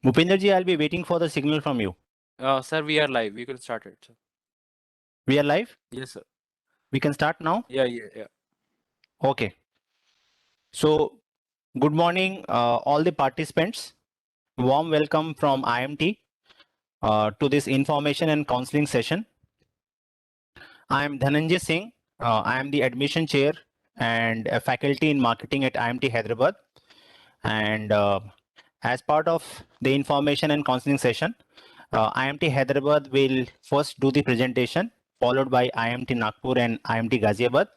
Bhupinder ji, I'll be waiting for the signal from you. Sir, we are live. We can start it. Sir. We are live? Yes, sir. We can start now? Yeah. Okay. So, good morning, all the participants. Warm welcome from IMT to this information and counseling session. I am Dhananjay Singh. I am the admission chair and a faculty in marketing at IMT Hyderabad. And as part of the information and counseling session, IMT Hyderabad will first do the presentation, followed by IMT Nagpur and IMT Ghaziabad.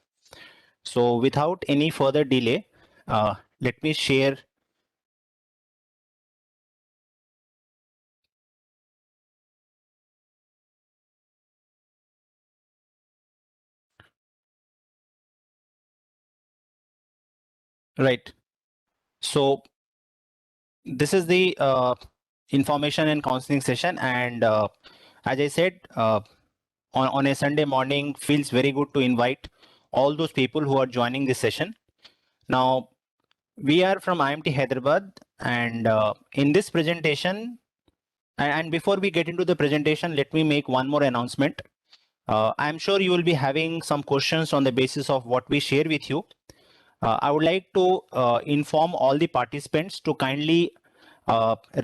So without any further delay, let me share right. So this is the information and counseling session, and as I said, on a Sunday morning, feels very good to invite all those people who are joining this session. Now, we are from IMT Hyderabad, and in this presentation, and before we get into the presentation, let me make one more announcement. I'm sure you will be having some questions on the basis of what we share with you. I would like to inform all the participants to kindly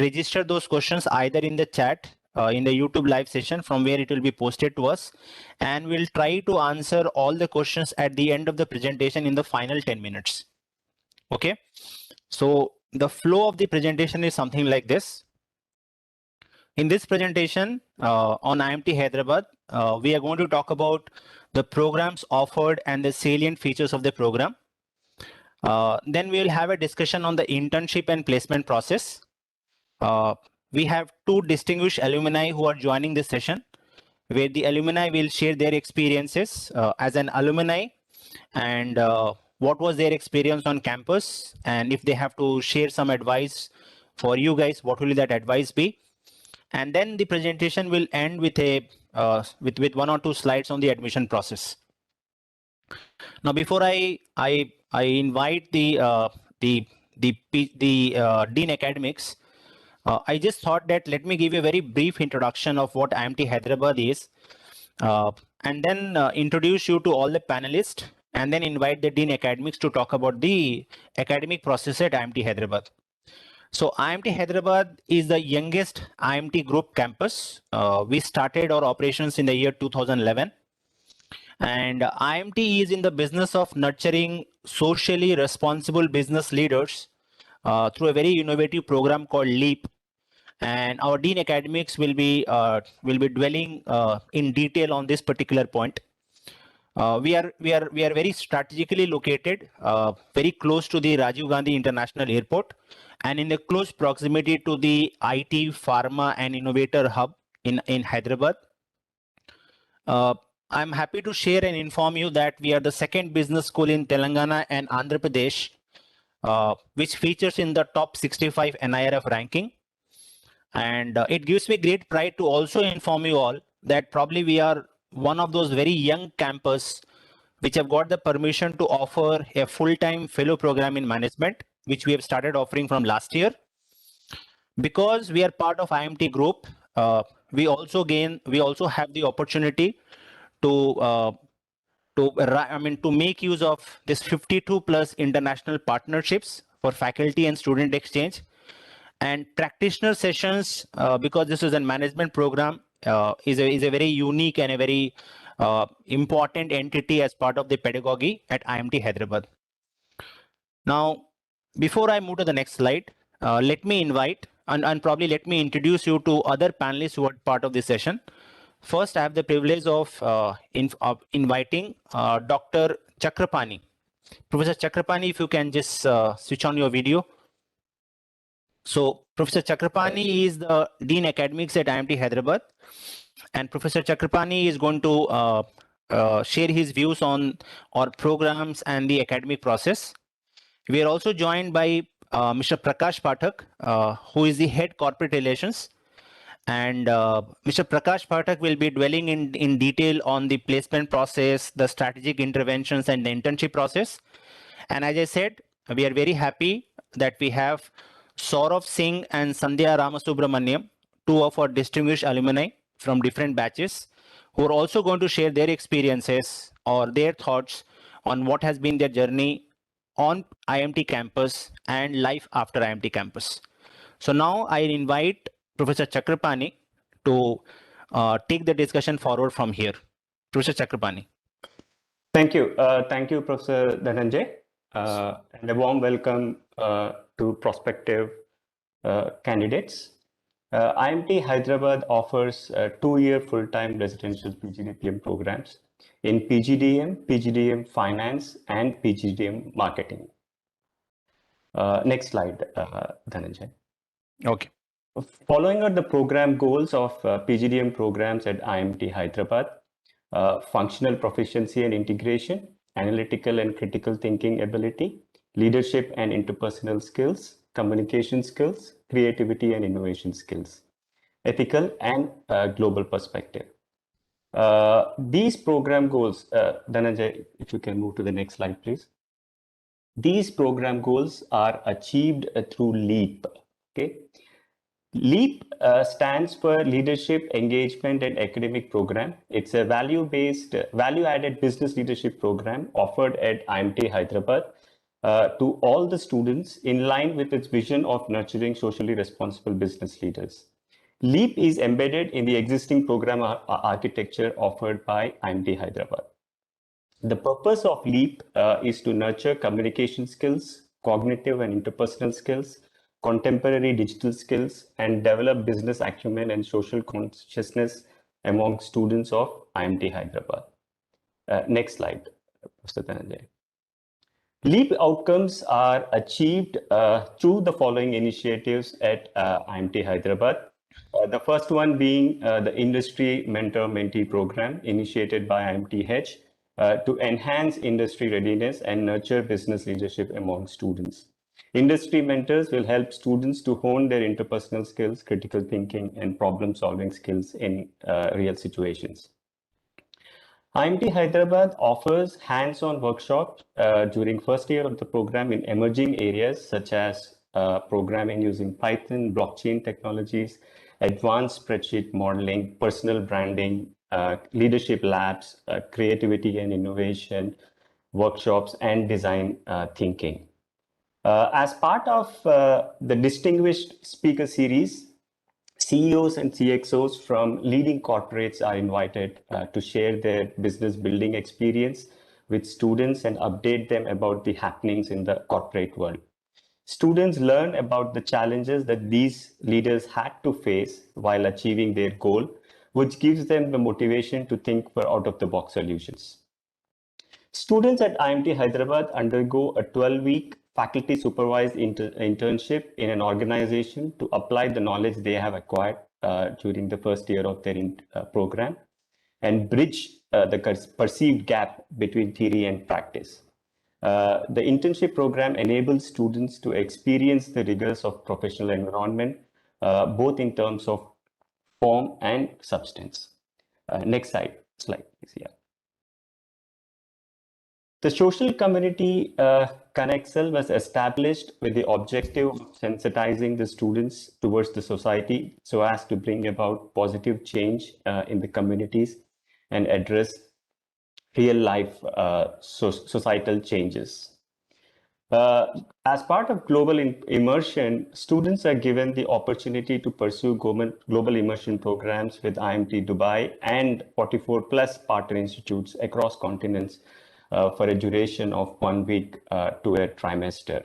register those questions either in the chat in the YouTube live session from where it will be posted to us, and we'll try to answer all the questions at the end of the presentation in the final 10 minutes. Okay, so the flow of the presentation is something like this. In this presentation on IMT Hyderabad, we are going to talk about the programs offered and the salient features of the program. Then we will have a discussion on the internship and placement process. We have two distinguished alumni who are joining this session, where the alumni will share their experiences as an alumni and what was their experience on campus, and if they have to share some advice for you guys, what will that advice be? And then the presentation will end with a with one or two slides on the admission process. Now, before I invite the Dean Academics, I just thought that let me give you a very brief introduction of what IMT Hyderabad is, and then introduce you to all the panelists, and then invite the Dean Academics to talk about the academic process at IMT Hyderabad. So IMT Hyderabad is the youngest IMT group campus. We started our operations in the year 2011. And IMT is in the business of nurturing socially responsible business leaders through a very innovative program called LEAP. And our Dean Academics will be dwelling in detail on this particular point. We are very strategically located, very close to the Rajiv Gandhi International Airport, and in a close proximity to the IT, pharma, and innovator hub in Hyderabad. I'm happy to share and inform you that we are the second business school in Telangana and Andhra Pradesh, which features in the top 65 NIRF ranking. And it gives me great pride to also inform you all that probably we are one of those very young campus which have got the permission to offer a full-time fellow program in management, which we have started offering from last year. Because we are part of IMT group, we also have the opportunity to make use of this 52 plus international partnerships for faculty and student exchange and practitioner sessions, because this is a management program, is a very unique and a very important entity as part of the pedagogy at IMT Hyderabad. Now, before I move to the next slide, let me invite and probably let me introduce you to other panelists who are part of this session. First, I have the privilege of inviting Dr. Chakrapani. Professor Chakrapani, if you can just switch on your video. So Professor Chakrapani is the Dean Academics at IMT Hyderabad, and Professor Chakrapani is going to share his views on our programs and the academic process. We are also joined by Mr. Prakash Pathak, who is the head corporate relations, and Mr. Prakash Pathak will be dwelling in detail on the placement process, the strategic interventions, and the internship process. And as I said, we are very happy that we have Saurav Singh and Sandhya Ramasubramaniam, two of our distinguished alumni from different batches, who are also going to share their experiences or their thoughts on what has been their journey on IMT campus and life after IMT campus. So now I invite Professor Chakrapani to take the discussion forward from here. Professor Chakrapani. Thank you. Thank you, Professor Dhananjay, and a warm welcome to prospective candidates. IMT Hyderabad offers 2-year full-time residential PGDM programs in PGDM, PGDM Finance, and PGDM Marketing. Next slide, Dhananjay. Okay. Following are the program goals of PGDM programs at IMT Hyderabad: functional proficiency and integration, analytical and critical thinking ability, leadership and interpersonal skills, communication skills, creativity and innovation skills, ethical and global perspective. These program goals, Dhananjay, if you can move to the next slide, please. These program goals are achieved through LEAP. Okay. LEAP stands for Leadership, Engagement and Academic Program. It's a value-based, value-added business leadership program offered at IMT Hyderabad to all the students in line with its vision of nurturing socially responsible business leaders. LEAP is embedded in the existing program architecture offered by IMT Hyderabad. The purpose of LEAP is to nurture communication skills, cognitive and interpersonal skills, contemporary digital skills, and develop business acumen and social consciousness among students of IMT Hyderabad. Next slide, Mr. Dhananjay. LEAP outcomes are achieved through the following initiatives at IMT Hyderabad. The first one being the Industry Mentor-Mentee Program initiated by IMTH to enhance industry readiness and nurture business leadership among students. Industry mentors will help students to hone their interpersonal skills, critical thinking, and problem-solving skills in real situations. IMT Hyderabad offers hands-on workshops during first year of the program in emerging areas such as programming using Python, blockchain technologies, advanced spreadsheet modeling, personal branding, leadership labs, creativity and innovation workshops, and design thinking. As part of the distinguished speaker series, CEOs and CXOs from leading corporates are invited to share their business building experience with students and update them about the happenings in the corporate world. Students learn about the challenges that these leaders had to face while achieving their goal, which gives them the motivation to think for out-of-the-box solutions. Students at IMT Hyderabad undergo a 12-week faculty supervised internship in an organization to apply the knowledge they have acquired during the first year of their program and bridge the perceived gap between theory and practice. The internship program enables students to experience the rigors of professional environment, both in terms of form and substance. Next slide, please. Yeah. The social community Connexcel was established with the objective of sensitizing the students towards the society so as to bring about positive change in the communities and address real life societal changes. As part of global immersion, students are given the opportunity to pursue global immersion programs with IMT Dubai and 44 plus partner institutes across continents for a duration of 1 week to a trimester.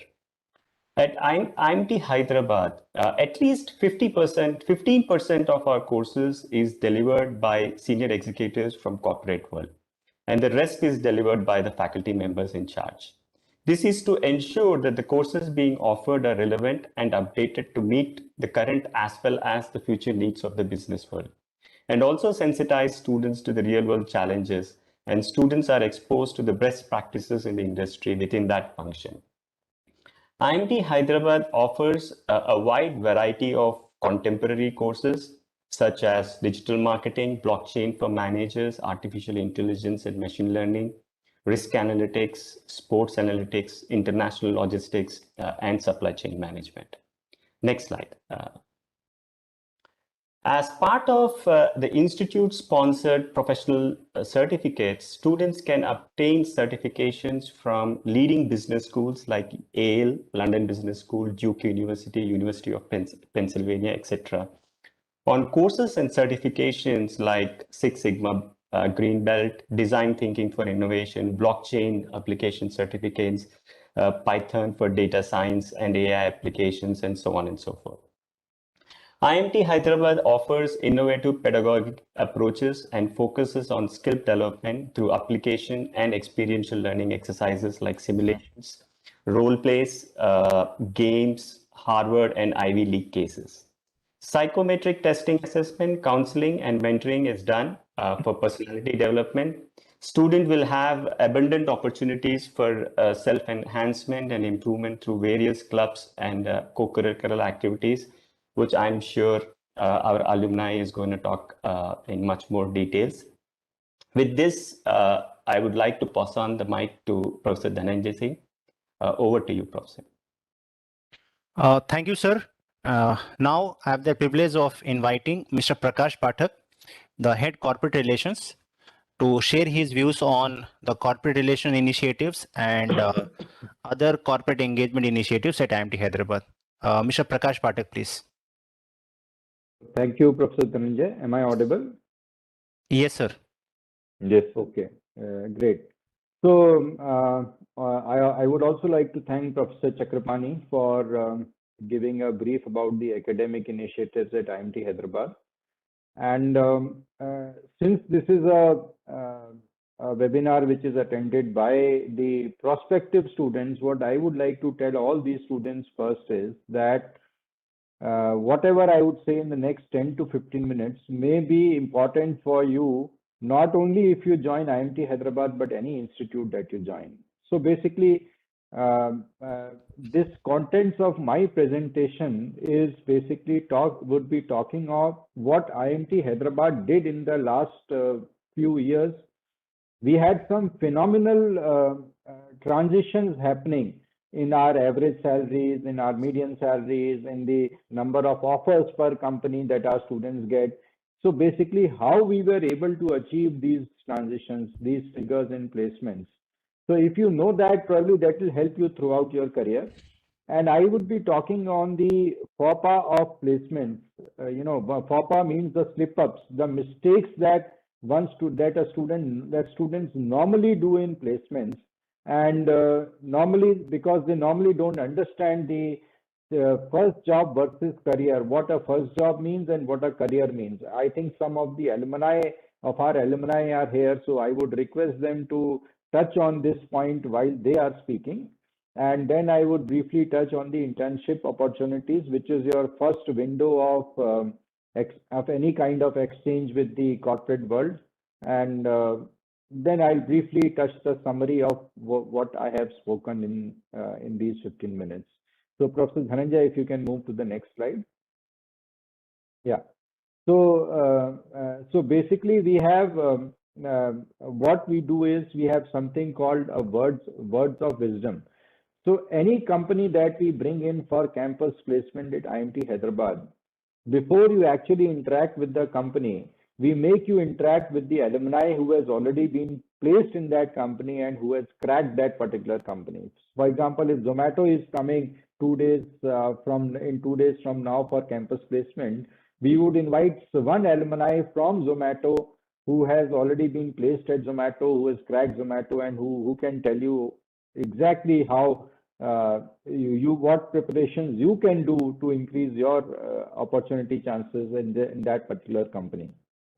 At IMT Hyderabad, at least 15% of our courses is delivered by senior executives from corporate world, and the rest is delivered by the faculty members in charge. This is to ensure that the courses being offered are relevant and updated to meet the current as well as the future needs of the business world, and also sensitize students to the real world challenges, and students are exposed to the best practices in the industry within that function. IMT Hyderabad offers a wide variety of contemporary courses such as digital marketing, blockchain for managers, artificial intelligence and machine learning, risk analytics, sports analytics, international logistics, and supply chain management. Next slide. As part of the institute-sponsored professional certificates, students can obtain certifications from leading business schools like Yale, London Business School, Duke University, University of Pennsylvania, etc. On courses and certifications like Six Sigma, Green Belt, Design Thinking for Innovation, Blockchain Application Certificates, Python for Data Science and AI applications, and so on and so forth. IMT Hyderabad offers innovative pedagogic approaches and focuses on skill development through application and experiential learning exercises like simulations, role plays, games, Harvard and Ivy League cases. Psychometric testing assessment, counseling, and mentoring is done for personality development. Student will have abundant opportunities for self-enhancement and improvement through various clubs and co-curricular activities, which I'm sure our alumni is going to talk in much more details. With this, I would like to pass on the mic to Professor Dhananjay Singh. Over to you, Professor. Thank you, sir. Now I have the privilege of inviting Mr. Prakash Pathak, the head corporate relations, to share his views on the corporate relation initiatives and other corporate engagement initiatives at IMT Hyderabad. Mr. Prakash Pathak, please. Thank you, Professor Dhananjay. Am I audible? Yes, sir. Yes. Okay. Great. So I would also like to thank Professor Chakrapani for giving a brief about the academic initiatives at IMT Hyderabad. And since this is a webinar which is attended by the prospective students, what I would like to tell all these students first is that whatever I would say in the next 10 to 15 minutes may be important for you, not only if you join IMT Hyderabad, but any institute that you join. So basically, this contents of my presentation is basically would be talking of what IMT Hyderabad did in the last few years. We had some phenomenal transitions happening in our average salaries, in our median salaries, in the number of offers per company that our students get. So basically, how we were able to achieve these transitions, these figures in placements. So if you know that, probably that will help you throughout your career. And I would be talking on the FOPA of placements. FOPA means the slip-ups, the mistakes that students normally do in placements. And normally, because they normally don't understand the first job versus career, what a first job means and what a career means. I think some of the alumni are here, so I would request them to touch on this point while they are speaking. And then I would briefly touch on the internship opportunities, which is your first window of any kind of exchange with the corporate world. And then I'll briefly touch the summary of what I have spoken in these 15 minutes. So Professor Dhananjay, if you can move to the next slide. Yeah. So basically we have what we do is we have something called a words of wisdom. So any company that we bring in for campus placement at IMT Hyderabad, before you actually interact with the company, we make you interact with the alumni who has already been placed in that company and who has cracked that particular company. For example, if Zomato is coming 2 days in 2 days from now for campus placement, we would invite one alumni from Zomato who has already been placed at Zomato, who has cracked Zomato, and who can tell you exactly how what preparations you can do to increase your opportunity chances in that particular company.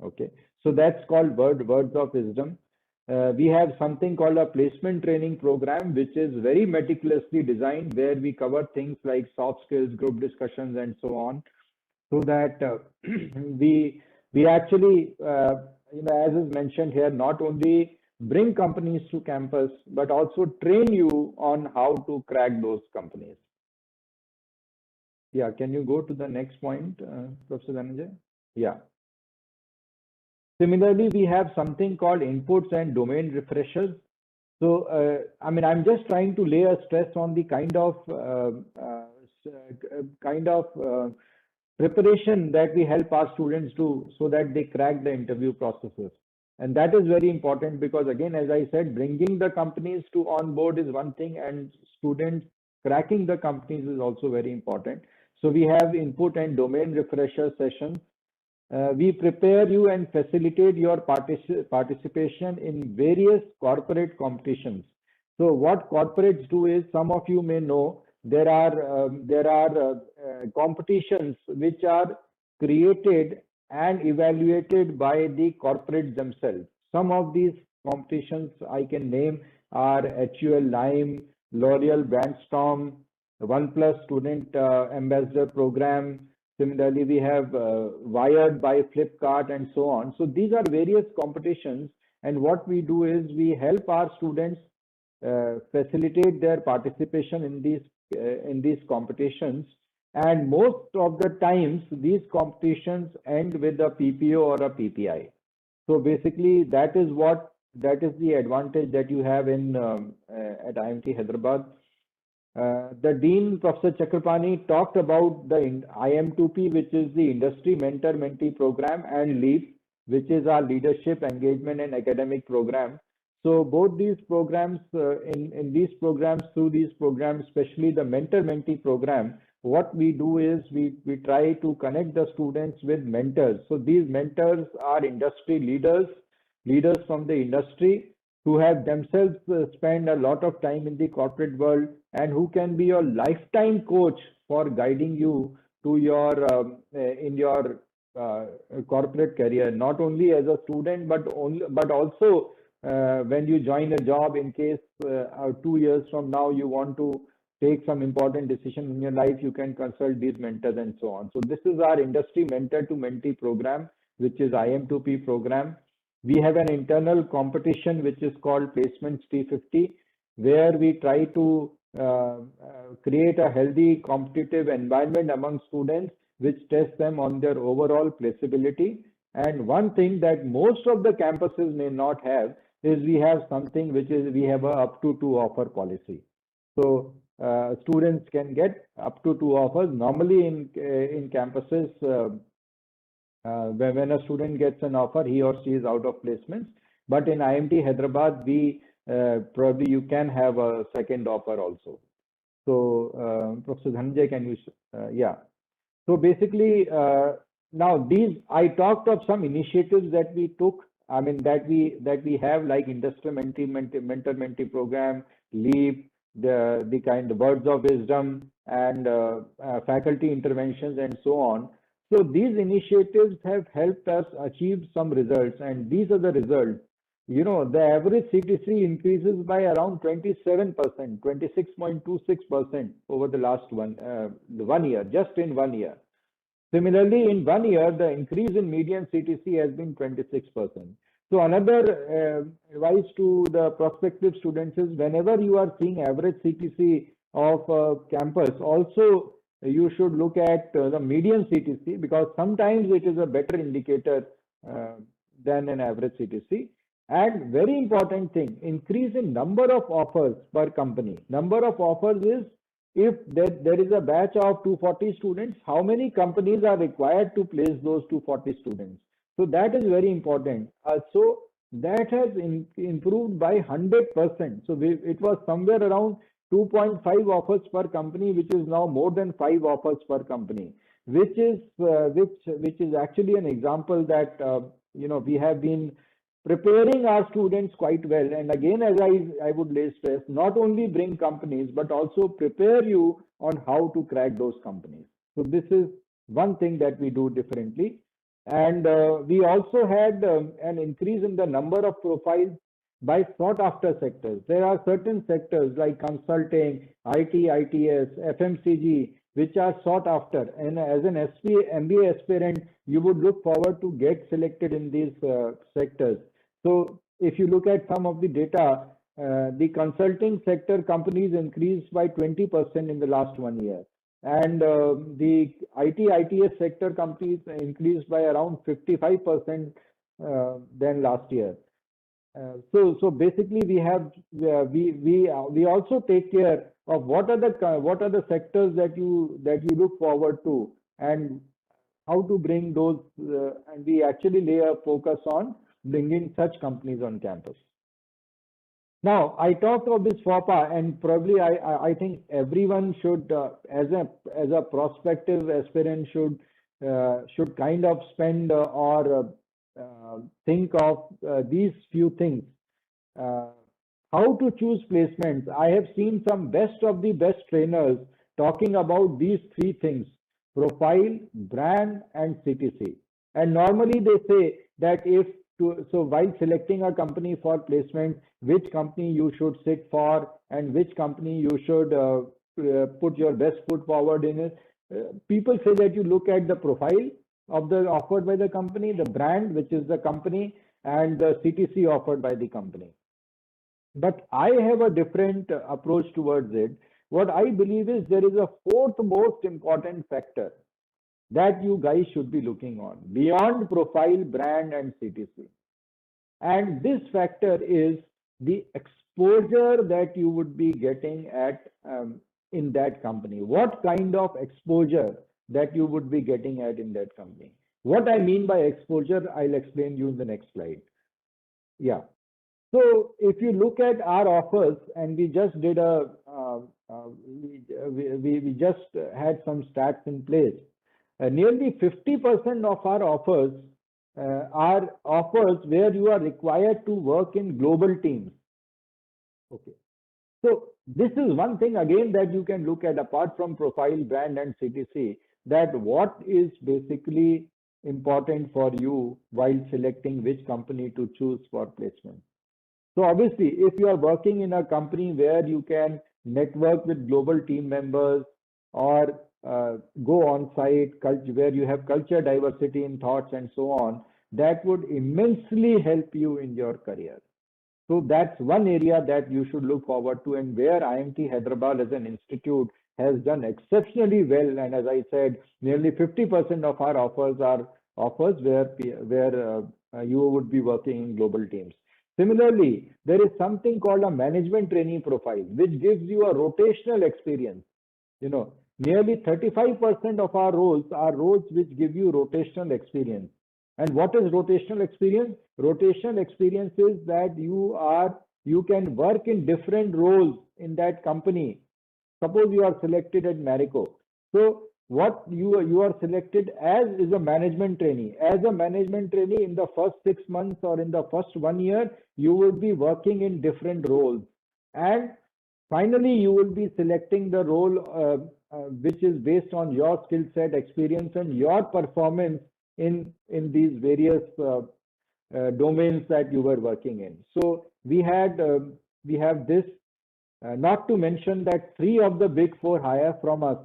Okay, so that's called words of wisdom. We have something called a placement training program, which is very meticulously designed, where we cover things like soft skills, group discussions, and so on, so that we actually, as is mentioned here, not only bring companies to campus, but also train you on how to crack those companies. Yeah, can you go to the next point, Professor Dhananjay? Yeah. Similarly, we have something called inputs and domain refreshers. So, I'm just trying to lay a stress on the kind of kind of preparation that we help our students do so that they crack the interview processes. And that is very important because, again, as I said, bringing the companies to on board is one thing, and students cracking the companies is also very important. So we have input and domain refresher sessions. We prepare you and facilitate your participation in various corporate competitions. So what corporates do is, some of you may know, there are competitions which are created and evaluated by the corporates themselves. Some of these competitions I can name are HUL Lime, L'Oreal Brandstorm, OnePlus Student Ambassador Program. Similarly, we have Wired by Flipkart and so on. So these are various competitions, and what we do is we help our students facilitate their participation in these competitions. And most of the times, these competitions end with a PPO or a PPI. So basically, that is the advantage that you have in at IMT Hyderabad. The Dean, Professor Chakrapani, talked about the IM2P, which is the Industry Mentor-Mentee Program, and LEAP, which is our Leadership, Engagement, and Academic Program. So both these programs, in these programs, through these programs, especially the Mentor-Mentee Program, what we do is we try to connect the students with mentors. So these mentors are industry leaders from the industry, who have themselves spent a lot of time in the corporate world and who can be your lifetime coach for guiding you to your in your corporate career, not only as a student but also when you join a job, in case 2 years from now you want to take some important decision in your life, you can consult these mentors and so on. So this is our industry mentor to mentee program, which is IM2P program. We have an internal competition which is called Placements T50, where we try to create a healthy competitive environment among students, which tests them on their overall placeability. And one thing that most of the campuses may not have is we have something which is, we have a up to 2 offer policy. So students can get up to 2 offers. Normally in campuses, when a student gets an offer, he or she is out of placements. But in IMT Hyderabad, we probably you can have a second offer also. So Professor Dhananjay, can you? Yeah. So basically, now these, I talked of some initiatives that we took. I mean that we have, like Industry Mentor-Mentee Program, LEAP, the kind of words of wisdom, and faculty interventions and so on. So these initiatives have helped us achieve some results, and these are the results. You know, the average CTC increases by around 27%, 26.26% over the last 1 year, just in 1 year. Similarly, in 1 year, the increase in median CTC has been 26%. So another advice to the prospective students is, whenever you are seeing average CTC of campus, also you should look at the median CTC, because sometimes it is a better indicator than an average CTC. And very important thing, increase in number of offers per company. Number of offers is, if there is a batch of 240 students, how many companies are required to place those 240 students? So that is very important. So that has improved by 100%. So it was somewhere around 2.5 offers per company, which is now more than 5 offers per company, which is actually an example that you know, we have been preparing our students quite well. And again, as I would lay stress, not only bring companies, but also prepare you on how to crack those companies. So this is one thing that we do differently. And we also had an increase in the number of profiles by sought after sectors. There are certain sectors like consulting, IT, ITS, FMCG, which are sought after. And as an MBA aspirant, you would look forward to get selected in these sectors. So if you look at some of the data, the consulting sector companies increased by 20% in the last 1 year. And the IT, ITS sector companies increased by around 55% than last year. So basically we also take care of what are the sectors that you look forward to, and how to bring those, and we actually lay a focus on bringing such companies on campus. Now, I talked of this FOPA, and probably I think everyone should, as a prospective aspirant, should kind of spend or think of these few things. How to choose placements. I have seen some best of the best trainers talking about these three things: profile, brand, and CTC. And normally they say that so while selecting a company for placement, which company you should sit for and which company you should put your best foot forward in it. People say that you look at the profile of the offered by the company, the brand, which is the company, and the CTC offered by the company. But I have a different approach towards it. What I believe is there is a fourth most important factor that you guys should be looking on beyond profile, brand, and CTC. And this factor is the exposure that you would be getting at in that company. What kind of exposure that you would be getting at in that company? What I mean by exposure, I'll explain you in the next slide. Yeah. So if you look at our offers, and we just did we just had some stats in place. Nearly 50% of our offers are offers where you are required to work in global teams. Okay. So this is one thing again that you can look at apart from profile, brand, and CTC, that what is basically important for you while selecting which company to choose for placement. So obviously, if you are working in a company where you can network with global team members, or go on site, where you have culture diversity in thoughts and so on, that would immensely help you in your career. So that's one area that you should look forward to, and where IMT Hyderabad as an institute has done exceptionally well. And as I said, nearly 50% of our offers are offers where you would be working in global teams. Similarly, there is something called a management trainee profile, which gives you a rotational experience. You know, nearly 35% of our roles are roles which give you rotational experience. And what is rotational experience? Rotational experience is that you can work in different roles in that company. Suppose you are selected at Marico. So what you are selected as is a management trainee. As a management trainee, in the first 6 months or in the first 1 year, you will be working in different roles. And finally, you will be selecting the role which is based on your skill set, experience, and your performance in these various domains that you were working in. So we have this, not to mention that 3 of the big 4 hire from us.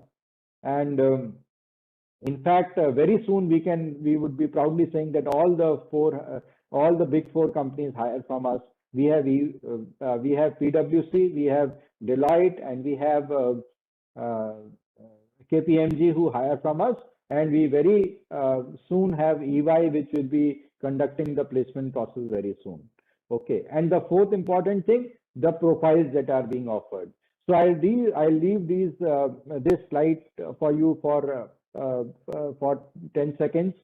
And in fact, very soon we would be proudly saying that all the big 4 companies hire from us. We have PwC, we have Deloitte, and we have KPMG who hire from us, and we very soon have EY, which will be conducting the placement process very soon. Okay, and the fourth important thing, the profiles that are being offered. So I'll leave this slide for you for 10 seconds.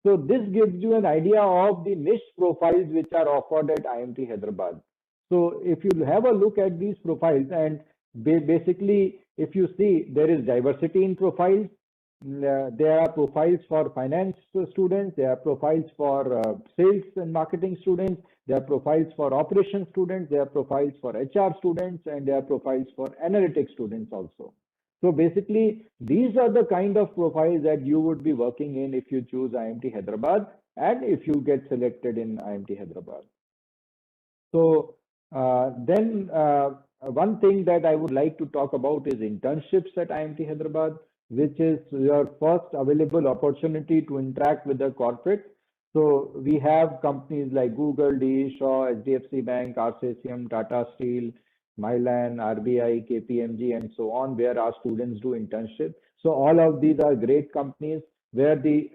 So this gives you an idea of the niche profiles which are offered at IMT Hyderabad. So if you have a look at these profiles, and basically if you see, there is diversity in profiles. There are profiles for finance students, there are profiles for sales and marketing students, there are profiles for operations students, there are profiles for HR students, and there are profiles for analytics students also. So basically, these are the kind of profiles that you would be working in if you choose IMT Hyderabad and if you get selected in IMT Hyderabad. So then one thing that I would like to talk about is internships at IMT Hyderabad, which is your first available opportunity to interact with the corporate. So we have companies like Google, DE Shaw, HDFC Bank, RCCM, Tata Steel, Mylan, RBI, KPMG, and so on, where our students do internship. So all of these are great companies. where the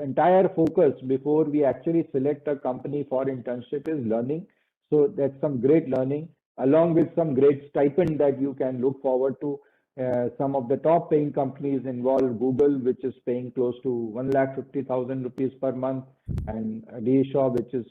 entire focus before we actually select a company for internship is learning. So that's some great learning, along with some great stipend that you can look forward to. Some of the top paying companies involve Google, which is paying close to 1,50,000 rupees per month, and DShaw, which is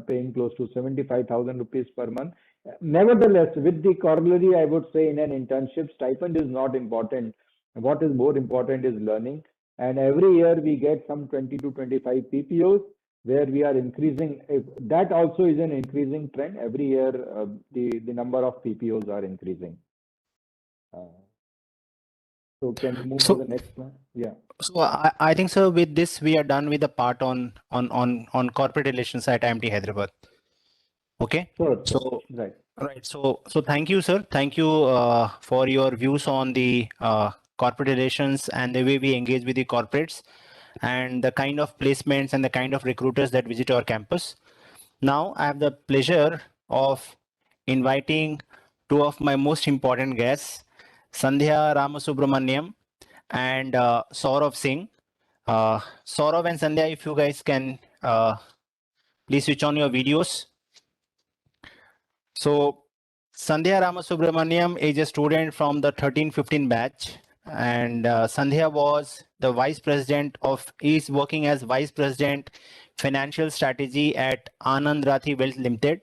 paying close to 75,000 rupees per month. Nevertheless, with the corollary, I would say in an internship, stipend is not important. What is more important is learning. And every year we get some 20 to 25 PPOs where we are increasing. That also is an increasing trend. Every year, the number of PPOs are increasing. So can we move to the next one? Yeah. So I think so. With this, we are done with the part on corporate relations at IMT Hyderabad. Okay. Sure. So right. Right. So thank you, sir. Thank you for your views on the corporate relations and the way we engage with the corporates and the kind of placements and the kind of recruiters that visit our campus. Now I have the pleasure of inviting two of my most important guests, Sandhya Ramasubramaniam and Saurav Singh. Saurav and Sandhya, if you guys can please switch on your videos. So Sandhya Ramasubramaniam is a student from the 13-15 batch, and Sandhya was the vice president is working as vice president financial strategy at Anand Rathi Wealth Limited.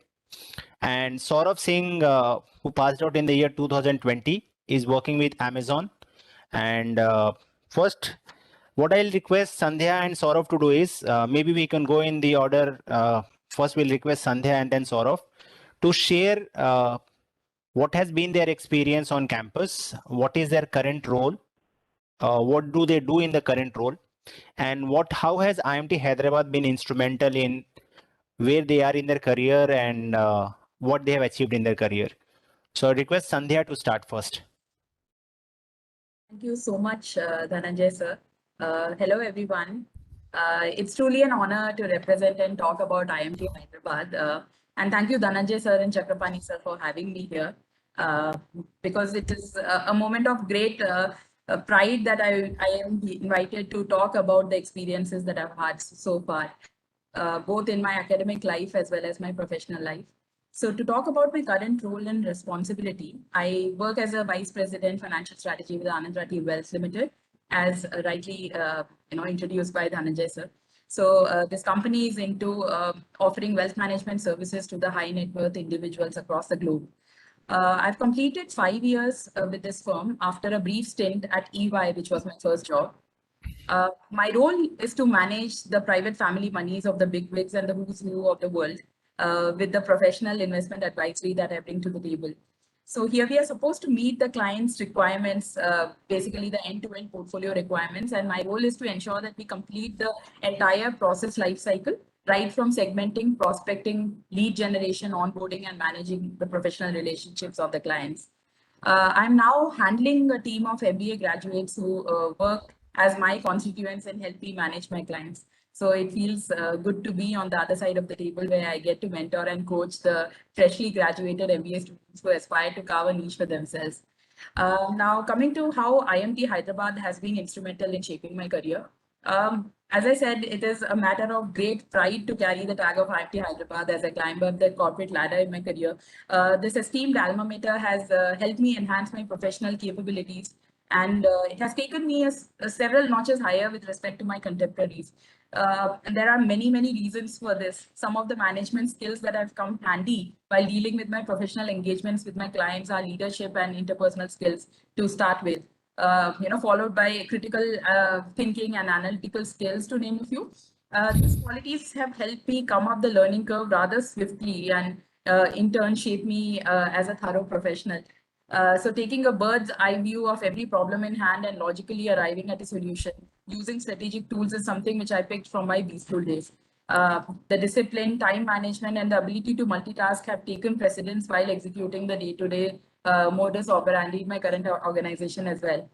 And Saurav Singh, who passed out in the year 2020, is working with Amazon. And first, what I'll request Sandhya and Saurav to do is, maybe we can go in the order. First, we'll request Sandhya and then Saurav to share what has been their experience on campus, what is their current role, what do they do in the current role, and how has IMT Hyderabad been instrumental in where they are in their career and what they have achieved in their career. So I request Sandhya to start first. Thank you so much, Dhananjay sir. Hello, everyone. It's truly an honor to represent and talk about IMT Hyderabad. And thank you, Dhananjay sir and Chakrapani sir, for having me here. Because it is a moment of great pride that I am invited to talk about the experiences that I've had so far, both in my academic life as well as my professional life. So to talk about my current role and responsibility, I work as a Vice President Financial Strategy with Anand Rathi Wealth Limited, as rightly introduced by Dhananjay sir. So this company is into offering wealth management services to the high net worth individuals across the globe. I've completed 5 years with this firm after a brief stint at EY, which was my first job. My role is to manage the private family monies of the bigwigs and the who's who of the world with the professional investment advisory that I bring to the table. So here we are supposed to meet the client's requirements, basically the end-to-end portfolio requirements. And my role is to ensure that we complete the entire process life cycle, right from segmenting, prospecting, lead generation, onboarding, and managing the professional relationships of the clients. I'm now handling a team of MBA graduates who work as my constituents and help me manage my clients. So it feels good to be on the other side of the table where I get to mentor and coach the freshly graduated MBA students who aspire to carve a niche for themselves. Now coming to how IMT Hyderabad has been instrumental in shaping my career. As I said, it is a matter of great pride to carry the tag of IMT Hyderabad as I climb up the corporate ladder in my career. This esteemed alma mater has helped me enhance my professional capabilities, and it has taken me several notches higher with respect to my contemporaries. And there are many, many reasons for this. Some of the management skills that have come handy while dealing with my professional engagements with my clients are leadership and interpersonal skills to start with. Followed by critical thinking and analytical skills, to name a few. These qualities have helped me come up the learning curve rather swiftly and in turn shape me as a thorough professional. So taking a bird's eye view of every problem in hand and logically arriving at a solution using strategic tools is something which I picked from my B-School days. The discipline, time management, and the ability to multitask have taken precedence while executing the day-to-day modus operandi in my current organization as well.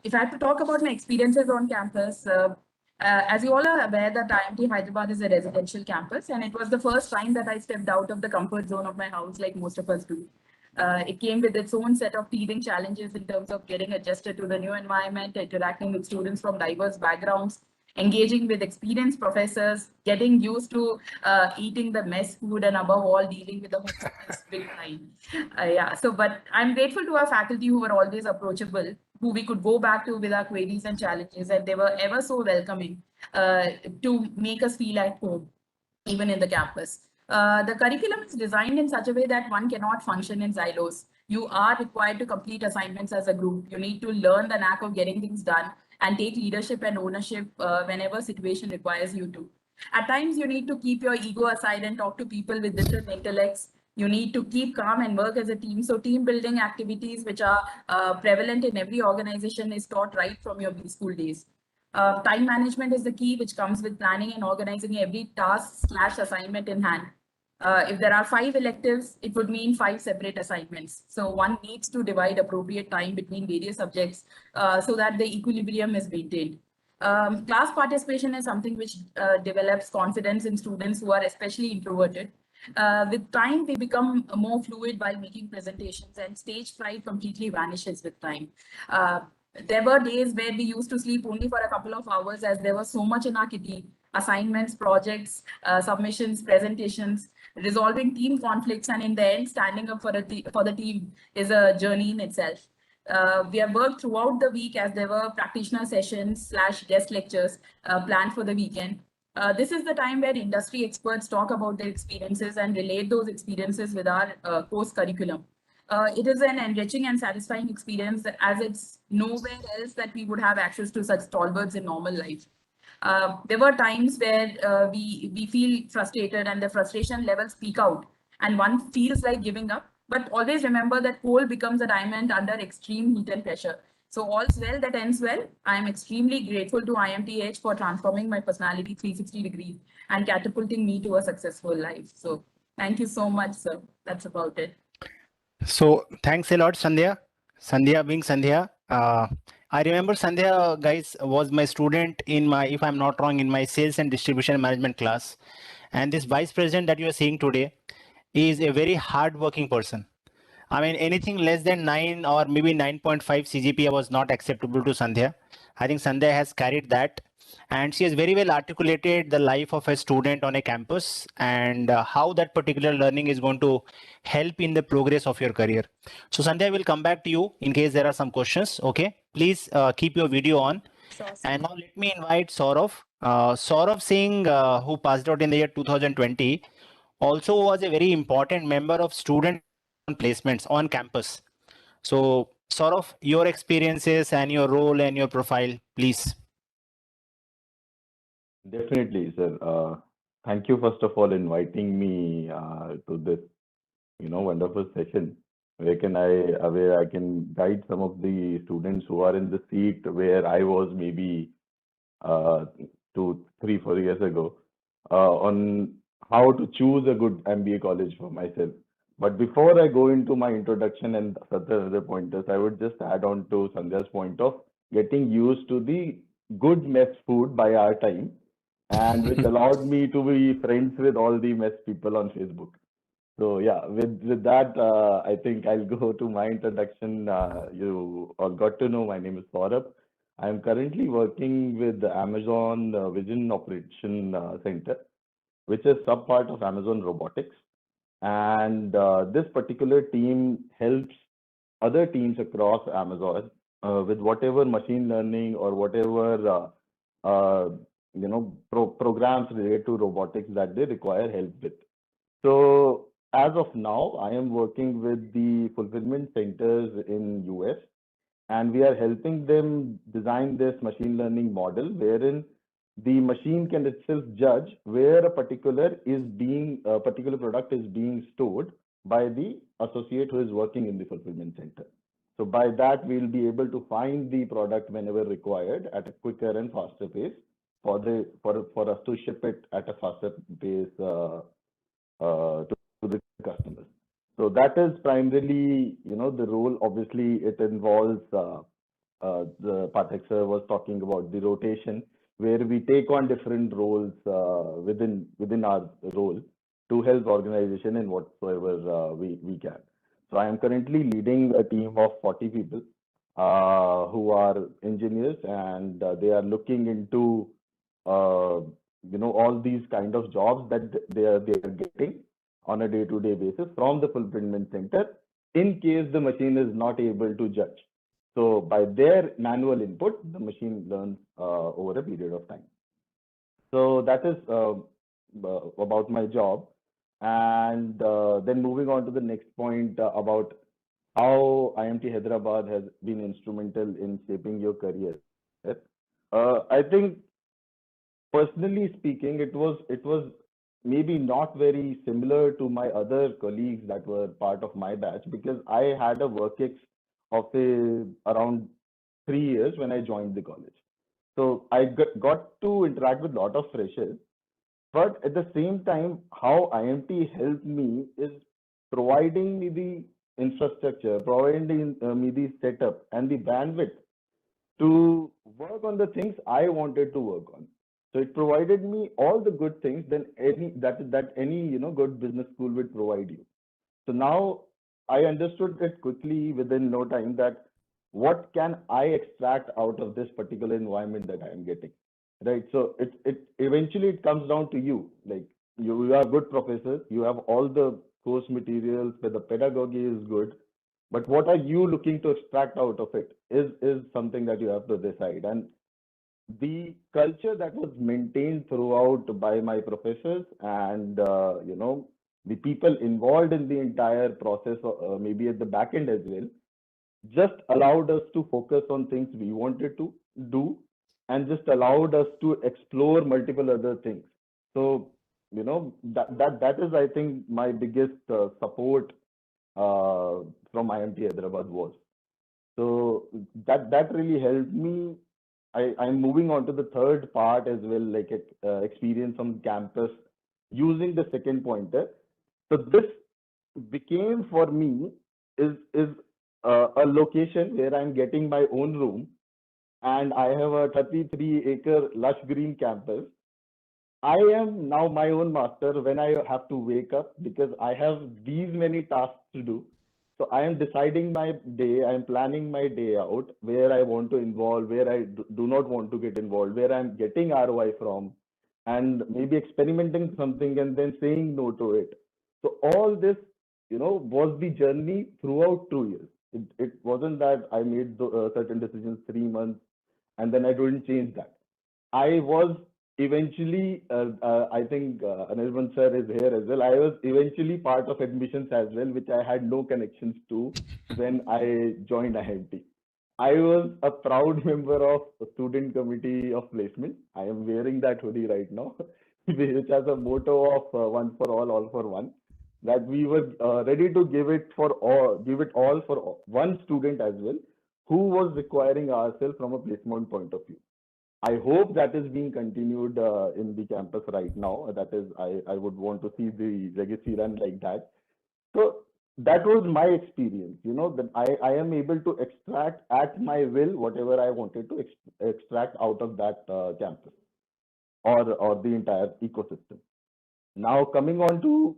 If I have to talk about my experiences on campus, as you all are aware that IMT Hyderabad is a residential campus, and it was the first time that I stepped out of the comfort zone of my house like most of us do. It came with its own set of teething challenges in terms of getting adjusted to the new environment, interacting with students from diverse backgrounds, engaging with experienced professors, getting used to eating the mess food, and above all, dealing with the homelessness big time. Yeah, so, but I'm grateful to our faculty who were always approachable, who we could go back to with our queries and challenges, and they were ever so welcoming to make us feel at home, even in the campus. The curriculum is designed in such a way that one cannot function in silos. You are required to complete assignments as a group. You need to learn the knack of getting things done and take leadership and ownership whenever situation requires you to. At times, you need to keep your ego aside and talk to people with different intellects. You need to keep calm and work as a team. So team building activities, which are prevalent in every organization, is taught right from your school days. Time management is the key, which comes with planning and organizing every task/assignment in hand. If there are 5 electives, it would mean 5 separate assignments. So one needs to divide appropriate time between various subjects so that the equilibrium is maintained. Class participation is something which develops confidence in students who are especially introverted. With time, they become more fluid while making presentations, and stage fright completely vanishes with time. There were days where we used to sleep only for a couple of hours as there was so much in our kitty: assignments, projects, submissions, presentations, resolving team conflicts, and in the end, standing up for the team is a journey in itself. We have worked throughout the week as there were practitioner sessions/guest lectures planned for the weekend. This is the time where industry experts talk about their experiences and relate those experiences with our course curriculum. It is an enriching and satisfying experience, as it's nowhere else that we would have access to such stalwarts in normal life. There were times where we feel frustrated and the frustration levels peak out and one feels like giving up. But always remember that coal becomes a diamond under extreme heat and pressure. So all's well that ends well. I am extremely grateful to IMTH for transforming my personality 360 degrees and catapulting me to a successful life. So thank you so much, sir. That's about it. So thanks a lot, Sandhya. Sandhya being Sandhya. I remember Sandhya, guys, was my student in my, if I'm not wrong, in my sales and distribution management class. And this vice president that you are seeing today is a very hardworking person. I mean, anything less than 9 or maybe 9.5 CGPA was not acceptable to Sandhya. I think Sandhya has carried that, and she has very well articulated the life of a student on a campus and how that particular learning is going to help in the progress of your career. So Sandhya, will come back to you in case there are some questions. Okay, please keep your video on. And now let me invite Saurav. Saurav Singh, who passed out in the year 2020, also was a very important member of student placements on campus. So Saurav, your experiences and your role and your profile, please. Definitely, sir. Thank you, first of all, inviting me to this, wonderful session where I can guide some of the students who are in the seat where I was maybe 2, 3, 4 years ago on how to choose a good MBA college for myself. But before I go into my introduction and certain other pointers, I would just add on to Sandhya's point of getting used to the good mess food by our time, and which allowed me to be friends with all the mess people on Facebook. So yeah, with that, I think I'll go to my introduction. You all got to know my name is Saurabh. I'm currently working with the Amazon Vision Operation Center, which is sub part of Amazon Robotics. And this particular team helps other teams across Amazon with whatever machine learning or whatever programs related to robotics that they require help with. So as of now, I am working with the fulfillment centers in US, and we are helping them design this machine learning model wherein the machine can itself judge where a particular product is being stored by the associate who is working in the fulfillment center. So by that, we'll be able to find the product whenever required at a quicker and faster pace for us to ship it at a faster pace to the customers. So that is primarily, the role. Obviously, it involves the Pathak sir was talking about the rotation, where we take on different roles within our role to help organization in whatsoever we can. So I am currently leading a team of 40 people who are engineers, and they are looking into all these kind of jobs that they are getting on a day-to-day basis from the fulfillment center, in case the machine is not able to judge. So by their manual input, the machine learns over a period of time. So that is about my job. And then moving on to the next point about how IMT Hyderabad has been instrumental in shaping your career. I think, personally speaking, it was maybe not very similar to my other colleagues that were part of my batch, because I had a work ex of around 3 years when I joined the college. So I got to interact with a lot of freshers, but at the same time, how IMT helped me is providing me the infrastructure, providing me the setup and the bandwidth to work on the things I wanted to work on. So it provided me all the good things that any good business school would provide you. So now I understood it quickly within no time that what can I extract out of this particular environment that I am getting, right? So it eventually it comes down to you. Like you have good professors, you have all the course materials, where the pedagogy is good, but what are you looking to extract out of it is something that you have to decide. And the culture that was maintained throughout by my professors and the people involved in the entire process, maybe at the back end as well, just allowed us to focus on things we wanted to do, and just allowed us to explore multiple other things. So that is, I think, my biggest support from IMT Hyderabad was. So that really helped me. I'm moving on to the third part as well, like experience on campus using the second pointer. So this became for me is a location where I'm getting my own room, and I have a 33-acre lush green campus. I am now my own master when I have to wake up, because I have these many tasks to do. So I am deciding my day, I am planning my day out, where I want to involve, where I do not want to get involved, where I'm getting ROI from, and maybe experimenting something and then saying no to it. So all this, was the journey throughout 2 years. It wasn't that I made certain decisions 3 months and then I didn't change that. I was eventually, I think Anirban sir is here as well. I was eventually part of admissions as well, which I had no connections to when I joined IMT. I was a proud member of the student committee of placement. I am wearing that hoodie right now, which has a motto of one for all for one. That we were ready to give it all for one student as well, who was requiring ourselves from a placement point of view. I hope that is being continued in the campus right now. That is, I would want to see the legacy run like that. So that was my experience, that I am able to extract at my will whatever I wanted to extract out of that campus or the entire ecosystem. Now coming on to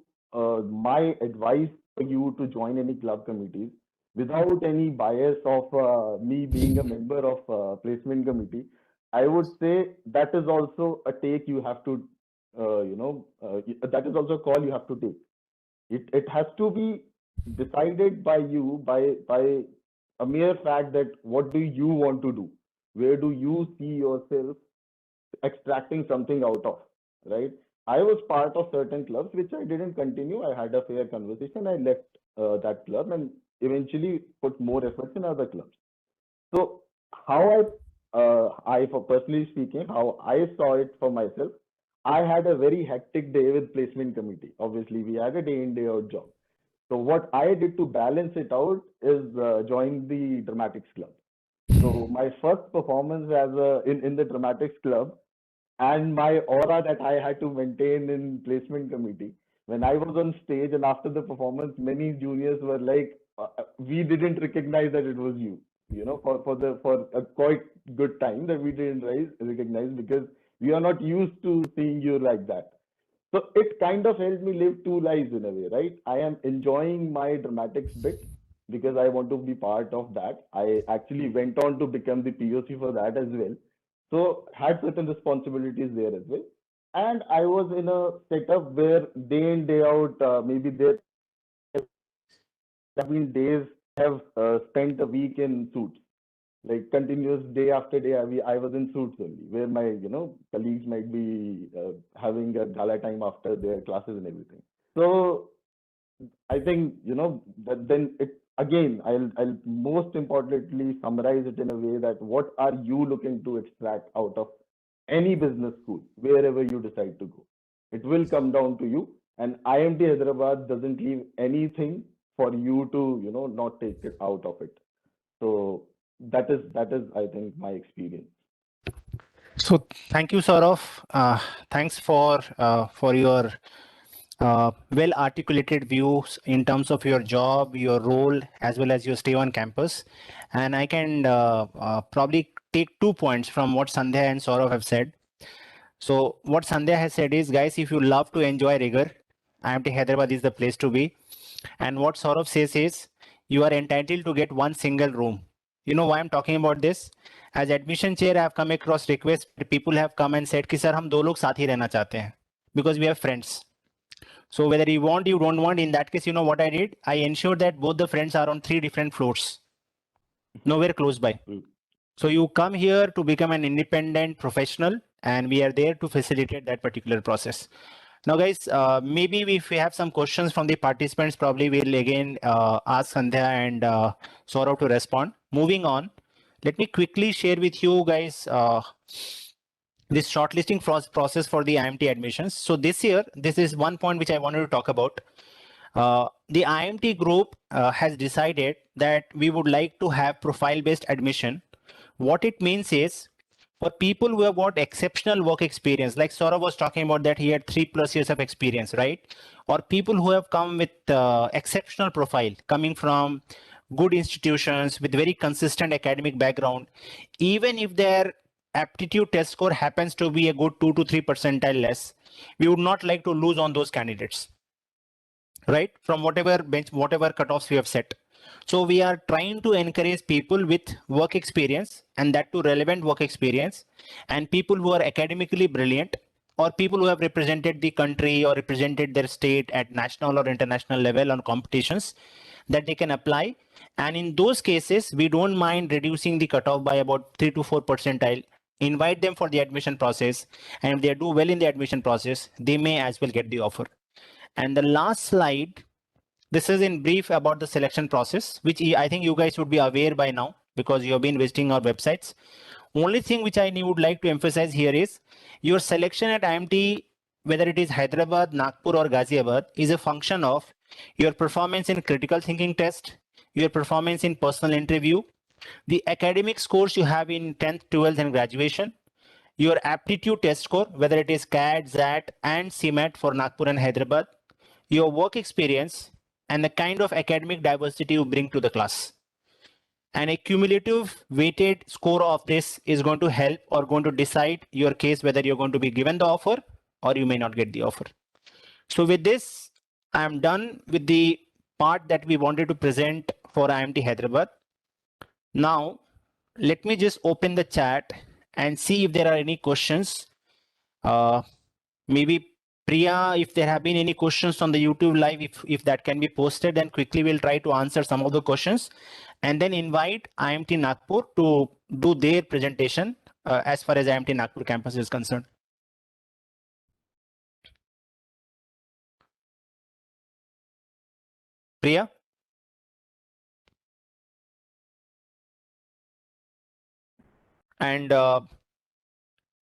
my advice for you to join any club committees, without any bias of me being a member of placement committee, I would say that is also a take you have to, that is also a call you have to take. It has to be decided by you by a mere fact that what do you want to do? Where do you see yourself extracting something out of, right? I was part of certain clubs which I didn't continue. I had a fair conversation. I left that club and eventually put more efforts in other clubs. So how for personally speaking, how I saw it for myself, I had a very hectic day with placement committee. Obviously, we had a day in, day out job. So what I did to balance it out is join the dramatics club. So my first performance as in the dramatics club, and my aura that I had to maintain in placement committee. When I was on stage and after the performance, many juniors were like, "We didn't recognize that it was you." For a quite good time that we didn't recognize, because we are not used to seeing you like that. So it kind of helped me live two lives in a way, right? I am enjoying my dramatics bit because I want to be part of that. I actually went on to become the POC for that as well. So had certain responsibilities there as well. And I was in a setup where day in, day out, maybe there have been days I have spent a week in suits, like continuous day after day. I was in suits only, where my colleagues might be having a gala time after their classes and everything. So I think that then it again I'll most importantly summarize it in a way that what are you looking to extract out of any business school wherever you decide to go. It will come down to you, and IMT Hyderabad doesn't leave anything for you to not take it out of it. So that is I think my experience. So thank you, Saurav. Thanks for your well articulated views in terms of your job, your role, as well as your stay on campus. And I can probably take 2 points from what Sandhya and Saurav have said. So what Sandhya has said is, guys, if you love to enjoy rigor, IMT Hyderabad is the place to be. And what Saurav says is, you are entitled to get one single room. You know why I'm talking about this? As admission chair, I have come across requests. People have come and said, कि sir, हम दो लोग साथ ही रहना चाहते हैं, because we have friends. So whether you want, you don't want, in that case, you know what I did? I ensured that both the friends are on 3 different floors, nowhere close by. So you come here to become an independent professional, and we are there to facilitate that particular process. Now, guys, maybe if we have some questions from the participants, probably we'll again ask Sandhya and Saurav to respond. Moving on, let me quickly share with you guys this shortlisting process for the IMT admissions. So this year, this is one point which I wanted to talk about. The IMT group has decided that we would like to have profile-based admission. What it means is, for people who have got exceptional work experience, like Saurav was talking about that he had 3+ years of experience, right? Or people who have come with exceptional profile, coming from good institutions with very consistent academic background, even if their aptitude test score happens to be a good 2 to 3 percentile less, we would not like to lose on those candidates, right? From whatever cutoffs we have set. So we are trying to encourage people with work experience, and that to relevant work experience, and people who are academically brilliant, or people who have represented the country or represented their state at national or international level on competitions, that they can apply. And in those cases, we don't mind reducing the cutoff by about 3 to 4 percentile, invite them for the admission process, and if they do well in the admission process, they may as well get the offer. And the last slide, this is in brief about the selection process, which I think you guys would be aware by now because you have been visiting our websites. Only thing which I would like to emphasize here is your selection at IMT, whether it is Hyderabad, Nagpur, or Ghaziabad, is a function of your performance in critical thinking test, your performance in personal interview, the academic scores you have in 10th, 12th, and graduation, your aptitude test score, whether it is CAT, XAT, and CMAT for Nagpur and Hyderabad, your work experience, and the kind of academic diversity you bring to the class. And a cumulative weighted score of this is going to help or going to decide your case whether you're going to be given the offer or you may not get the offer. So with this, I'm done with the part that we wanted to present for IMT Hyderabad. Now, let me just open the chat and see if there are any questions. Maybe Priya, if there have been any questions on the YouTube live, if that can be posted, then quickly we'll try to answer some of the questions and then invite IMT Nagpur to do their presentation as far as IMT Nagpur campus is concerned. Priya? And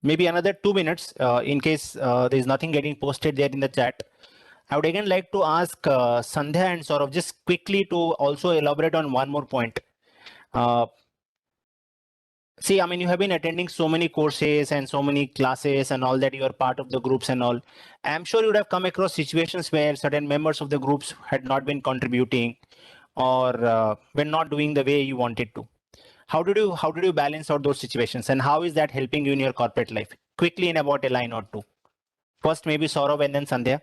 maybe another 2 minutes in case there's nothing getting posted there in the chat. I would again like to ask Sandhya and Saurav just quickly to also elaborate on one more point. See, I mean, you have been attending so many courses and so many classes and all that, you are part of the groups and all. I'm sure you would have come across situations where certain members of the groups had not been contributing or were not doing the way you wanted to. How did you balance out those situations, and how is that helping you in your corporate life? Quickly, in about a line or two. First, maybe Saurav and then Sandhya.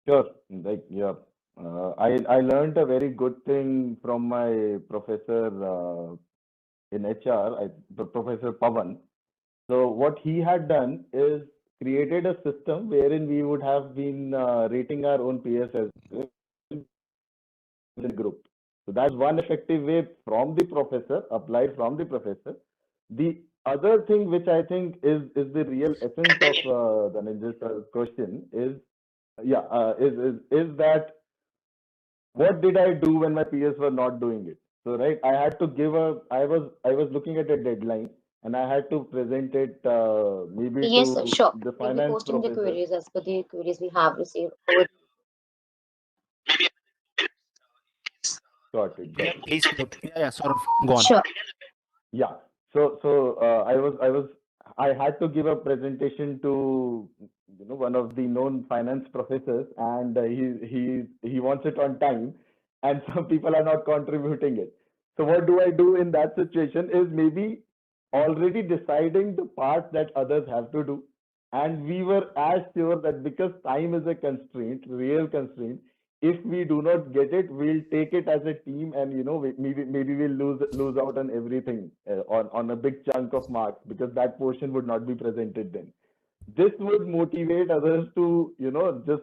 Sure. Like, yeah. I learned a very good thing from my professor in HR, Professor Pavan. So what he had done is created a system wherein we would have been rating our own peers as well in the group. So that's one effective way from the professor, applied from the professor. The other thing which I think is the real essence of the Ninja's question is, is that what did I do when my peers were not doing it? So right, I had to give I was looking at a deadline and I had to present it maybe Yes, to sure. the We'll be finance posting the professor. queries as per the queries we have received. Got it. Got Yeah, it. please put. Yeah, Saurav, go on. Sure. Yeah. So I had to give a presentation to one of the known finance professors, and he wants it on time, and some people are not contributing it. So what do I do in that situation is maybe already deciding the part that others have to do, and we were as sure that because time is a constraint, real constraint, if we do not get it, we'll take it as a team, and maybe we'll lose out on everything, on a big chunk of marks, because that portion would not be presented then. This would motivate others to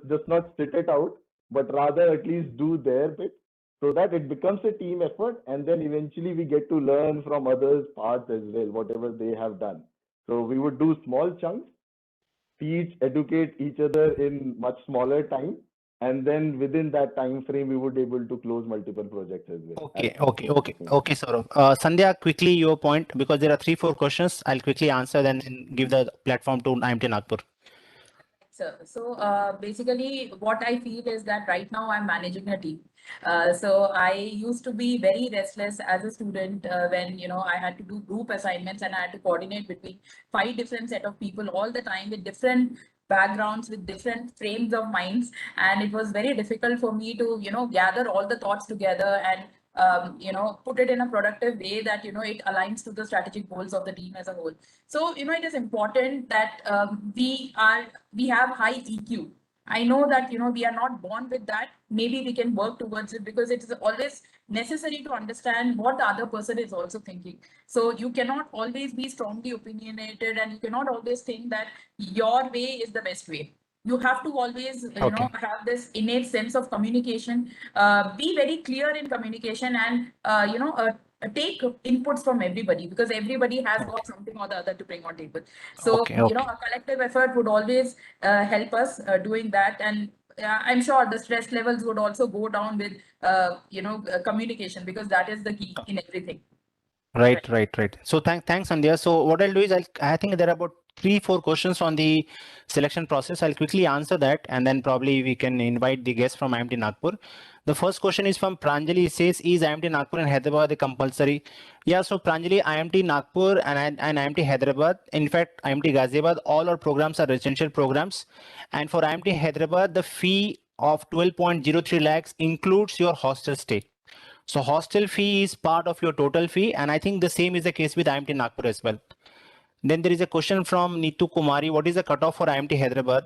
just not sit it out, but rather at least do their bit, so that it becomes a team effort, and then eventually we get to learn from others' parts as well, whatever they have done. So we would do small chunks, teach, educate each other in much smaller time, and then within that time frame we would be able to close multiple projects as well. Okay, Saurav. Sandhya, quickly your point, because there are 3-4 questions. I'll quickly answer, then give the platform to IMT Nagpur. So basically what I feel is that right now I'm managing a team. So I used to be very restless as a student when I had to do group assignments and I had to coordinate between 5 different set of people all the time with different backgrounds, with different frames of minds, and it was very difficult for me to gather all the thoughts together and put it in a productive way that it aligns to the strategic goals of the team as a whole. So it is important that we have high EQ. I know that we are not born with that. Maybe we can work towards it, because it is always necessary to understand what the other person is also thinking. So you cannot always be strongly opinionated, and you cannot always think that your way is the best way. You have to always have this innate sense of communication, be very clear in communication, and take inputs from everybody, because everybody has got something or the other to bring on table. So a collective effort would always help us doing that, and I'm sure the stress levels would also go down with communication, because that is the key in everything. Right. So thanks, Sandhya. So what I'll do is I think there are about 3-4 questions on the selection process. I'll quickly answer that, and then probably we can invite the guest from IMT Nagpur. The first question is from Pranjali. It says, is IMT Nagpur and Hyderabad compulsory? Yeah, so Pranjali, IMT Nagpur and IMT Hyderabad, in fact, IMT Ghaziabad, all our programs are residential programs. And for IMT Hyderabad, the fee of 12.03 lakhs includes your hostel stay. So hostel fee is part of your total fee, and I think the same is the case with IMT Nagpur as well. Then there is a question from Neetu Kumari. What is the cutoff for IMT Hyderabad?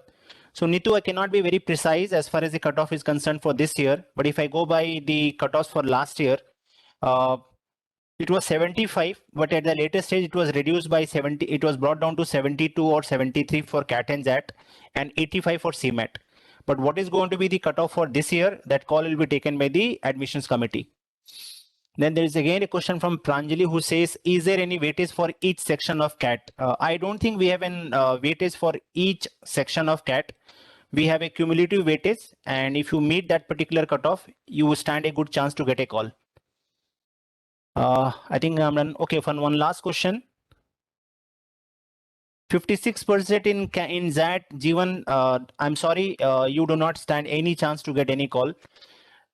So Neetu, I cannot be very precise as far as the cutoff is concerned for this year, but if I go by the cutoffs for last year, it was 75, but at the latest stage it was reduced by 70. It was brought down to 72 or 73 for CAT and ZAT and 85 for CMAT. But what is going to be the cutoff for this year? That call will be taken by the admissions committee. Then there is again a question from Pranjali, who says, is there any weightage for each section of CAT? I don't think we have an weightage for each section of CAT. We have a cumulative weightage, and if you meet that particular cutoff, you stand a good chance to get a call. I think I'm done. Okay, for one last question. 56% in ZAT, Jeevan, I'm sorry, you do not stand any chance to get any call.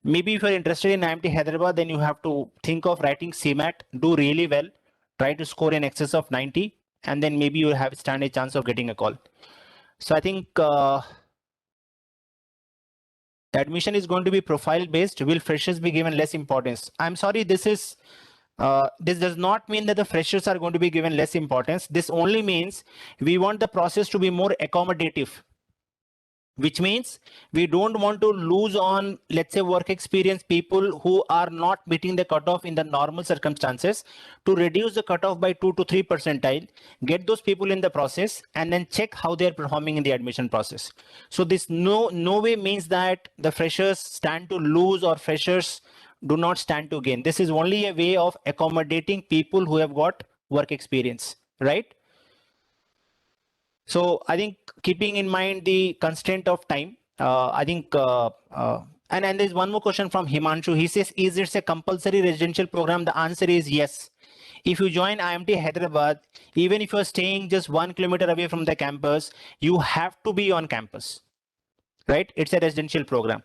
Maybe if you're interested in IMT Hyderabad, then you have to think of writing CMAT, do really well, try to score in excess of 90, and then maybe you have stand a chance of getting a call. So I think admission is going to be profile based. Will freshers be given less importance? I'm sorry, this is this does not mean that the freshers are going to be given less importance. This only means we want the process to be more accommodative, which means we don't want to lose on, let's say, work experience people who are not meeting the cutoff in the normal circumstances, to reduce the cutoff by 2 to 3 percentile, get those people in the process, and then check how they're performing in the admission process. So this no way means that the freshers stand to lose or freshers do not stand to gain. This is only a way of accommodating people who have got work experience, right? So I think keeping in mind the constraint of time, and there's one more question from Himanshu. He says, is it a compulsory residential program? The answer is yes. If you join IMT Hyderabad, even if you're staying just 1 kilometer away from the campus, you have to be on campus, right? It's a residential program.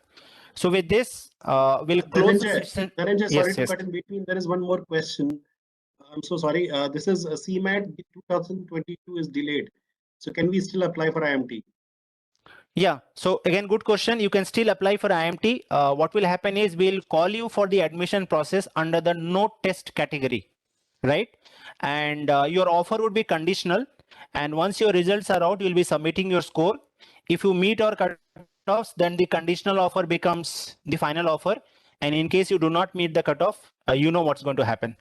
So with this, we'll close the session. Dhananjay, sorry to cut in between. There is one more question. I'm so sorry. This is CMAT 2022 is delayed. So can we still apply for IMT? Yeah. So again, good question. You can still apply for IMT. What will happen is we'll call you for the admission process under the no test category, right? And your offer would be conditional. And once your results are out, you'll be submitting your score. If you meet our cutoffs, then the conditional offer becomes the final offer. And in case you do not meet the cutoff, you know what's going to happen,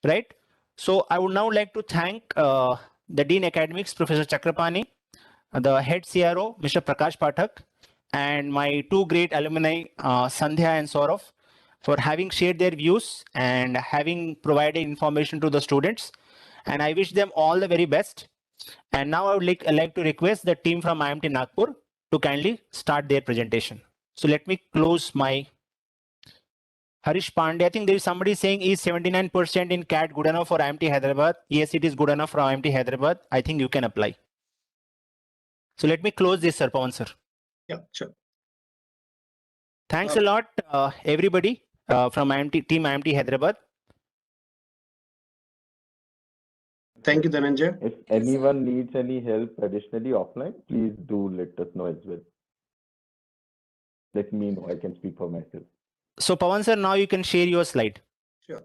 right? So I would now like to thank the Dean Academics, Professor Chakrapani, the head CRO, Mr. Prakash Pathak, and my two great alumni, Sandhya and Saurav, for having shared their views and having provided information to the students. And I wish them all the very best. And now I would like to request the team from IMT Nagpur to kindly start their presentation. So let me close my Harish Pandey. I think there is somebody saying, is 79% in CAT good enough for IMT Hyderabad? Yes, it is good enough for IMT Hyderabad. I think you can apply. So let me close this, sir, Pawan sir. Yeah, sure. Thanks a lot, everybody from team IMT Hyderabad. Thank you, Dhananjay. If anyone needs any help additionally offline, please do let us know as well. Let me know. I can speak for myself. So Pawan sir, now you can share your slide. Sure.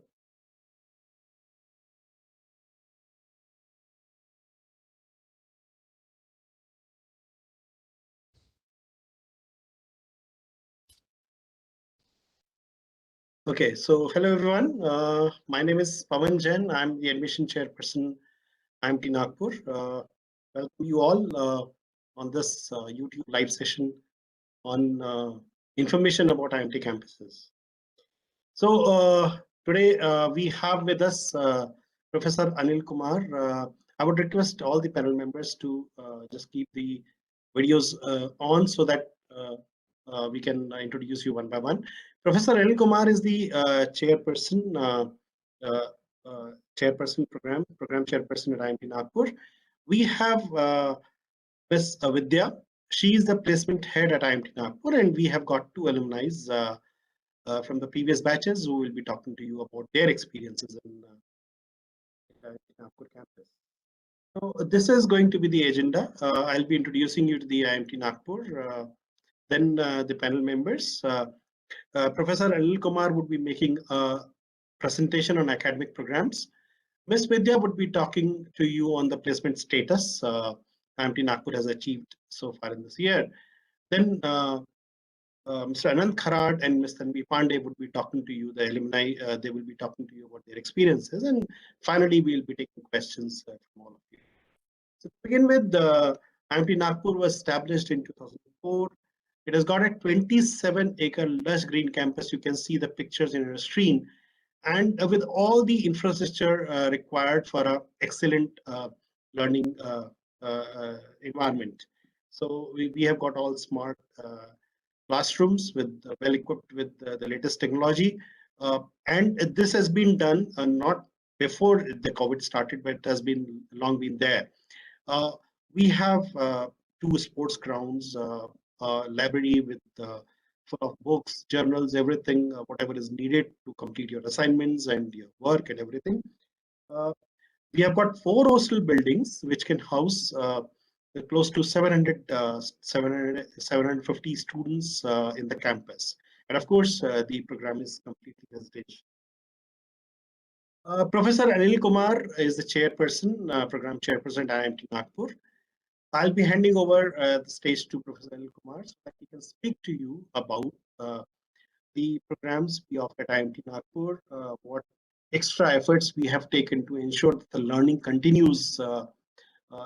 Okay, so hello everyone. My name is Pawan Jain. I'm the admission chairperson, IMT Nagpur. Welcome you all on this YouTube live session on information about IMT campuses. So today we have with us Professor Anil Kumar. I would request all the panel members to just keep the videos on so that we can introduce you one by one. Professor Anil Kumar is the chairperson, program chairperson at IMT Nagpur. We have Ms. Vidya. She is the placement head at IMT Nagpur, and we have got two alumni from the previous batches who will be talking to you about their experiences in IMT Nagpur campus. So this is going to be the agenda. I'll be introducing you to the IMT Nagpur. Then the panel members. Professor Anil Kumar would be making a presentation on academic programs. Ms. Vidya would be talking to you on the placement status IMT Nagpur has achieved so far in this year. Then Mr. Anand Kharad and Ms. Tanvi Pandey would be talking to you, the alumni, they will be talking to you about their experiences. And finally, we'll be taking questions from all of you. So to begin with, IMT Nagpur was established in 2004. It has got a 27-acre lush green campus. You can see the pictures in your screen. And with all the infrastructure required for an excellent learning environment. So we have got all smart classrooms with well equipped with the latest technology, and this has been done not before the COVID started, but it has been long been there. We have two sports grounds, library with full of books, journals, everything, whatever is needed to complete your assignments and your work and everything. We have got 4 hostel buildings which can house close to 750 students in the campus. And of course, the program is completely residential. Professor Anil Kumar is the chairperson, program chairperson at IMT Nagpur. I'll be handing over the stage to Professor Anil Kumar so that he can speak to you about the programs we offer at IMT Nagpur, what extra efforts we have taken to ensure that the learning continues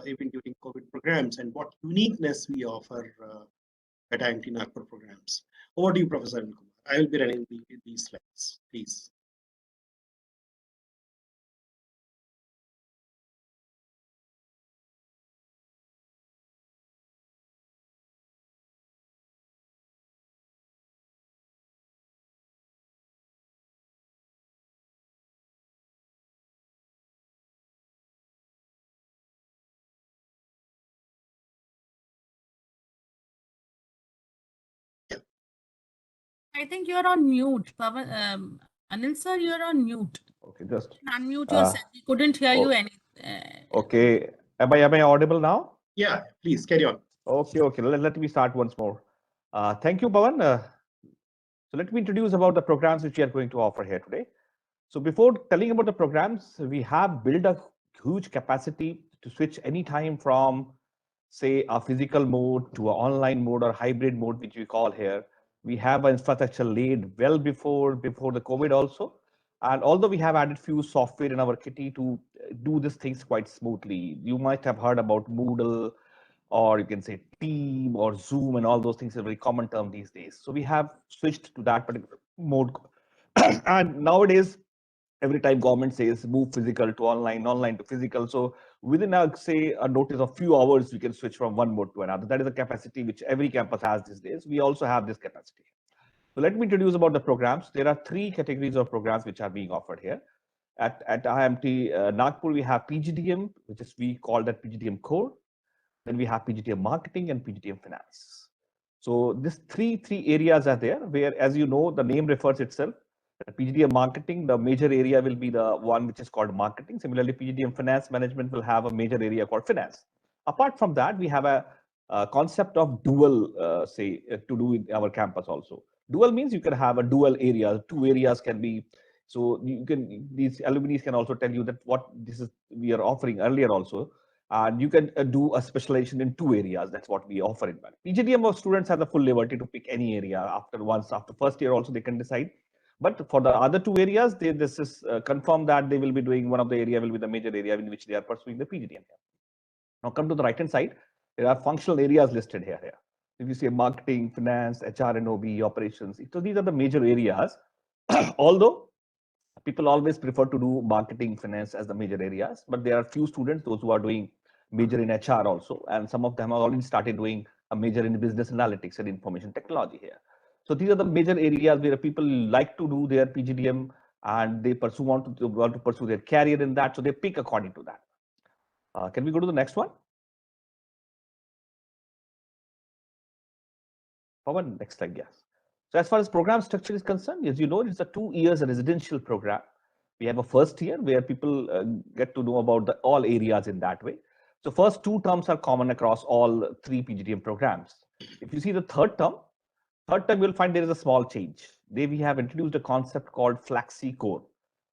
even during COVID programs, and what uniqueness we offer at IMT Nagpur programs. Over to you, Professor Anil Kumar. I will be running these slides, please. I think you're on mute. Anil sir, you're on mute. Okay, just Unmute yourself. We couldn't hear you any. okay. Am I audible now? Yeah, please carry on. Okay. Let me start once more. Thank you, Pawan. So let me introduce about the programs which we are going to offer here today. So before telling about the programs, we have built a huge capacity to switch anytime from, say, a physical mode to an online mode or hybrid mode, which we call here. We have an infrastructure laid well before the COVID also. And although we have added few software in our kitty to do these things quite smoothly, you might have heard about Moodle, or you can say Team or Zoom, and all those things are very common term these days. So we have switched to that particular mode. And nowadays, every time government says move physical to online, online to physical. So within a notice of few hours, we can switch from one mode to another. That is a capacity which every campus has these days. We also have this capacity. So let me introduce about the programs. There are three categories of programs which are being offered here. At IMT Nagpur, we have PGDM, which is we call that PGDM Core. Then we have PGDM Marketing and PGDM Finance. So these three areas are there, where, as you know, the name refers itself. PGDM Marketing, the major area will be the one which is called marketing. Similarly, PGDM Finance Management will have a major area called finance. Apart from that, we have a concept of dual, to do in our campus also. Dual means you can have a dual area. Two areas can be. So you can, these alumni can also tell you that what this is we are offering earlier also. And you can do a specialization in two areas. That's what we offer in that. PGDM students have the full liberty to pick any area after first year also they can decide. But for the other two areas, this is confirmed that they will be doing one of the area will be the major area in which they are pursuing the PGDM. Now come to the right hand side. There are functional areas listed here. If you say marketing, finance, HR and OB, operations. So these are the major areas. Although people always prefer to do marketing, finance as the major areas, but there are few students, those who are doing major in HR also, and some of them have already started doing a major in business analytics and information technology here. So these are the major areas where people like to do their PGDM and they want to pursue their career in that. So they pick according to that. Can we go to the next one? Pawan, next slide, yes. So as far as program structure is concerned, as you know, it's a 2 years residential program. We have a first year where people get to know about all areas in that way. So first 2 terms are common across all 3 PGDM programs. If you see the third term you'll find there is a small change. There we have introduced a concept called Flexicode.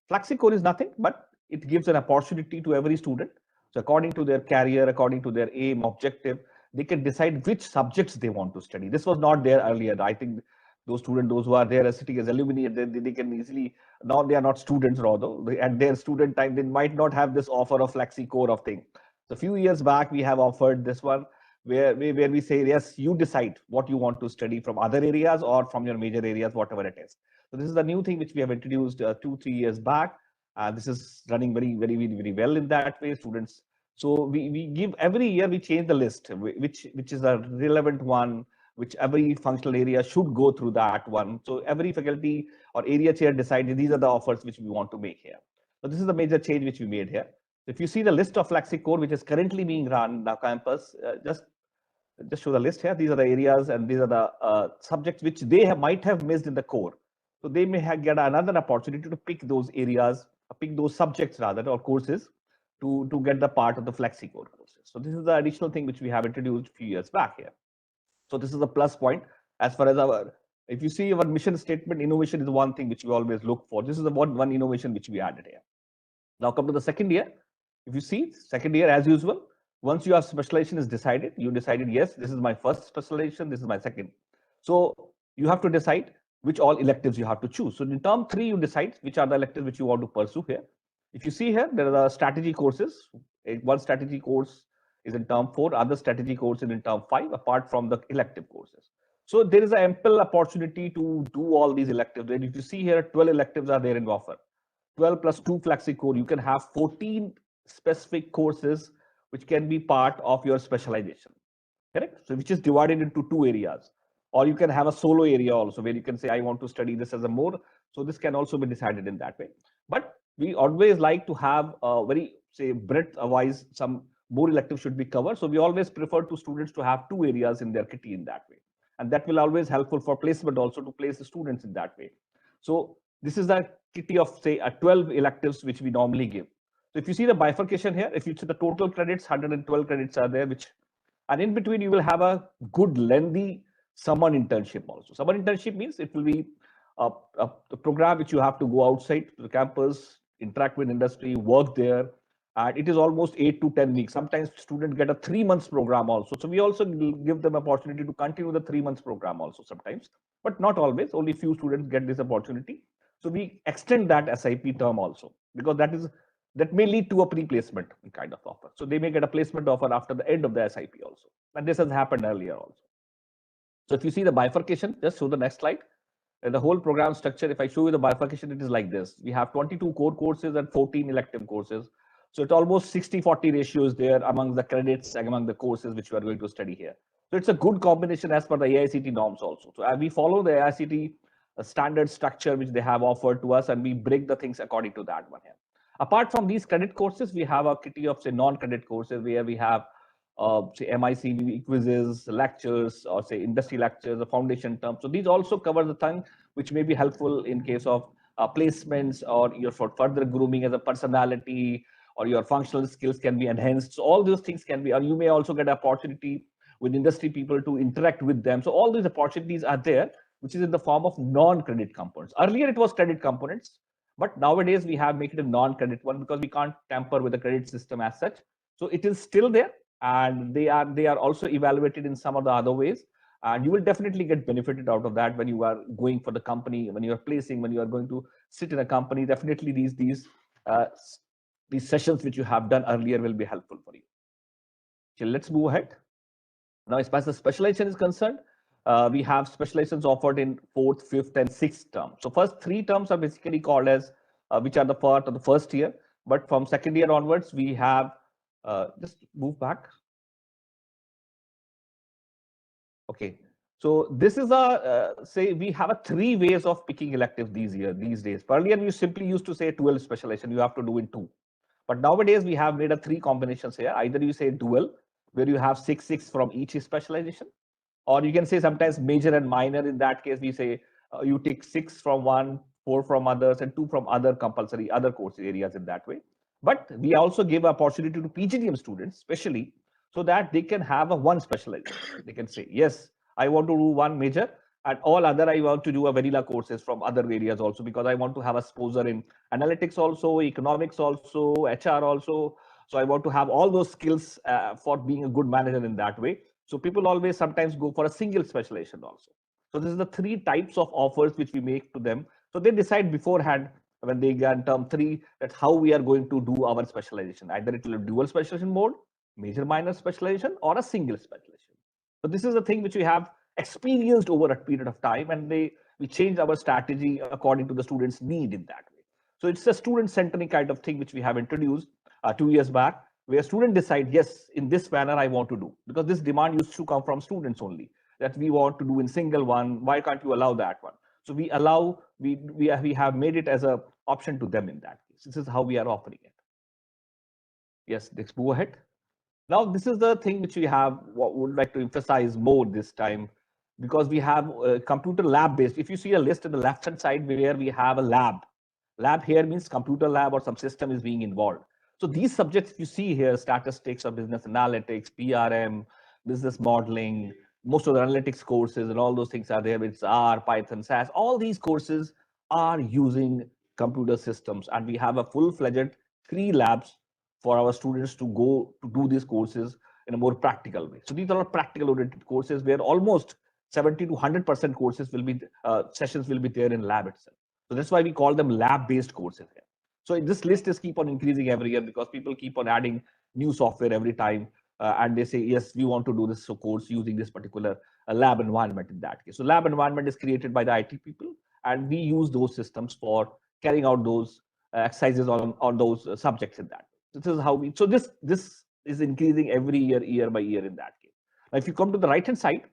Flexicode is nothing, but it gives an opportunity to every student. So according to their career, according to their aim, objective, they can decide which subjects they want to study. This was not there earlier. I think those students, those who are there as sitting as alumni, they can easily, now they are not students rather, at their student time, they might not have this offer of Flexicode of thing. So a few years back, we have offered this one where we say, yes, you decide what you want to study from other areas or from your major areas, whatever it is. So this is the new thing which we have introduced 2-3 years back. This is running very well in that way, students. So we give every year, we change the list, which is a relevant one, which every functional area should go through that one. So every faculty or area chair decides these are the offers which we want to make here. So this is the major change which we made here. If you see the list of Flexicode, which is currently being run in the campus, just show the list here. These are the areas and these are the subjects which they might have missed in the core. So they may get another opportunity to pick those areas, pick those subjects rather, or courses to get the part of the Flexicode courses. So this is the additional thing which we have introduced a few years back here. So this is a plus point as far as our, if you see our mission statement, innovation is one thing which we always look for. This is the one innovation which we added here. Now come to the second year. If you see, second year as usual, once your specialization is decided, you decided, yes, this is my first specialization, this is my second. So you have to decide which all electives you have to choose. So in term 3, you decide which are the electives which you want to pursue here. If you see here, there are strategy courses. One strategy course is in term 4, other strategy course is in term 5, apart from the elective courses. So there is an ample opportunity to do all these electives. And if you see here, 12 electives are there in offer. 12 plus 2 Flexicode, you can have 14 specific courses which can be part of your specialization, correct? So which is divided into 2 areas. Or you can have a solo area also where you can say, I want to study this as a more. So this can also be decided in that way. But we always like to have a very, say, breadth-wise, some more electives should be covered. So we always prefer to students to have 2 areas in their kitty in that way. And that will always helpful for placement also to place the students in that way. So this is the kitty of, say, 12 electives which we normally give. So if you see the bifurcation here, if you see the total credits, 112 credits are there, which, and in between you will have a good lengthy summer internship also. Summer internship means it will be a program which you have to go outside to the campus, interact with industry, work there. And it is almost 8 to 10 weeks. Sometimes students get a 3 months program also. So we also give them opportunity to continue the 3 months program also sometimes, but not always. Only few students get this opportunity. So we extend that SIP term also, because that may lead to a pre-placement kind of offer. So they may get a placement offer after the end of the SIP also. And this has happened earlier also. So if you see the bifurcation, just show the next slide. The whole program structure, if I show you the bifurcation, it is like this. We have 22 core courses and 14 elective courses. So it's almost 60-40 ratios there among the credits, among the courses which we are going to study here. So it's a good combination as per the AICT norms also. So we follow the AICT standard structure which they have offered to us, and we break the things according to that one here. Apart from these credit courses, we have a kitty of, say, non-credit courses where we have say MICV quizzes, lectures, or say industry lectures, the foundation terms. So these also cover the thing which may be helpful in case of placements, or your for further grooming as a personality, or your functional skills can be enhanced. So all those things can be, or you may also get an opportunity with industry people to interact with them. So all these opportunities are there, which is in the form of non-credit components. Earlier it was credit components, but nowadays we have made it a non-credit one because we can't tamper with the credit system as such. So it is still there, and they are also evaluated in some of the other ways. And you will definitely get benefited out of that when you are going for the company, when you are placing, when you are going to sit in a company. Definitely these sessions which you have done earlier will be helpful for you. So let's move ahead. Now, as far as the specialization is concerned, we have specializations offered in 4th, 5th, and 6th term. So first 3 terms are basically called as, which are the part of the first year. But from second year onwards, we have, just move back. Okay. So this is a, say, we have a 3 ways of picking electives these days. Earlier, you simply used to say 12 specialization, you have to do in 2. But nowadays, we have made a 3 combinations here. Either you say dual, where you have 6 from each specialization, or you can say sometimes major and minor. In that case, we say you take 6 from one, 4 from others, and 2 from other compulsory, other course areas in that way. But we also give opportunity to PGDM students, especially, so that they can have a 1 specialization. They can say, yes, I want to do 1 major, and all other I want to do a vanilla courses from other areas also, because I want to have a exposure in analytics also, economics also, HR also. So I want to have all those skills for being a good manager in that way. So people always sometimes go for a single specialization also. So this is the 3 types of offers which we make to them. So they decide beforehand when they get in term 3 that how we are going to do our specialization. Either it will be dual specialization mode, major minor specialization, or a single specialization. So this is the thing which we have experienced over a period of time, and we changed our strategy according to the students' need in that way. So it's a student-centric kind of thing which we have introduced 2 years back, where students decide, yes, in this manner I want to do, because this demand used to come from students only, that we want to do in single one. Why can't you allow that one? So we allow, we have made it as an option to them in that case. This is how we are offering it. Yes, let's move ahead. Now, this is the thing which we have, what would like to emphasize more this time, because we have computer lab based. If you see a list on the left hand side where we have a lab here means computer lab or some system is being involved. So these subjects you see here, statistics or business analytics, PRM, business modeling, most of the analytics courses and all those things are there. It's R, Python, SAS. All these courses are using computer systems, and we have a full-fledged 3 labs for our students to go to do these courses in a more practical way. So these are practical oriented courses where almost 70 to 100% courses will be, sessions will be there in lab itself. So that's why we call them lab-based courses here. So this list is keep on increasing every year because people keep on adding new software every time. And they say, yes, we want to do this course using this particular lab environment in that case. So lab environment is created by the IT people, and we use those systems for carrying out those exercises on those subjects in that. This is how we, so this is increasing every year by year in that case. Now, if you come to the right hand side,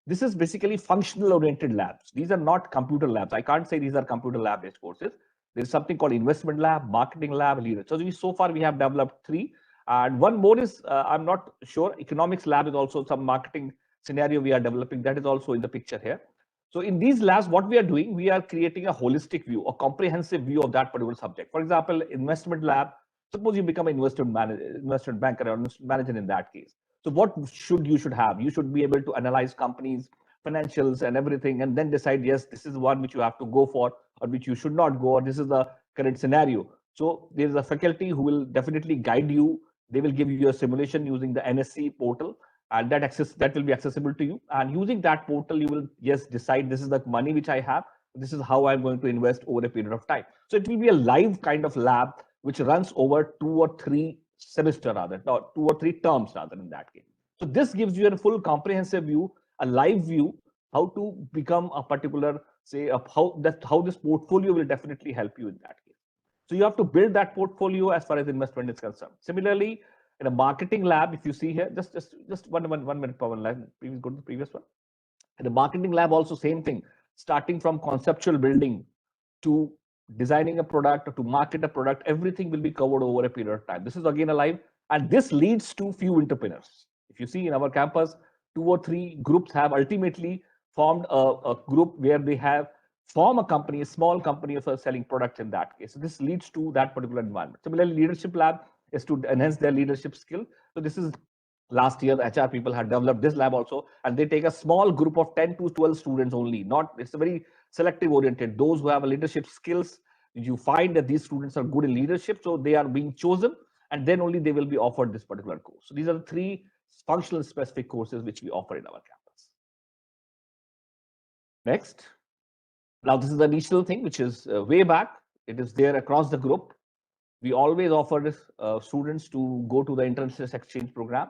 this is basically functional oriented labs. These are not computer labs. I can't say these are computer lab based courses. There's something called investment lab, marketing lab, leadership. So so far we have developed 3, and one more is I'm not sure. Economics lab is also some marketing scenario we are developing. That is also in the picture here. So in these labs, what we are doing, we are creating a holistic view, a comprehensive view of that particular subject. For example, investment lab. Suppose you become an investment banker or investment manager in that case. So what you should have? You should be able to analyze companies, financials and everything, and then decide, yes, this is one which you have to go for, or which you should not go, or this is the current scenario. So there is a faculty who will definitely guide you. They will give you a simulation using the NSC portal, and that will be accessible to you. And using that portal, you will just decide, this is the money which I have. This is how I'm going to invest over a period of time. So it will be a live kind of lab which runs over 2 or 3 semester rather, or 2 or 3 terms rather in that case. So this gives you a full comprehensive view, a live view, how to become a particular, say, how this portfolio will definitely help you in that case. So you have to build that portfolio as far as investment is concerned. Similarly, in a marketing lab, if you see here, just one minute, Pawan, please go to the previous one. In the marketing lab, also same thing, starting from conceptual building to designing a product or to market a product, everything will be covered over a period of time. This is again a live, and this leads to few entrepreneurs. If you see in our campus, 2 or 3 groups have ultimately formed a group where they have form a company, a small company for selling products in that case. So this leads to that particular environment. Similarly, leadership lab is to enhance their leadership skill. So this is last year, the HR people had developed this lab also, and they take a small group of 10 to 12 students only. It's a very selective oriented. Those who have a leadership skills, you find that these students are good in leadership, so they are being chosen, and then only they will be offered this particular course. So these are the 3 functional specific courses which we offer in our campus. Next. Now, this is the initial thing, which is way back. It is there across the group. We always offer students to go to the Internships exchange program.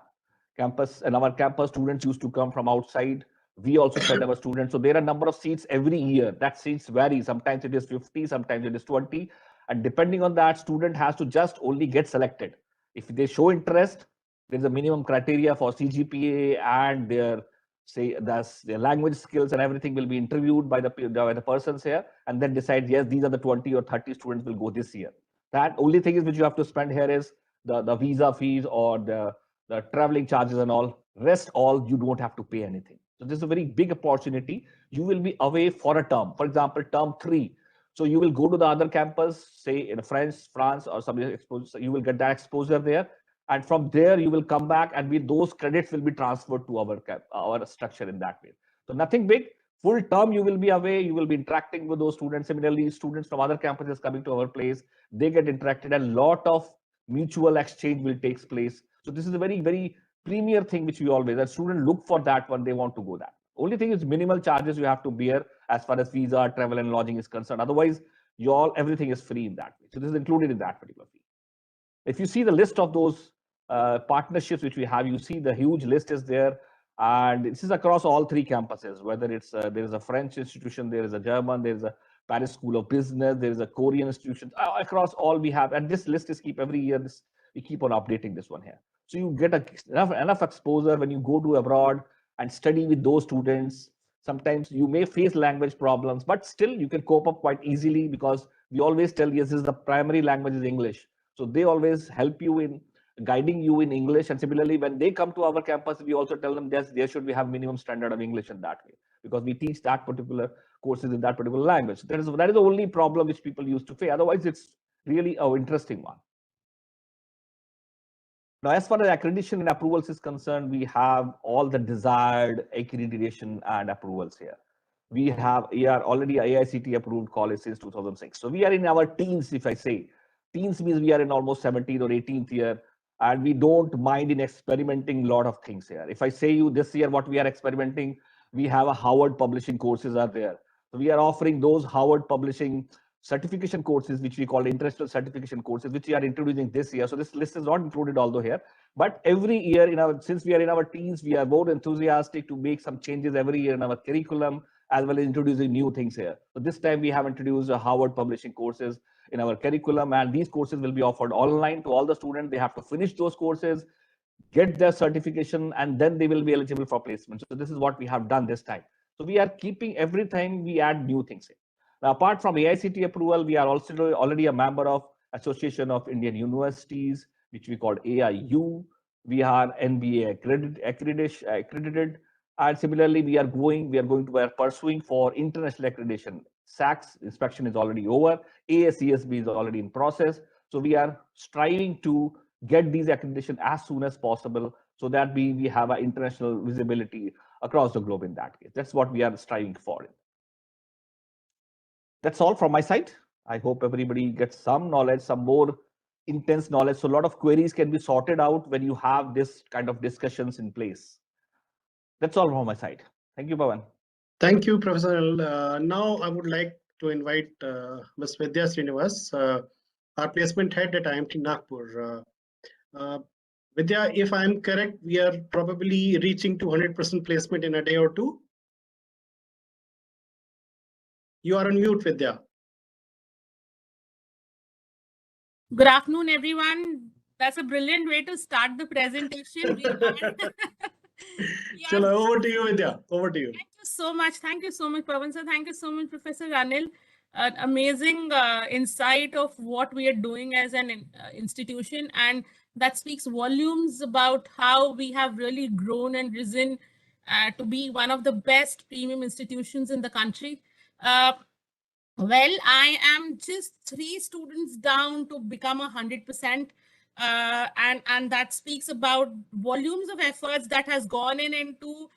Campus, and our campus students used to come from outside. We also send our students. So there are a number of seats every year. That seats vary. Sometimes it is 50, sometimes it is 20. And depending on that, student has to just only get selected. If they show interest, there's a minimum criteria for CGPA, and their their language skills and everything will be interviewed by the persons here, and then decide, yes, these are the 20 or 30 students will go this year. That only thing is which you have to spend here is the visa fees or the traveling charges and all. Rest all, you don't have to pay anything. So this is a very big opportunity. You will be away for a term, for example, term 3. So you will go to the other campus, say in France or some exposure. So you will get that exposure there, and from there you will come back, and those credits will be transferred to our structure in that way. So nothing big. Full term you will be away. You will be interacting with those students. Similarly, students from other campuses coming to our place, they get interacted, and a lot of mutual exchange will take place. So this is a very, very premier thing which we always, that students look for that when they want to go that. Only thing is minimal charges you have to bear as far as visa, travel and lodging is concerned. Otherwise, everything is free in that way. So this is included in that particular fee. If you see the list of those partnerships which we have, you see the huge list is there. And this is across all 3 campuses, whether it's there is a French institution, there is a German, there is a Paris School of Business, there is a Korean institution, across all we have. And this list is every year, we keep on updating this one here. So you get enough exposure when you go to abroad and study with those students. Sometimes you may face language problems, but still you can cope up quite easily, because we always tell, yes, this is the primary language is English. So they always help you in guiding you in English. And similarly, when they come to our campus, we also tell them, yes, there should be have minimum standard of English in that way, because we teach that particular courses in that particular language. That is the only problem which people used to face. Otherwise, it's really an interesting one. Now, as far as accreditation and approvals is concerned, we have all the desired accreditation and approvals here. We are already AICTE approved college since 2006. So we are in our teens, if I say. teens means we are in almost 17th or 18th year, and we don't mind in experimenting a lot of things here. If I say you this year what we are experimenting, we have a Harvard publishing courses are there. So we are offering those Harvard publishing certification courses, which we call international certification courses, which we are introducing this year. So this list is not included although here, but every year since we are in our teens, we are more enthusiastic to make some changes every year in our curriculum, as well as introducing new things here. So this time we have introduced Harvard publishing courses in our curriculum, and these courses will be offered online to all the students. They have to finish those courses, get their certification, and then they will be eligible for placement. So this is what we have done this time. So we are keeping every time we add new things in. Now, apart from AICTE approval, we are also already a member of Association of Indian Universities, which we call AIU. We are NBA accredited. And similarly, we are going to be pursuing for international accreditation. SACS inspection is already over. ASESB is already in process. So we are striving to get these accreditation as soon as possible, so that we have an international visibility across the globe in that case. That's what we are striving for. That's all from my side. I hope everybody gets some knowledge, some more intense knowledge. So a lot of queries can be sorted out when you have this kind of discussions in place. That's all from my side. Thank you, Pawan. Thank you, Professor. Now I would like to invite Ms. Vidya Srinivas, our placement head at IMT Nagpur. Vidya, if I'm correct, we are probably reaching to 100% placement in a day or two. You are on mute, Vidya. Good afternoon, everyone. That's a brilliant way to start the presentation. Chalo, over to you, Vidya. Over to you. Thank you so much. Thank you so much, Pawan sir. Thank you so much, Professor Anil. An amazing insight of what we are doing as an institution, and that speaks volumes about how we have really grown and risen to be one of the best premium institutions in the country. Well, I am just 3 students down to become 100%. And that speaks about volumes of efforts that has gone into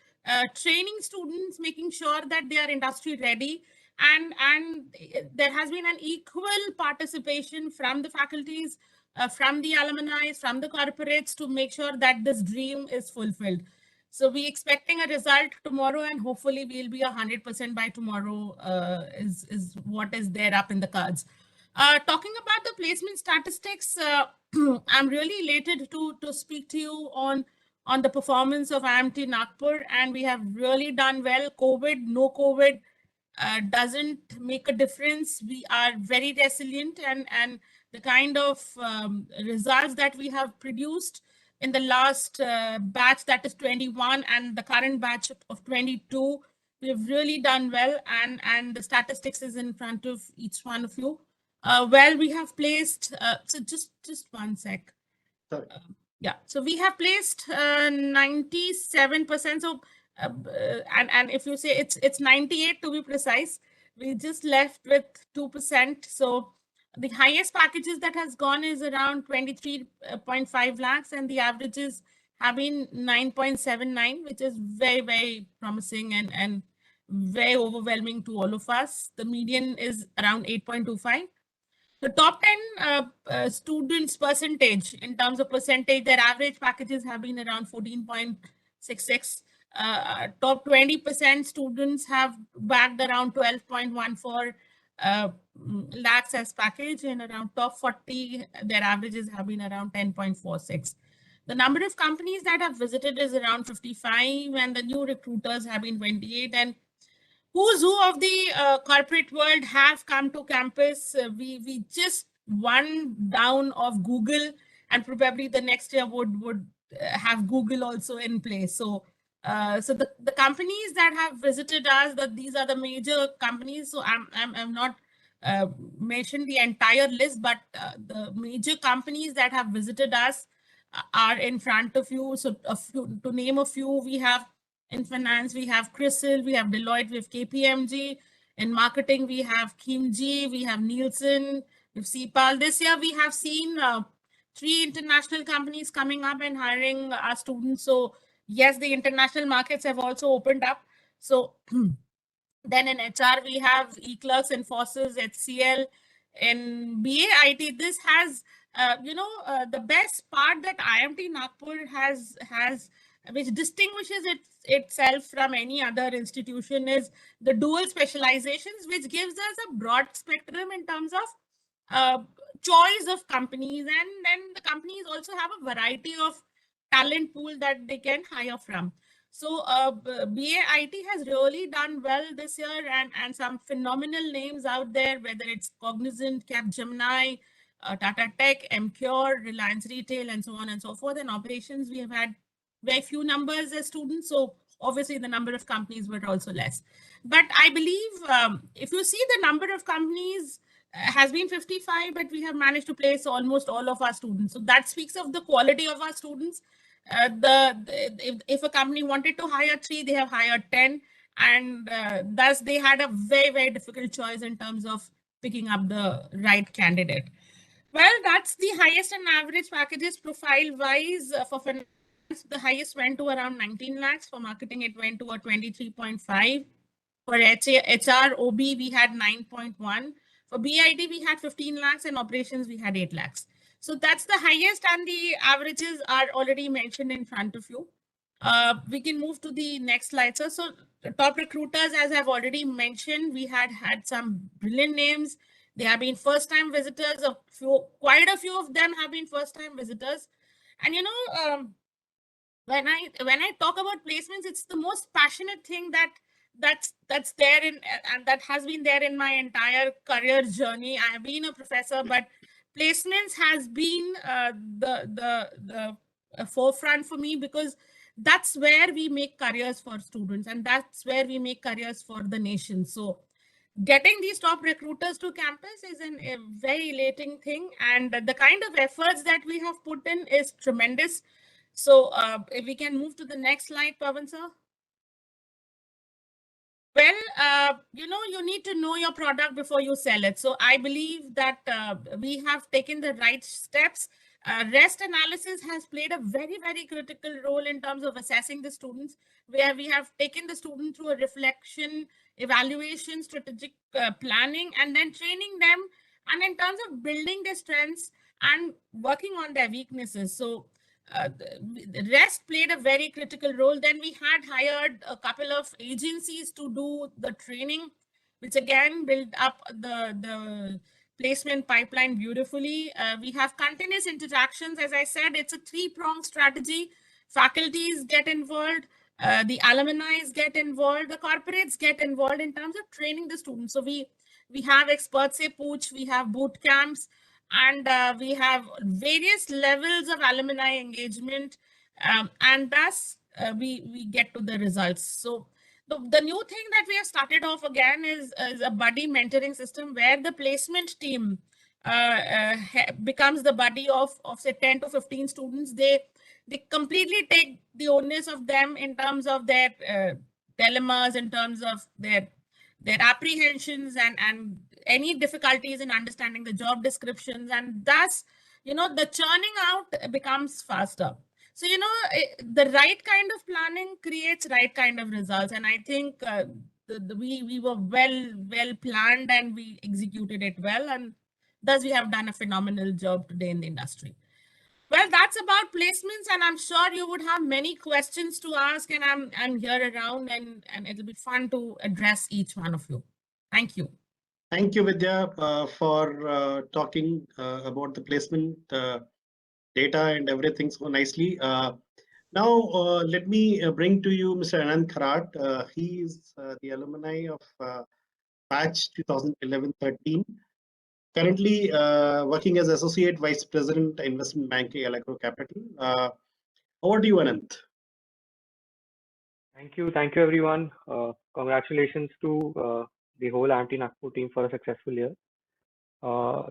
training students, making sure that they are industry ready. And there has been an equal participation from the faculties, from the alumni, from the corporates, to make sure that this dream is fulfilled. So we're expecting a result tomorrow, and hopefully we'll be 100% by tomorrow, is what is there up in the cards. Talking about the placement statistics, I'm really elated to speak to you on the performance of IMT Nagpur, and we have really done well. COVID, no COVID, doesn't make a difference. We are very resilient, and the kind of results that we have produced in the last batch, that is 21, and the current batch of 22, we have really done well, and the statistics is in front of each one of you. Well, we have placed, so just one sec. Sorry. Yeah, so we have placed 97%. So and if you say it's 98 to be precise, we just left with 2%. So the highest packages that has gone is around 23.5 lakhs, and the averages have been 9.79, which is very, very promising and very overwhelming to all of us. The median is around 8.25. The top 10 students percentage, in terms of percentage, their average packages have been around 14.66. Top 20% students have bagged around 12.14 lakhs as package, and around top 40, their averages have been around 10.46. The number of companies that have visited is around 55, and the new recruiters have been 28. And who's who of the corporate world have come to campus. We just one down of Google, and probably the next year would have Google also in place. So so the companies that have visited us, that these are the major companies. So I'm not mention the entire list, but the major companies that have visited us are in front of you. So to name a few, we have in finance, we have CRISIL, we have Deloitte, we have KPMG. In marketing, we have Kimji, we have Nielsen, we have CPAL. This year, we have seen 3 international companies coming up and hiring our students. So yes, the international markets have also opened up. So then in HR, we have eClerx, Infosys, HCL, in BA IT, this has, the best part that IMT Nagpur has, which distinguishes itself from any other institution, is the dual specializations, which gives us a broad spectrum in terms of choice of companies, and then the companies also have a variety of talent pool that they can hire from. So BA IT has really done well this year, and some phenomenal names out there, whether it's Cognizant, Capgemini, Tata Tech, MCure, Reliance Retail, and so on and so forth. And operations, we have had very few numbers as students, so obviously the number of companies were also less. But I believe if you see, the number of companies has been 55, but we have managed to place almost all of our students. So that speaks of the quality of our students. If a company wanted to hire 3, they have hired 10, and thus they had a very, very difficult choice in terms of picking up the right candidate. Well, that's the highest and average packages profile wise. For finance, the highest went to around 19 lakhs. For marketing, it went to a 23.5. For HR OB, we had 9.1. For BID, we had 15 lakhs, and operations, we had 8 lakhs. So that's the highest, and the averages are already mentioned in front of you. We can move to the next slide, sir. So the top recruiters, as I've already mentioned, we had some brilliant names. They have been first-time visitors. Quite a few of them have been first-time visitors. And when I talk about placements, it's the most passionate thing that's there in, and that has been there in my entire career journey. I have been a professor, but placements has been the forefront for me, because that's where we make careers for students, and that's where we make careers for the nation. So getting these top recruiters to campus is a very elating thing, and the kind of efforts that we have put in is tremendous. So if we can move to the next slide, Pavan sir. Well, you need to know your product before you sell it. So I believe that we have taken the right steps. REST analysis has played a very, very critical role in terms of assessing the students, where we have taken the student through a reflection, evaluation, strategic planning, and then training them, and in terms of building their strengths and working on their weaknesses. So the REST played a very critical role. Then we had hired a couple of agencies to do the training, which again built up the placement pipeline beautifully. We have continuous interactions. As I said, it's a 3-pronged strategy. Faculties get involved, the alumni get involved, the corporates get involved in terms of training the students. So we have experts say pooch, we have boot camps, and we have various levels of alumni engagement, and thus we get to the results. So the new thing that we have started off again is a buddy mentoring system, where the placement team becomes the buddy of say 10 to 15 students. They completely take the onus of them in terms of their dilemmas, in terms of their apprehensions, and any difficulties in understanding the job descriptions, and thus the churning out becomes faster. So the right kind of planning creates right kind of results, and I think we were well planned, and we executed it well, and thus we have done a phenomenal job today in the industry. Well, that's about placements, and I'm sure you would have many questions to ask, and I'm here around, and it'll be fun to address each one of you. Thank you. Thank you, Vidya, for talking about the placement data and everything so nicely. Now, let me bring to you Mr. Anand Kharat. He is the alumni of batch 2011-13. Currently working as Associate Vice President, Investment Banking, Allegro Capital. Over to you, Anand. Thank you everyone. Congratulations to the whole IMT Nagpur team for a successful year.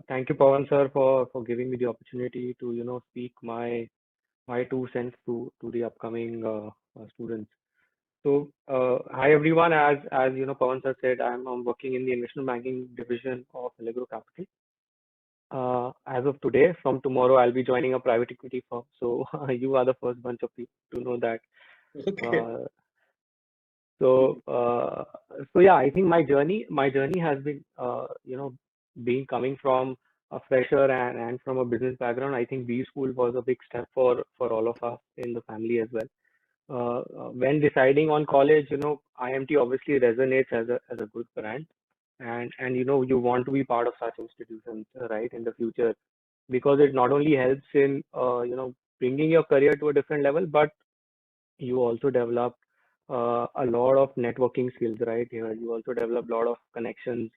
Thank you, Pawan sir, for giving me the opportunity to speak my 2 cents to the upcoming students. So hi everyone. As Pawan sir said, I'm working in the investment banking division of Allegro Capital. As of today, from tomorrow, I'll be joining a private equity firm. So you are the first bunch of people to know that. Okay. So yeah, I think my journey has been being coming from a fresher and from a business background, I think B School was a big step for all of us in the family as well. When deciding on college, IMT obviously resonates as a good brand, and you want to be part of such institutions, right, in the future, because it not only helps in bringing your career to a different level, but you also develop a lot of networking skills, right? Here, you also develop a lot of connections,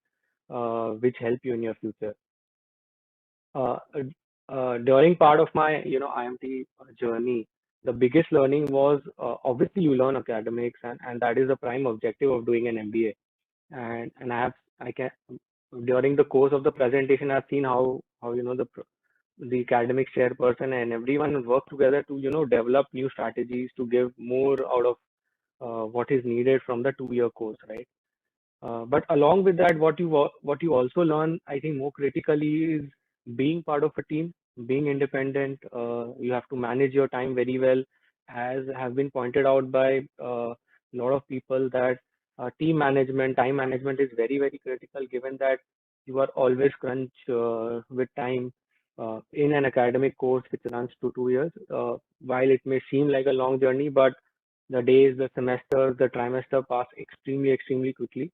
which help you in your future. During part of my IMT journey, the biggest learning was obviously you learn academics, and that is the prime objective of doing an MBA. And I can during the course of the presentation, I've seen how the academic chairperson and everyone work together to develop new strategies to give more out of what is needed from the 2-year course, right? But along with that, what you also learn, I think more critically, is being part of a team, being independent. You have to manage your time very well, as have been pointed out by a lot of people, that team management, time management is very, very critical, given that you are always crunched with time in an academic course which runs to 2 years. While it may seem like a long journey, but the days, the semesters, the trimester pass extremely, extremely quickly.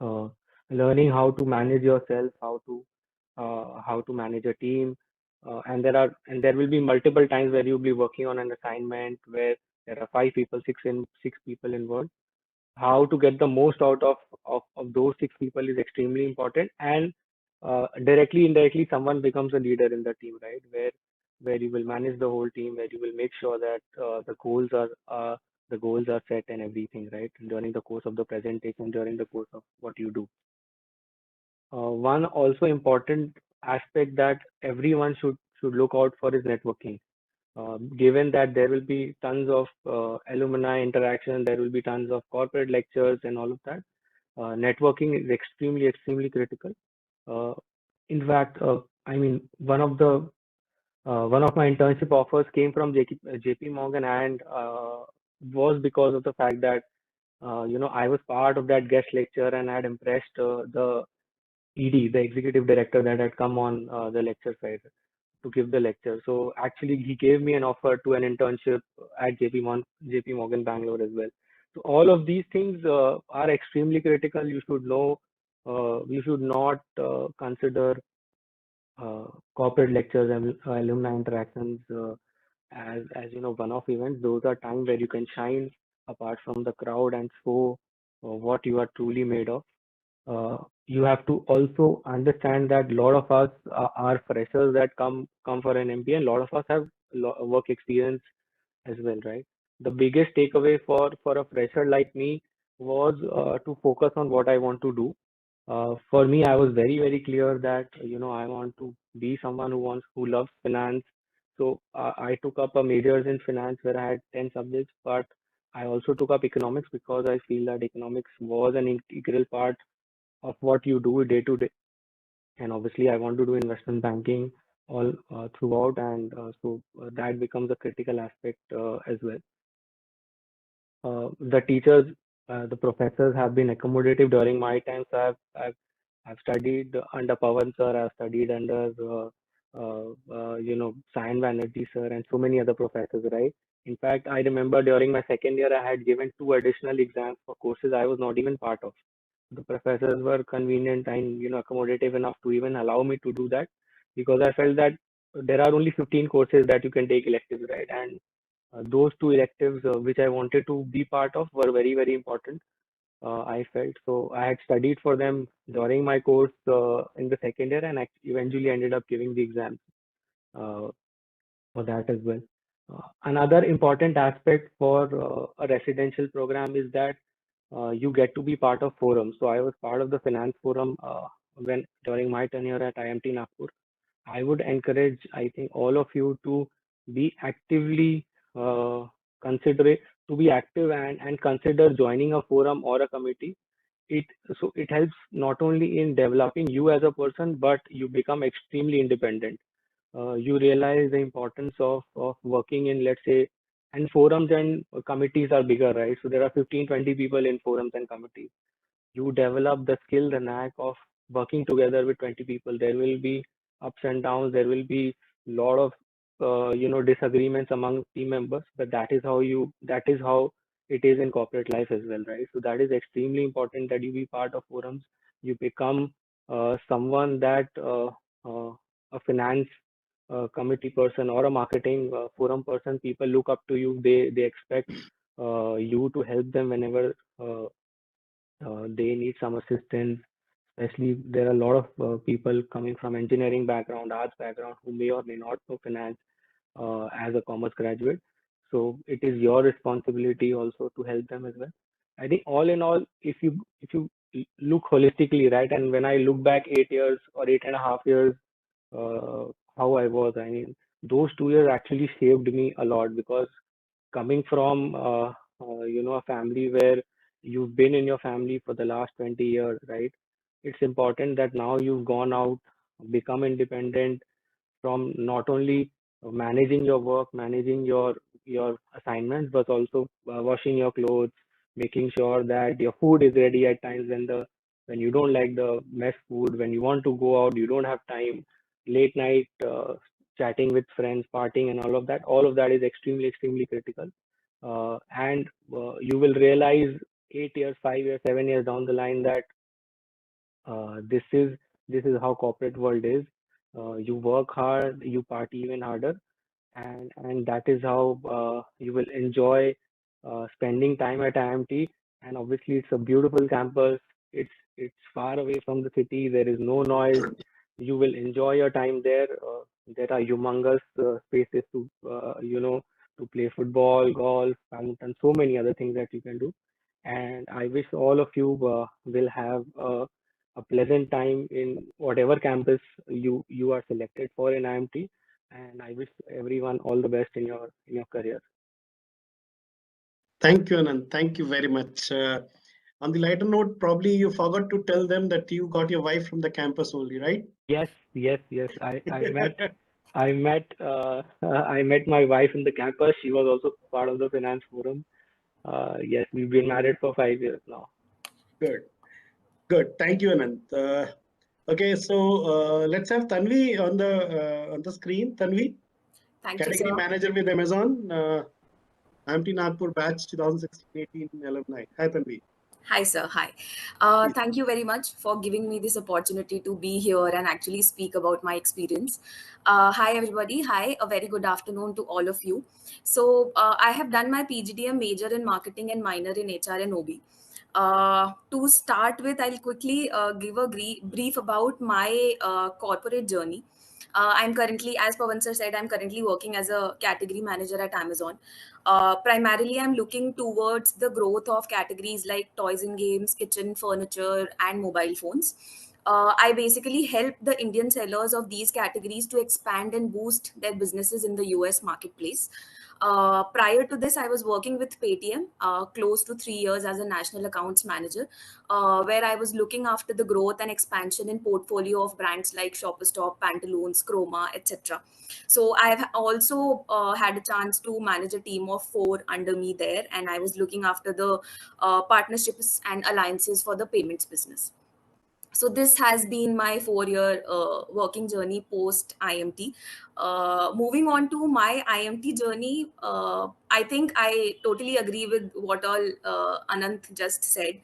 Learning how to manage yourself, how to manage a team, and there will be multiple times where you'll be working on an assignment where there are 5 people, 6 people involved. How to get the most out of those 6 people is extremely important, and directly, indirectly, someone becomes a leader in the team, right? Where you will manage the whole team, where you will make sure that the goals are set and everything, right? During the course of the presentation, during the course of what you do. One also important aspect that everyone should look out for is networking. Given that there will be tons of alumni interaction, there will be tons of corporate lectures and all of that. Networking is extremely, extremely critical. In fact, I mean, one of my internship offers came from JP Morgan, and was because of the fact that I was part of that guest lecture and had impressed the ED, the executive director that had come on the lecture side to give the lecture. So actually, he gave me an offer to an internship at JP Morgan Bangalore as well. So all of these things are extremely critical. You should know. You should not consider corporate lectures and alumni interactions as one-off events. Those are times where you can shine apart from the crowd and show what you are truly made of. You have to also understand that a lot of us are freshers that come for an MBA, and a lot of us have work experience as well, right? The biggest takeaway for a fresher like me was to focus on what I want to do. For me, I was very, very clear that I want to be someone who loves finance. So I took up a majors in finance where I had 10 subjects, but I also took up economics because I feel that economics was an integral part of what you do day to day. And obviously, I want to do investment banking all throughout, and so that becomes a critical aspect as well. The teachers, the professors have been accommodative during my time. So I've studied under Pawan sir, I've studied under Sayan Banerjee sir, and so many other professors, right? In fact, I remember during my second year, I had given 2 additional exams for courses I was not even part of. The professors were convenient and accommodative enough to even allow me to do that, because I felt that there are only 15 courses that you can take electives, right? And those 2 electives which I wanted to be part of were very, very important. I felt so. I had studied for them during my course in the second year, and eventually ended up giving the exams for that as well. Another important aspect for a residential program is that you get to be part of forums. So I was part of the finance forum during my tenure at IMT Nagpur. I would encourage, I think, all of you to be actively to be active and consider joining a forum or a committee. It helps not only in developing you as a person, but you become extremely independent. You realize the importance of working in, let's say, and forums and committees are bigger, right? So there are 15, 20 people in forums and committees. You develop the skill, the knack of working together with 20 people. There will be ups and downs. There will be a lot of disagreements among team members, but that is how it is in corporate life as well, right? So that is extremely important that you be part of forums. You become someone that a finance committee person or a marketing forum person, people look up to you. They expect you to help them whenever they need some assistance. Especially there are a lot of people coming from engineering background, arts background, who may or may not know finance as a commerce graduate. So it is your responsibility also to help them as well. I think all in all, if you look holistically, right, and when I look back 8 years or 8.5 years, how I was, I mean, those 2 years actually shaped me a lot, because coming from a family where you've been in your family for the last 20 years, right? It's important that now you've gone out, become independent, from not only managing your work, managing your assignments, but also washing your clothes, making sure that your food is ready at times when you don't like the mess food, when you want to go out, you don't have time, late night chatting with friends, partying, and all of that. All of that is extremely critical. And you will realize 8 years, 5 years, 7 years down the line that this is how corporate world is. You work hard, you party even harder, and that is how you will enjoy spending time at IMT. And obviously, it's a beautiful campus. It's far away from the city. There is no noise. You will enjoy your time there. There are humongous spaces to to play football, golf, badminton, so many other things that you can do. And I wish all of you will have a pleasant time in whatever campus you are selected for in IMT. And I wish everyone all the best in your career. Thank you, Anand. Thank you very much. On the lighter note, probably you forgot to tell them that you got your wife from the campus only, right? Yes. I met my wife in the campus. She was also part of the finance forum. Yes, we've been married for 5 years now. Good. Thank you, Anand. Okay, so let's have Tanvi on the screen. Tanvi, Thank category you, sir. manager with Amazon, IMT Nagpur batch 2016-18 alumni. Hi, Tanvi. Hi, sir. Hi. Thank you very much for giving me this opportunity to be here and actually speak about my experience. Hi, everybody. Hi. A very good afternoon to all of you. So I have done my PGDM major in marketing and minor in HR and OB. To start with, I'll quickly give a brief about my corporate journey. I'm currently, as Pawan sir said, I'm currently working as a category manager at Amazon. Primarily, I'm looking towards the growth of categories like toys and games, kitchen furniture, and mobile phones. I basically help the Indian sellers of these categories to expand and boost their businesses in the US marketplace. Prior to this, I was working with Paytm close to 3 years as a national accounts manager, where I was looking after the growth and expansion in portfolio of brands like Shopper Stop, Pantaloons, Chroma, etc. So I've also had a chance to manage a team of 4 under me there, and I was looking after the partnerships and alliances for the payments business. So this has been my 4-year working journey post IMT. Moving on to my IMT journey, I think I totally agree with what all Anant just said.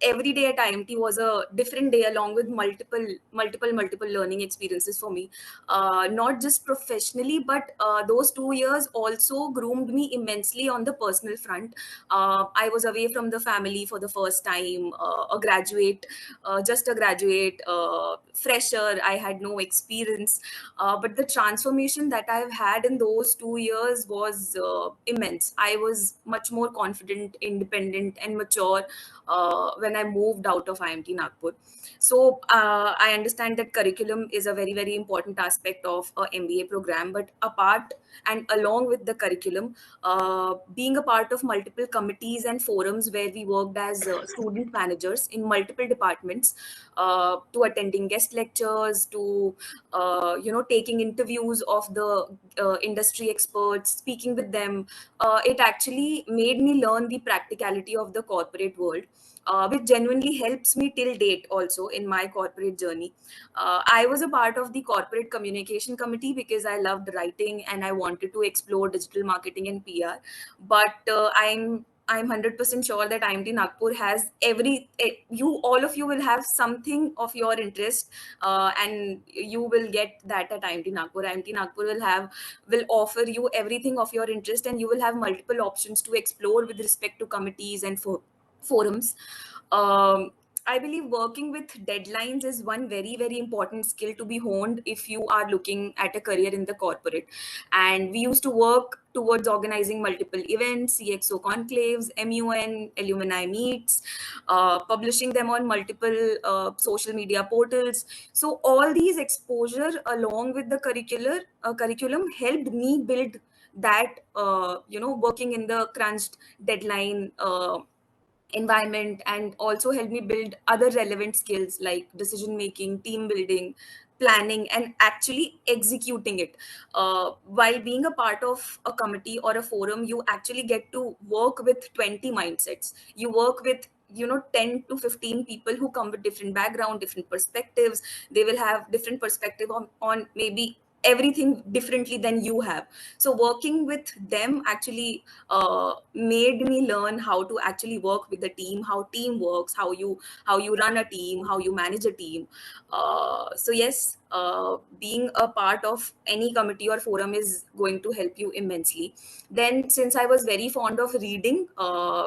Every day at IMT was a different day, along with multiple learning experiences for me. Not just professionally, but those 2 years also groomed me immensely on the personal front. I was away from the family for the first time, just a graduate, fresher. I had no experience, but the transformation that I've had in those 2 years was immense. I was much more confident, independent, and mature when I moved out of IMT Nagpur. So I understand that curriculum is a very important aspect of a MBA program, but apart and along with the curriculum, being a part of multiple committees and forums where we worked as student managers in multiple departments, to attending guest lectures, to taking interviews of the industry experts, speaking with them, it actually made me learn the practicality of the corporate world. which genuinely helps me till date also in my corporate journey. I was a part of the corporate communication committee because I loved writing and I wanted to explore digital marketing and PR. But I'm 100% sure that IMT Nagpur has all of you will have something of your interest, and you will get that at IMT Nagpur. IMT Nagpur will offer you everything of your interest, and you will have multiple options to explore with respect to committees and forums. Um, I believe working with deadlines is one very, very important skill to be honed if you are looking at a career in the corporate. And we used to work towards organizing multiple events, CXO conclaves, MUN, alumni meets, publishing them on multiple social media portals. So all these exposure along with the curriculum helped me build that, working in the crunched deadline environment, and also help me build other relevant skills like decision making, team building, planning, and actually executing it. While being a part of a committee or a forum, you actually get to work with 20 mindsets. You work with 10 to 15 people who come with different background, different perspectives. They will have different perspective on maybe everything differently than you have. So working with them actually made me learn how to actually work with the team, how team works, how you run a team, how you manage a team. So yes, being a part of any committee or forum is going to help you immensely. Then, since I was very fond of reading,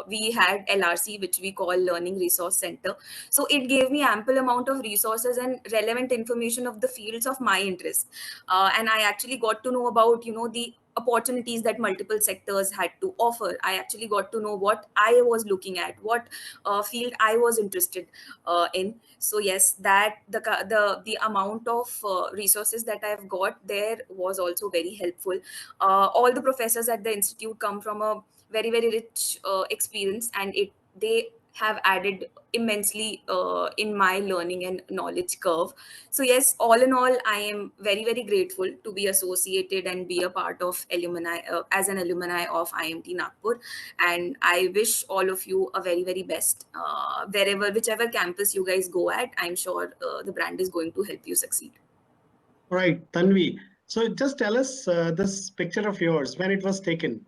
we had LRC, which we call Learning Resource Center. So it gave me ample amount of resources and relevant information of the fields of my interest. And I actually got to know about the opportunities that multiple sectors had to offer. I actually got to know what I was looking at, what field I was interested in. So yes, that the amount of resources that I've got there was also very helpful. All the professors at the institute come from a very, very rich experience, and they have added immensely in my learning and knowledge curve. So yes, all in all, I am very, very grateful to be associated and be a part of alumni, as an alumni of IMT Nagpur. And I wish all of you a very, very best whichever campus you guys go at. I'm sure the brand is going to help you succeed. Right, Tanvi. So just tell us this picture of yours, when it was taken.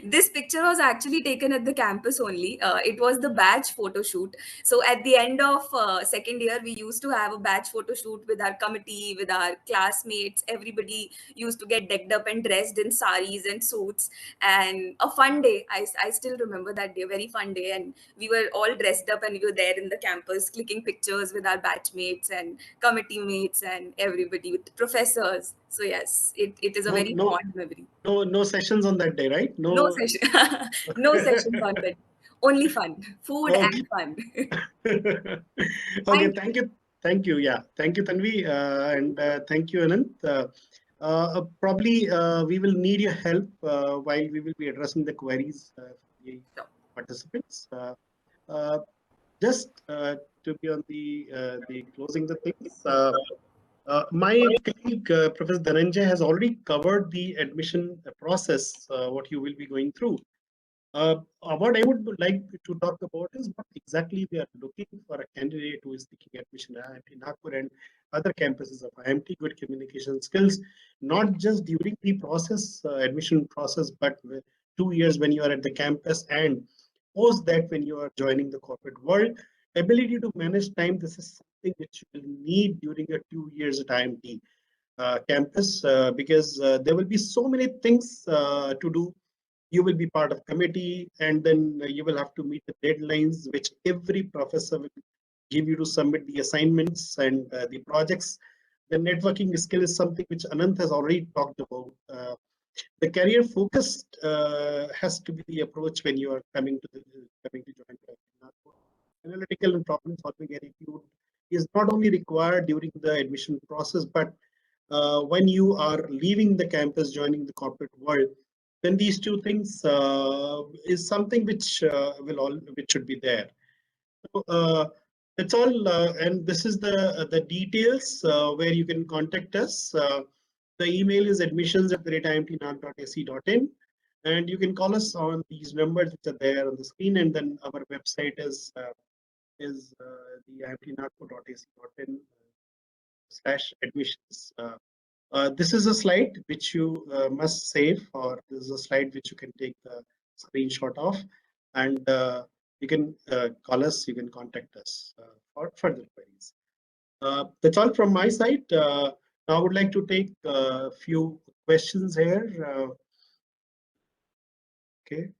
This picture was actually taken at the campus only. It was the batch photo shoot. So at the end of second year, we used to have a batch photo shoot with our committee, with our classmates. Everybody used to get decked up and dressed in saris and suits, and a fun day. I still remember that day, very fun day. And we were all dressed up and we were there in the campus clicking pictures with our batch mates and committee mates and everybody, with professors. So yes, it is a very fond memory. No sessions on that day, right? No session. No sessions on that. Only fun. Food and fun. Okay, thank you. Yeah, thank you, Tanvi, and thank you, Anant. Probably we will need your help while we will be addressing the queries for the participants. Just to be on the closing the things. My colleague, Professor Dhananjay, has already covered the admission process, what you will be going through. What I would like to talk about is what exactly we are looking for a candidate who is seeking admission at IMT Nagpur and other campuses of IMT. Good communication skills, not just during the process, admission process, but 2 years when you are at the campus, and post that when you are joining the corporate world. Ability to manage time, this is something which you will need during your 2 years at IMT campus, because there will be so many things to do. You will be part of committee, and then you will have to meet the deadlines which every professor will give you to submit the assignments and the projects. The networking skill is something which Anant has already talked about. The career focused has to be the approach when you are coming to join. Analytical and problem solving attitude is not only required during the admission process, but when you are leaving the campus, joining the corporate world, then these two things is something which should be there. So that's all, and this is the details where you can contact us. The email is admissions@imtnag.ac.in. And you can call us on these numbers which are there on the screen, and then our website is the imtnagpur.ac.in/admissions. This is a slide which you must save, or this is a slide which you can take the screenshot of, and you can call us, you can contact us for further queries. That's all from my side. Now I would like to take a few questions here. Okay.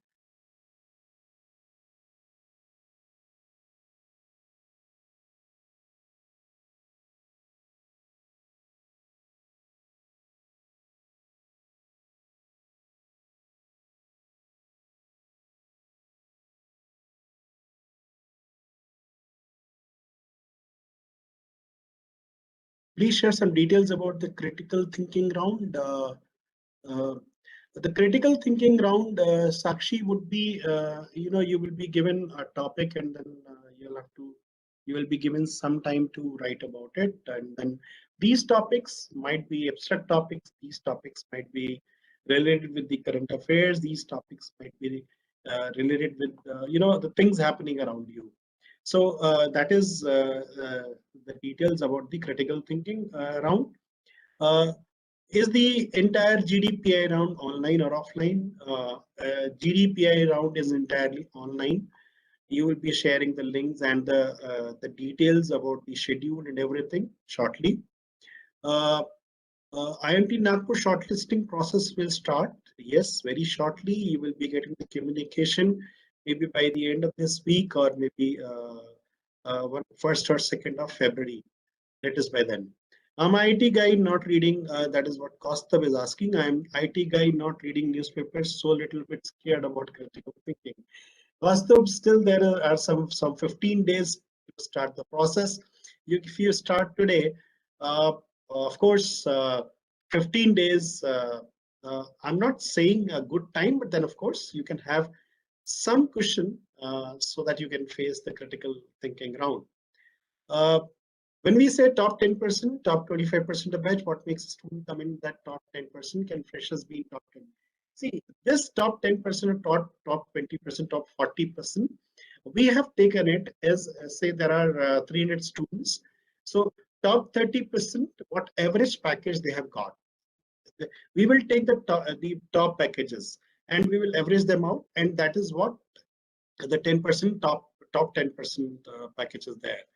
Please share some details about the critical thinking round. The critical thinking round, Sakshi, would be, you will be given a topic, and then you will be given some time to write about it. And then these topics might be abstract topics. These topics might be related with the current affairs. These topics might be related with, the things happening around you. So that is the details about the critical thinking round. Is the entire GDPI round online or offline? GDPI round is entirely online. You will be sharing the links and the details about the schedule and everything shortly. IMT Nagpur shortlisting process will start. Yes, very shortly. You will be getting the communication maybe by the end of this week, or maybe 1st or 2nd of February. That is by then. I'm IT guy not reading, that is what Kaustav is asking. I'm IT guy not reading newspapers, so a little bit scared about critical thinking. Kaustav, still there are some 15 days to start the process. If you start today, of course, 15 days, I'm not saying a good time, but then of course you can have some cushion so that you can face the critical thinking round. When we say top 10%, top 25% of batch, what makes a student come in that top 10%? Can freshers be in top 10? See, this top 10% or top 20%, top 40%, we have taken it as say there are 300 students. So top 30%, what average package they have got. We will take the top packages and we will average them out, and that is what the 10% top 10% packages there.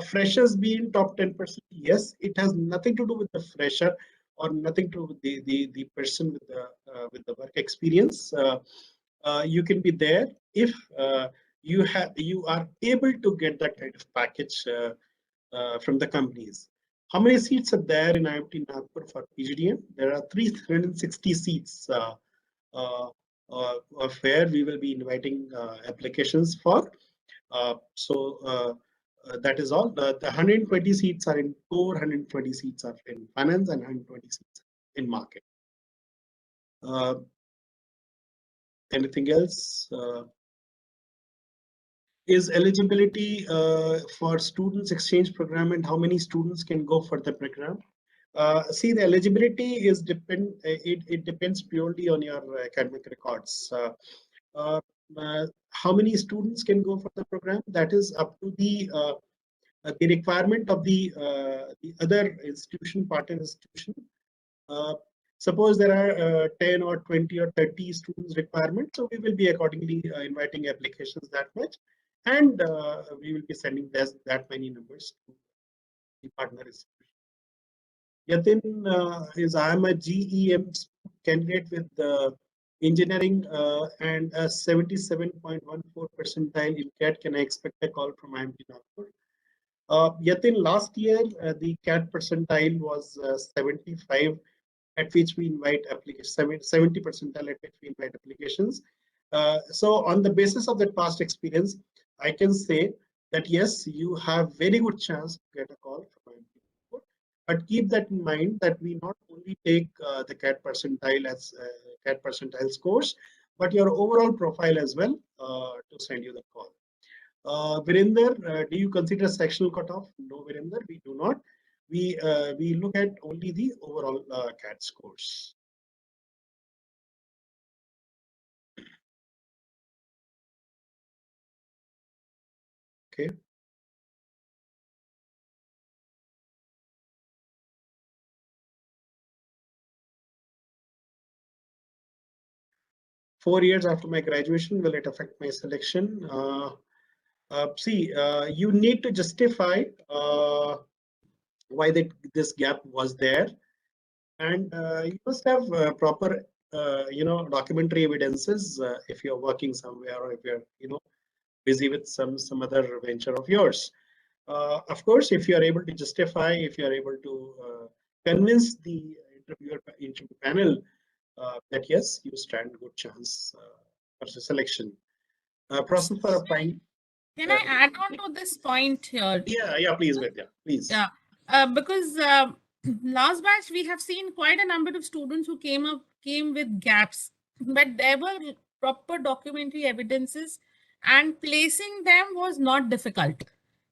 Freshers being top 10%, yes, it has nothing to do with the fresher or nothing to do with the person with the work experience. You can be there if you are able to get that kind of package from the companies. How many seats are there in IMT Nagpur for PGDM? There are 360 seats of where we will be inviting applications for. That is all. The 120 seats are in core, 120 seats are in finance, and 120 seats in market. Anything else? Is eligibility for students exchange program, and how many students can go for the program? See, the eligibility is it depends purely on your academic records. How many students can go for the program? That is up to the requirement of the other institution, partner institution. Suppose there are 10 or 20 or 30 students requirement, so we will be accordingly inviting applications that much, and we will be sending that many numbers to the partner institution. Yatin is I am a GEM candidate with engineering and a 77.14 percentile in CAT. Can I expect a call from IMT Nagpur? Yatin, last year the CAT percentile was 75, at which we invite applications, 70 percentile at which we invite applications. So on the basis of that past experience, I can say that yes, you have very good chance to get a call from IMT Nagpur. But keep that in mind that we not only take the CAT percentile as CAT percentile scores, but your overall profile as well to send you the call. Virender, do you consider sectional cutoff? No, Virender, we do not. We look at only the overall CAT scores. Okay. Four years after my graduation, will it affect my selection? You need to justify why this gap was there, and you must have proper, documentary evidences if you're working somewhere or if you're, busy with some other venture of yours. Of course, if you are able to justify, if you are able to convince the interview panel that yes, you stand good chance for the selection. Process for applying. Can I add on to this point here? Yeah, please, Vidya, please. Yeah, because last batch we have seen quite a number of students who came with gaps, but there were proper documentary evidences, and placing them was not difficult.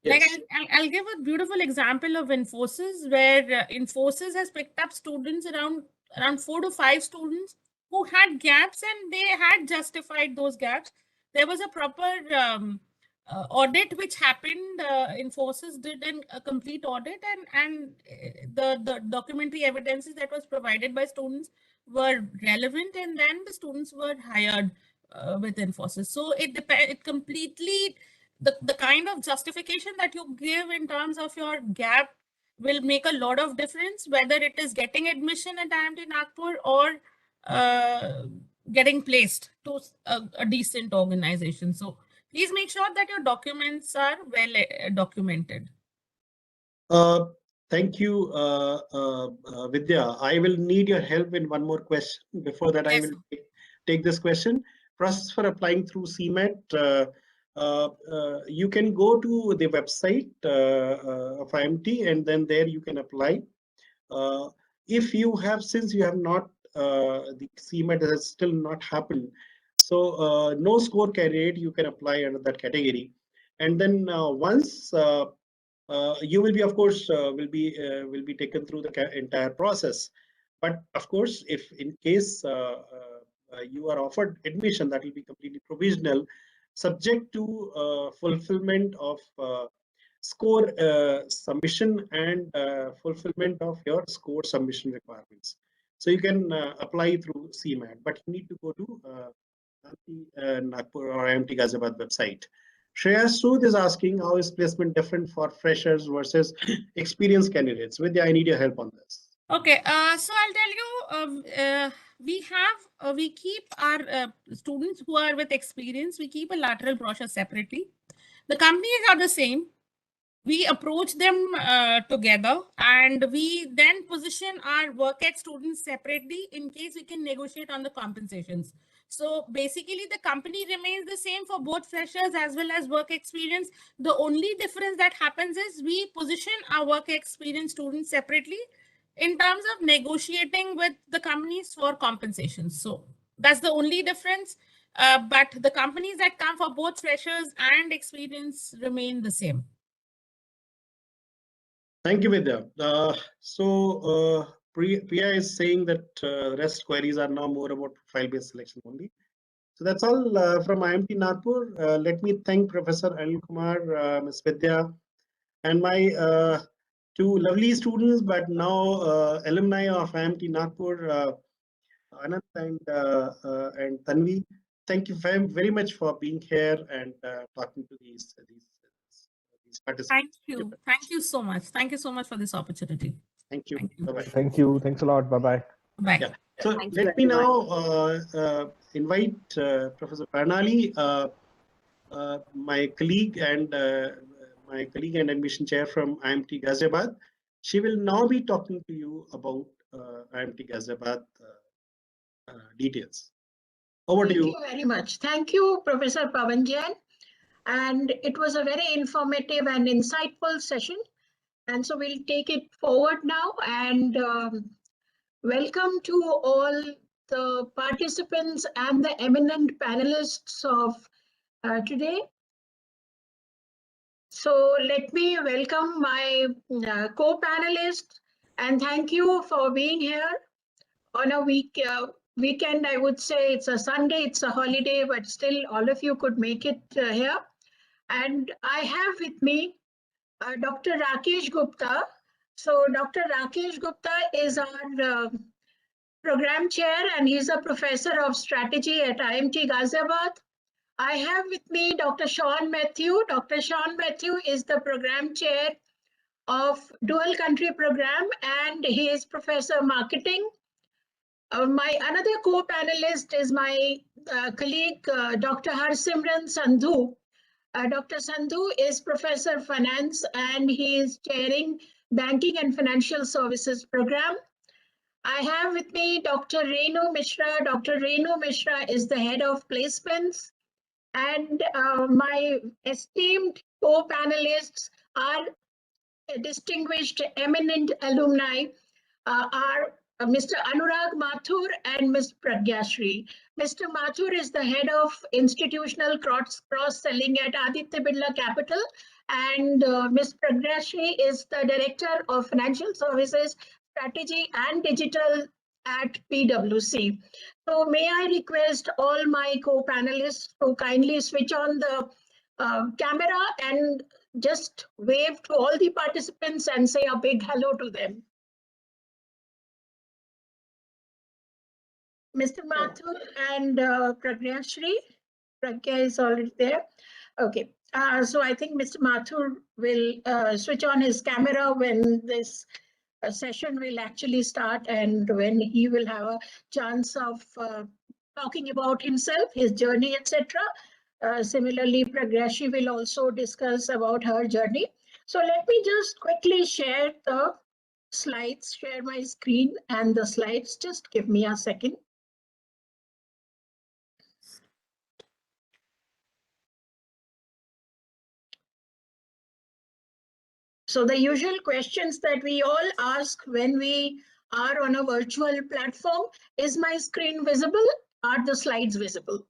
Like Yes. I'll give a beautiful example of Infosys, where Infosys has picked up students around 4 to 5 students who had gaps, and they had justified those gaps. There was a proper audit which happened. Infosys did a complete audit, and the documentary evidences that was provided by students were relevant, and then the students were hired with Infosys. So it completely, the kind of justification that you give in terms of your gap will make a lot of difference, whether it is getting admission at IMT Nagpur or getting placed to a decent organization. So please make sure that your documents are well documented. Thank you, Vidya. I will need your help in one more question. Before that, I will take this question. Process for applying through CMET. You can go to the website of IMT, and then there you can apply. If you have, since you have not, the CMET has still not happened, so no score candidate, you can apply under that category. And then once you will be, of course, will be taken through the entire process. But of course, if in case you are offered admission, that will be completely provisional, subject to fulfillment of score submission and fulfillment of your score submission requirements. So you can apply through CMAT, but you need to go to IMT Nagpur or IMT Ghaziabad website. Shreya Sood is asking, how is placement different for freshers versus experienced candidates? Vidya, I need your help on this. Okay, so I'll tell you, we keep our students who are with experience, we keep a lateral brochure separately. The companies are the same. We approach them together, and we then position our work ex students separately in case we can negotiate on the compensations. So basically, the company remains the same for both freshers as well as work experience. The only difference that happens is we position our work experience students separately in terms of negotiating with the companies for compensations. So that's the only difference. But the companies that come for both freshers and experience remain the same. Thank you, Vidya. Priya is saying that REST queries are now more about profile-based selection only. So that's all from IMT Nagpur. Let me thank Professor Anil Kumar, Ms. Vidya, and my two lovely students, but now alumni of IMT Nagpur, Anand and Tanvi. Thank you very much for being here and talking to these participants. Thank you so much. Thank you so much for this opportunity. Thank you. Bye-bye. Thank you. Thanks a lot. Bye-bye. Bye. Yeah. So let me now invite Professor Pranali, my colleague and admission chair from IMT Ghaziabad. She will now be talking to you about IMT Ghaziabad details. Over to you. Thank you very much. Thank you, Professor Pavan Jain. And it was a very informative and insightful session. And so we'll take it forward now, and welcome to all the participants and the eminent panelists of today. So let me welcome my co-panelists, and thank you for being here on a weekend. I would say it's a Sunday, it's a holiday, but still all of you could make it here. And I have with me Dr. Rakesh Gupta. So Dr. Rakesh Gupta is our program chair, and he's a professor of strategy at IMT Ghaziabad. I have with me Dr. Sean Matthew. Dr. Sean Matthew is the program chair of dual country program, and he is professor marketing. My another co-panelist is my colleague, Dr. Harsimran Sandhu. Dr. Sandhu is professor finance, and he is chairing banking and financial services program. I have with me Dr. Renu Mishra. Dr. Renu Mishra is the head of placements. And my esteemed co-panelists are distinguished eminent alumni are Mr. Anurag Mathur and Ms. Pragyashri. Mr. Mathur is the head of institutional cross-selling at Aditya Birla Capital, and Ms. Pragyashri is the director of financial services, strategy and digital at PwC. So may I request all my co-panelists to kindly switch on the camera and just wave to all the participants and say a big hello to them. Mr. Mathur and Pragyashri. Pragya is already there. Okay. So I think Mr. Mathur will switch on his camera when this session will actually start, and when he will have a chance of talking about himself, his journey, etc. Similarly, Pragyashri will also discuss about her journey. So let me just quickly share the slides, share my screen and the slides. Just give me a second. So the usual questions that we all ask when we are on a virtual platform: is my screen visible? Are the slides visible?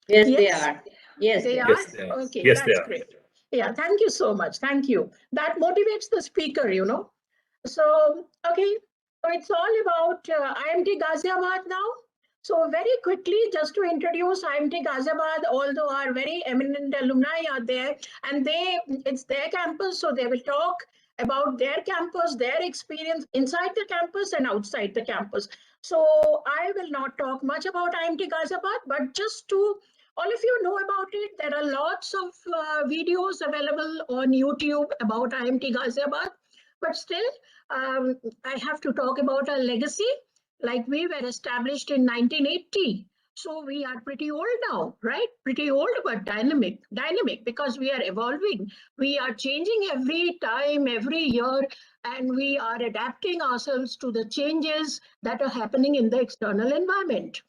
Yes, they are. Yes, they are. Okay, yes, that's great. Yeah, thank you so much. Thank you. That motivates the speaker, you know. So, okay, so it's all about IMT Ghaziabad now. So very quickly, just to introduce IMT Ghaziabad, although our very eminent alumni are there, and it's their campus, so they will talk about their campus, their experience inside the campus and outside the campus. So I will not talk much about IMT Ghaziabad, but just to all of you know about it, there are lots of videos available on YouTube about IMT Ghaziabad. But still, I have to talk about our legacy. Like, we were established in 1980. So we are pretty old now, right? Pretty old, but dynamic because we are evolving. We are changing every time, every year, and we are adapting ourselves to the changes that are happening in the external environment.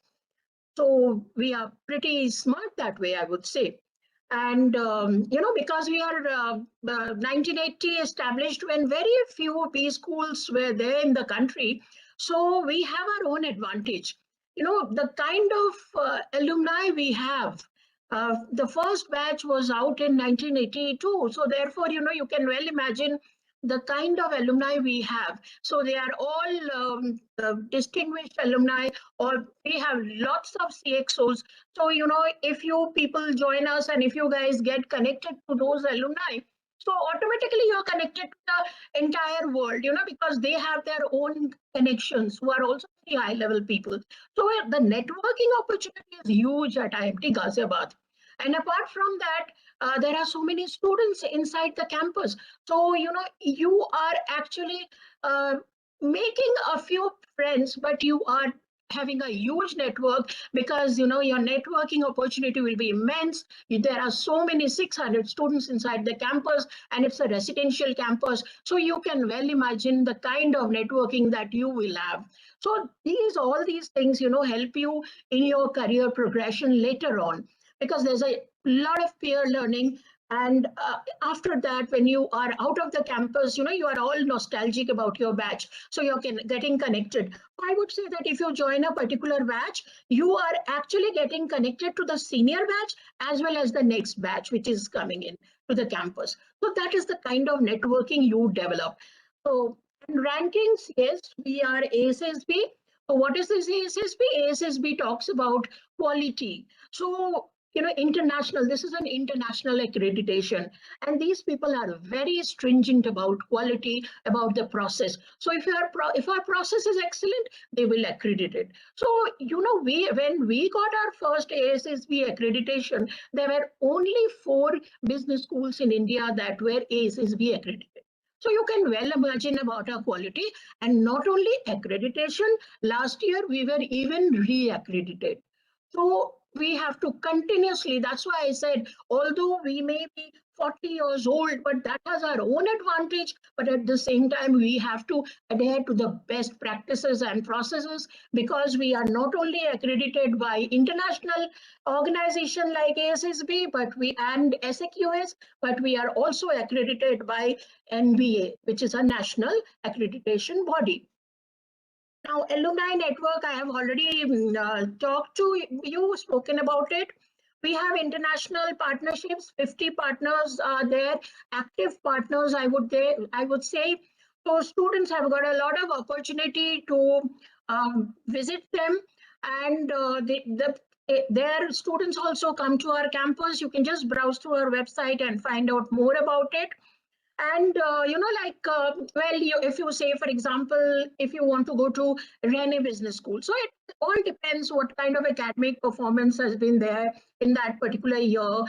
So we are pretty smart that way, I would say. And, you know, because we are 1980 established when very few B schools were there in the country. So we have our own advantage. You know, the kind of alumni we have. The first batch was out in 1982. So therefore, you know, you can well imagine the kind of alumni we have. So they are all distinguished alumni, or we have lots of CXOs. So, you know, if you people join us and if you guys get connected to those alumni, so automatically you're connected to the entire world, you know, because they have their own connections who are also very high level people. So the networking opportunity is huge at IMT Ghaziabad. And apart from that, there are so many students inside the campus. So, you know, you are actually making a few friends, but you are having a huge network, because, you know, your networking opportunity will be immense. There are so many 600 students inside the campus, and it's a residential campus. So you can well imagine the kind of networking that you will have. So all these things, you know, help you in your career progression later on, because there's a lot of peer learning. And after that, when you are out of the campus, you know, you are all nostalgic about your batch. So you're getting connected. I would say that if you join a particular batch, you are actually getting connected to the senior batch as well as the next batch, which is coming in to the campus. So that is the kind of networking you develop. So in rankings, yes, we are ASSB. So what is this ASSB? ASSB talks about quality. So international, this is an international accreditation, and these people are very stringent about quality, about the process. So if our process is excellent, they will accredit it. So when we got our first ASSB accreditation, there were only 4 business schools in India that were ASSB accredited. So you can well imagine about our quality. And not only accreditation, last year we were even re-accredited. So we have to continuously, that's why I said, although we may be 40 years old, but that has our own advantage. But at the same time, we have to adhere to the best practices and processes, because we are not only accredited by international organization like ASSB, and SAQS, but we are also accredited by NBA, which is a national accreditation body. Now, alumni network, I have already talked to you, spoken about it. We have international partnerships, 50 partners are there, active partners, I would say. So students have got a lot of opportunity to visit them, and their students also come to our campus. You can just browse through our website and find out more about it. And if you say, for example, if you want to go to Rene Business School, so it all depends what kind of academic performance has been there in that particular year,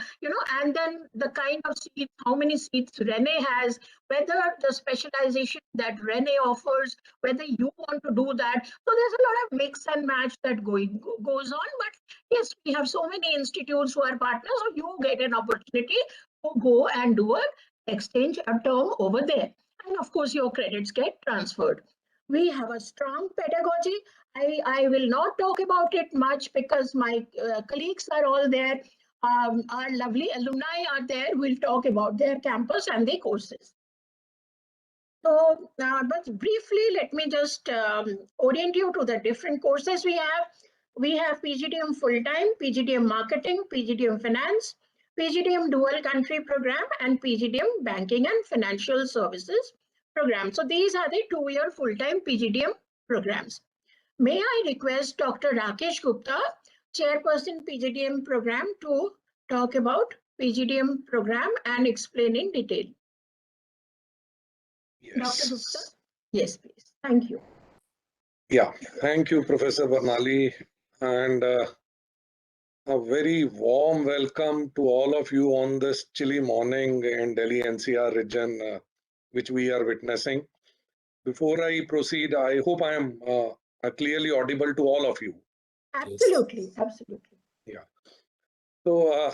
and then the kind of seats, how many seats Rene has, whether the specialization that Rene offers, whether you want to do that. So there's a lot of mix and match that goes on. But yes, we have so many institutes who are partners, so you get an opportunity to go and do an exchange a term over there, and of course your credits get transferred. We have a strong pedagogy. I will not talk about it much because my colleagues are all there. Our lovely alumni are there. We'll talk about their campus and their courses. So, but briefly, let me just orient you to the different courses we have. We have PGDM full-time, PGDM marketing, PGDM finance, PGDM dual country program, and PGDM banking and financial services program. So these are the 2-year full-time PGDM programs. May I request Dr. Rakesh Gupta, Chairperson PGDM program, to talk about PGDM program and explain in detail. Yes. Dr. Gupta? Yes, please. Thank you. Yeah, thank you, Professor Barnali, and a very warm welcome to all of you on this chilly morning in Delhi NCR region, which we are witnessing. Before I proceed, I hope I am clearly audible to all of you. Absolutely, absolutely. Yeah. So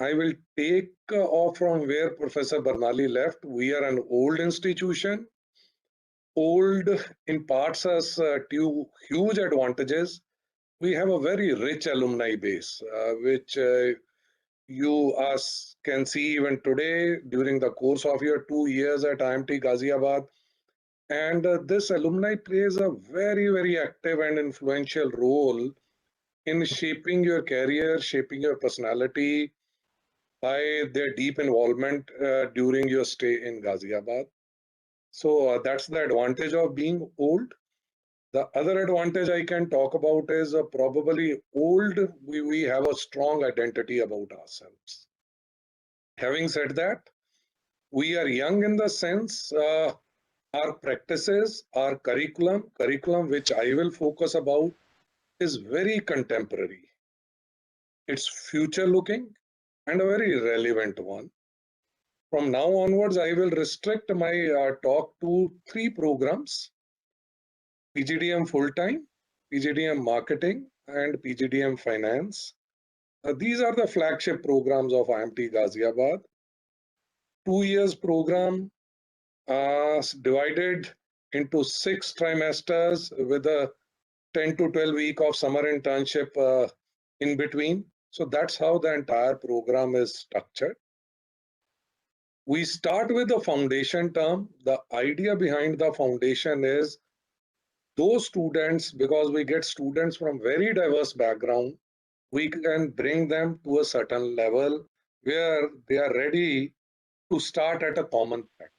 I will take off from where Professor Barnali left. We are an old institution. Old imparts us two huge advantages. We have a very rich alumni base, which you can see even today during the course of your 2 years at IMT Ghaziabad. And this alumni plays a very, very active and influential role in shaping your career, shaping your personality by their deep involvement during your stay in Ghaziabad. So that's the advantage of being old. The other advantage I can talk about is probably old, we have a strong identity about ourselves. Having said that, we are young in the sense our practices, our curriculum which I will focus about, is very contemporary. It's future looking and a very relevant one. From now onwards, I will restrict my talk to 3 programs: PGDM full-time, PGDM marketing, and PGDM finance. These are the flagship programs of IMT Ghaziabad. 2 years program divided into 6 trimesters with a 10 to 12 week of summer internship in between. So that's how the entire program is structured. We start with the foundation term. The idea behind the foundation is those students, because we get students from very diverse background, we can bring them to a certain level where they are ready to start at a common platform.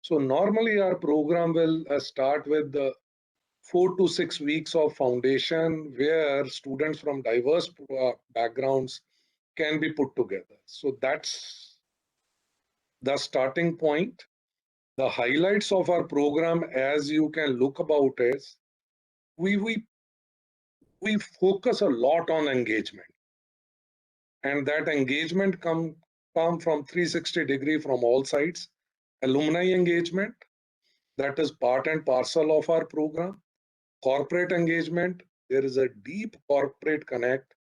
So normally our program will start with the 4 to 6 weeks of foundation where students from diverse backgrounds can be put together. So that's the starting point. The highlights of our program, as you can look about, is we focus a lot on engagement, and that engagement come from 360-degree from all sides. Alumni engagement, that is part and parcel of our program. Corporate engagement, there is a deep corporate connect,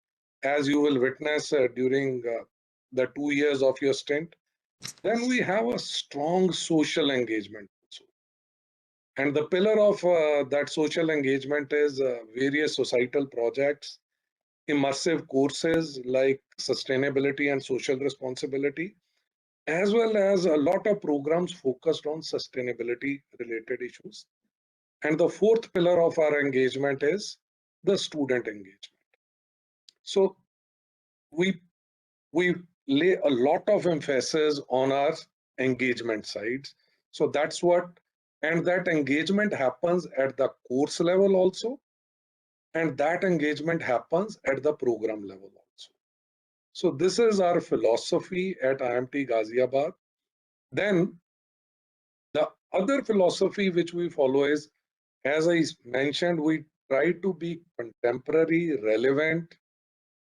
as you will witness during the 2 years of your stint. Then we have a strong social engagement also. And the pillar of that social engagement is various societal projects, immersive courses like sustainability and social responsibility, as well as a lot of programs focused on sustainability related issues. And the fourth pillar of our engagement is the student engagement. So we lay a lot of emphasis on our engagement sides. So that's what, and that engagement happens at the course level also, and that engagement happens at the program level also. So this is our philosophy at IMT Ghaziabad. Then the other philosophy which we follow is, as I mentioned, we try to be contemporary, relevant,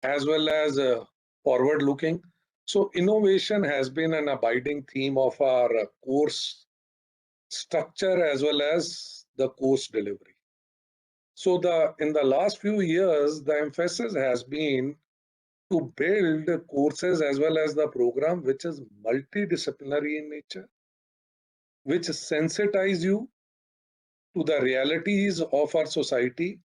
as well as forward-looking. So innovation has been an abiding theme of our course structure as well as the course delivery. So in the last few years, the emphasis has been to build courses as well as the program which is multidisciplinary in nature, which sensitize you to the realities of our society.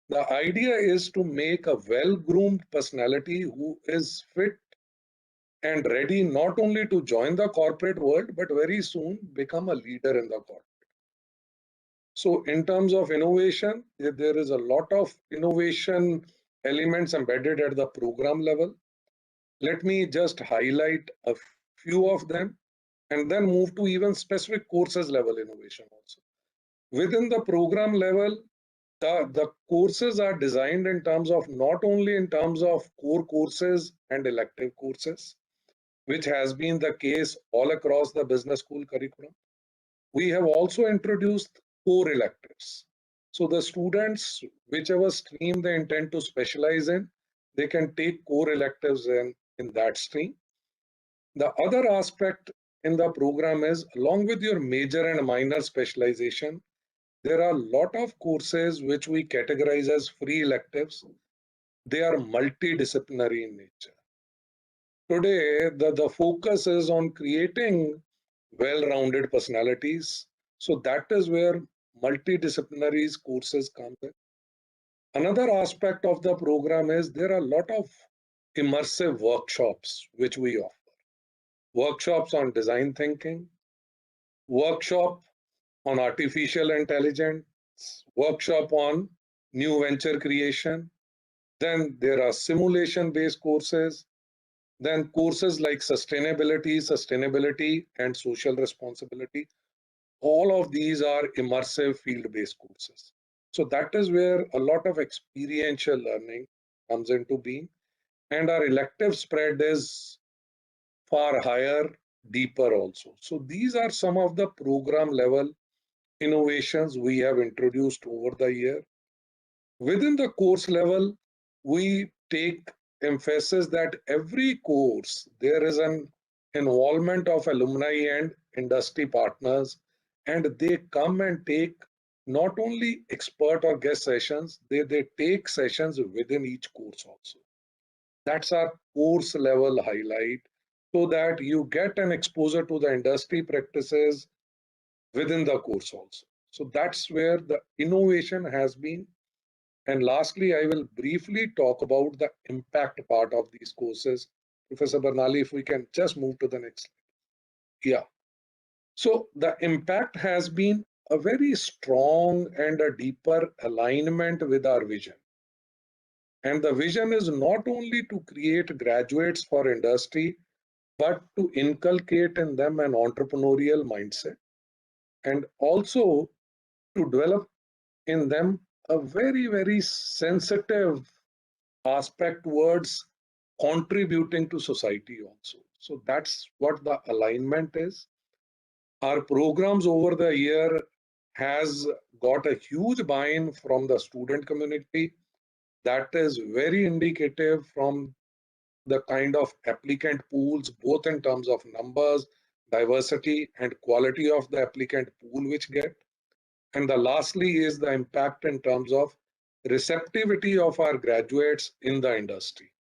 The idea is to make a well-groomed personality who is fit and ready not only to join the corporate world, but very soon become a leader in the corporate. So in terms of innovation, there is a lot of innovation elements embedded at the program level. Let me just highlight a few of them and then move to even specific courses level innovation also. Within the program level, the courses are designed in terms of not only in terms of core courses and elective courses, which has been the case all across the business school curriculum. We have also introduced core electives. So the students, whichever stream they intend to specialize in, they can take core electives in that stream. The other aspect in the program is, along with your major and minor specialization, there are a lot of courses which we categorize as free electives. They are multidisciplinary in nature. Today, the focus is on creating well-rounded personalities. So that is where multidisciplinary courses come in. Another aspect of the program is there are a lot of immersive workshops which we offer. Workshops on design thinking, workshop on artificial intelligence, workshop on new venture creation. Then there are simulation-based courses. Then courses like sustainability and social responsibility. All of these are immersive field-based courses. So that is where a lot of experiential learning comes into being. And our elective spread is far higher, deeper also. So these are some of the program level innovations we have introduced over the year. Within the course level, we take emphasis that every course, there is an involvement of alumni and industry partners, and they come and take not only expert or guest sessions, they take sessions within each course also. That's our course level highlight, so that you get an exposure to the industry practices within the course also. So that's where the innovation has been. And lastly, I will briefly talk about the impact part of these courses. Professor Barnali, if we can just move to the next slide. Yeah. So the impact has been a very strong and a deeper alignment with our vision. And the vision is not only to create graduates for industry, but to inculcate in them an entrepreneurial mindset, and also to develop in them a very, very sensitive aspect towards contributing to society also. So that's what the alignment is. Our programs over the year has got a huge buy-in from the student community. That is very indicative from the kind of applicant pools, both in terms of numbers, diversity, and quality of the applicant pool which get. And the lastly is the impact in terms of receptivity of our graduates in the industry.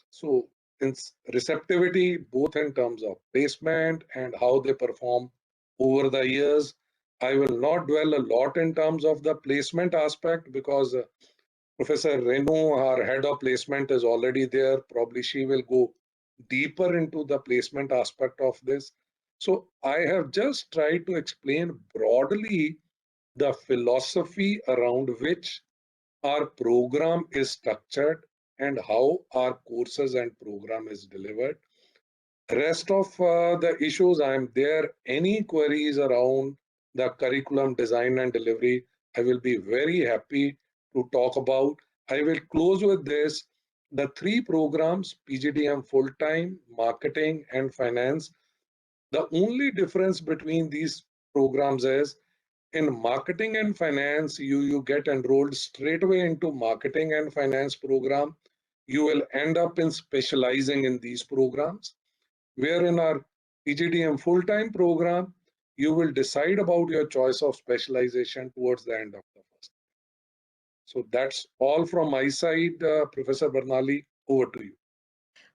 So it's receptivity both in terms of placement and how they perform over the years. I will not dwell a lot in terms of the placement aspect because Professor Renu, our head of placement, is already there. Probably she will go deeper into the placement aspect of this. So I have just tried to explain broadly the philosophy around which our program is structured and how our courses and program is delivered. Rest of the issues, I'm there. Any queries around the curriculum design and delivery, I will be very happy to talk about. I will close with this. The three programs, PGDM full-time, marketing, and finance, the only difference between these programs is in marketing and finance, you get enrolled straight away into marketing and finance program. You will end up in specializing in these programs. Where in our PGDM full-time program, you will decide about your choice of specialization towards the end of the first. So that's all from my side, Professor Barnali, over to you.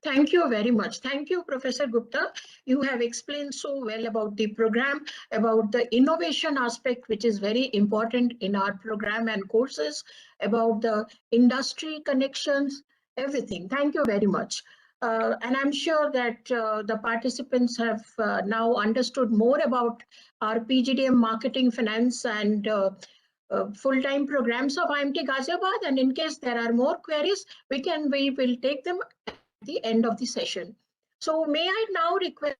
Thank you very much. Thank you, Professor Gupta. You have explained so well about the program, about the innovation aspect, which is very important in our program and courses, about the industry connections, everything. Thank you very much. And I'm sure that the participants have now understood more about our PGDM marketing, finance, and full-time programs of IMT Ghaziabad. And in case there are more queries, we will take them the end of the session. So may I now request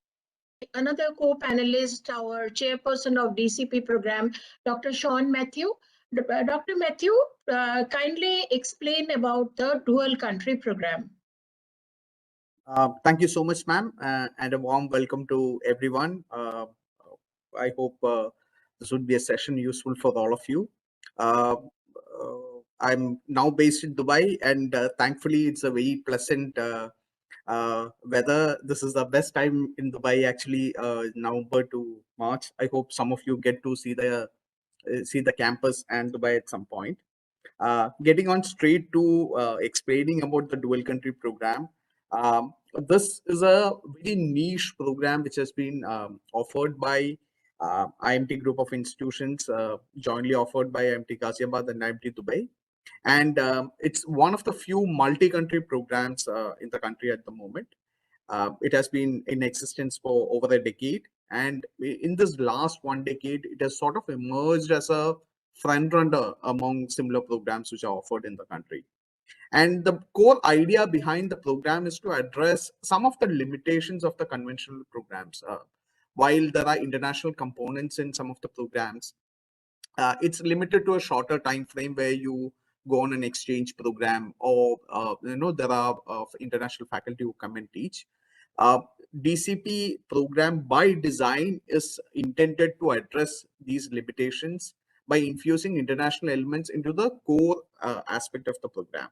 another co-panelist, our chairperson of DCP program, Dr. Sean Matthew. Dr. Matthew, kindly explain about the dual country program. Thank you so much, ma'am, and a warm welcome to everyone. I hope this would be a session useful for all of you. I'm now based in Dubai, and thankfully it's a very pleasant weather. This is the best time in Dubai, actually, November to March. I hope some of you get to see the campus and Dubai at some point. Getting on straight to explaining about the dual country program. This is a very niche program which has been offered by IMT group of institutions, jointly offered by IMT Ghaziabad and IMT Dubai. And it's one of the few multi-country programs in the country at the moment. It has been in existence for over a decade. And in this last one decade, it has sort of emerged as a front runner among similar programs which are offered in the country. And the core idea behind the program is to address some of the limitations of the conventional programs. While there are international components in some of the programs, it's limited to a shorter time frame where you go on an exchange program, or there are international faculty who come and teach. DCP program by design is intended to address these limitations by infusing international elements into the core aspect of the program.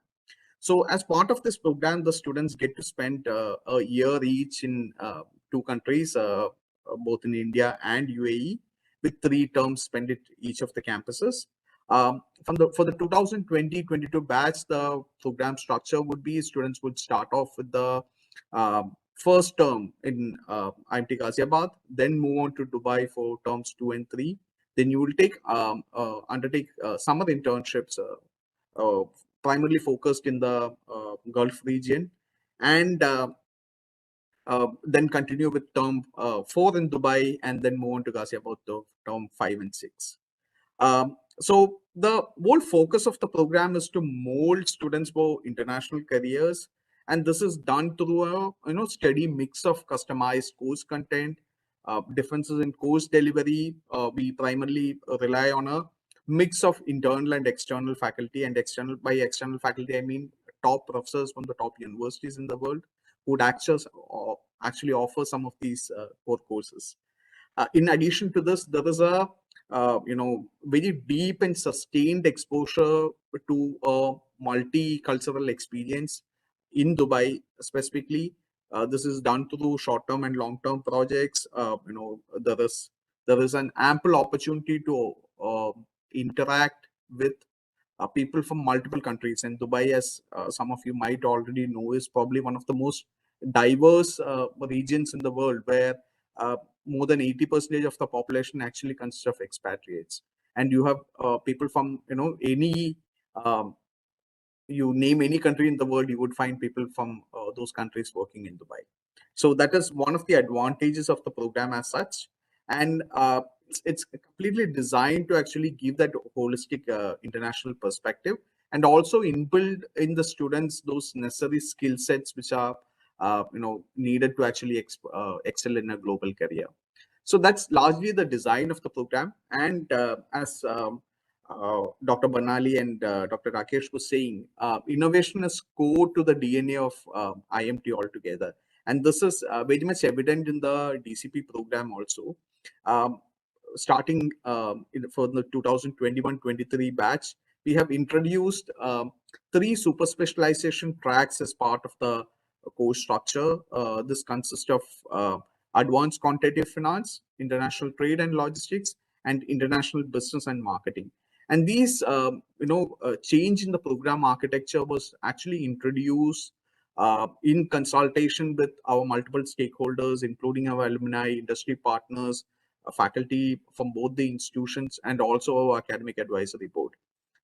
So as part of this program, the students get to spend a year each in two countries, both in India and UAE, with 3 terms spent at each of the campuses. For the 2020-22 batch, the program structure would be students would start off with the first term in IMT Ghaziabad, then move on to Dubai for terms 2 and 3. Then you will undertake summer internships, primarily focused in the Gulf region, and then continue with term 4 in Dubai, and then move on to Ghaziabad to term 5 and 6. So the whole focus of the program is to mold students for international careers, and this is done through a steady mix of customized course content, differences in course delivery. We primarily rely on a mix of internal and external faculty, and by external faculty I mean top professors from the top universities in the world who would actually offer some of these core courses. In addition to this, there is a very deep and sustained exposure to a multicultural experience in Dubai specifically. This is done through short-term and long-term projects. There is an ample opportunity to interact with people from multiple countries. And Dubai, as some of you might already know, is probably one of the most diverse regions in the world, where more than 80% of the population actually consists of expatriates. And you have people from any you name any country in the world, you would find people from those countries working in Dubai. So that is one of the advantages of the program as such. And it's completely designed to actually give that holistic international perspective, and also inbuild in the students those necessary skill sets which are needed to actually excel in a global career. So that's largely the design of the program. And as Dr. Banali and Dr. Rakesh was saying, innovation is core to the DNA of IMT altogether. And this is very much evident in the DCP program also. Starting for the 2021-23 batch, we have introduced 3 super specialization tracks as part of the course structure. This consists of advanced quantitative finance, international trade and logistics, and international business and marketing. And these, change in the program architecture was actually introduced in consultation with our multiple stakeholders, including our alumni, industry partners, faculty from both the institutions, and also our academic advisory board.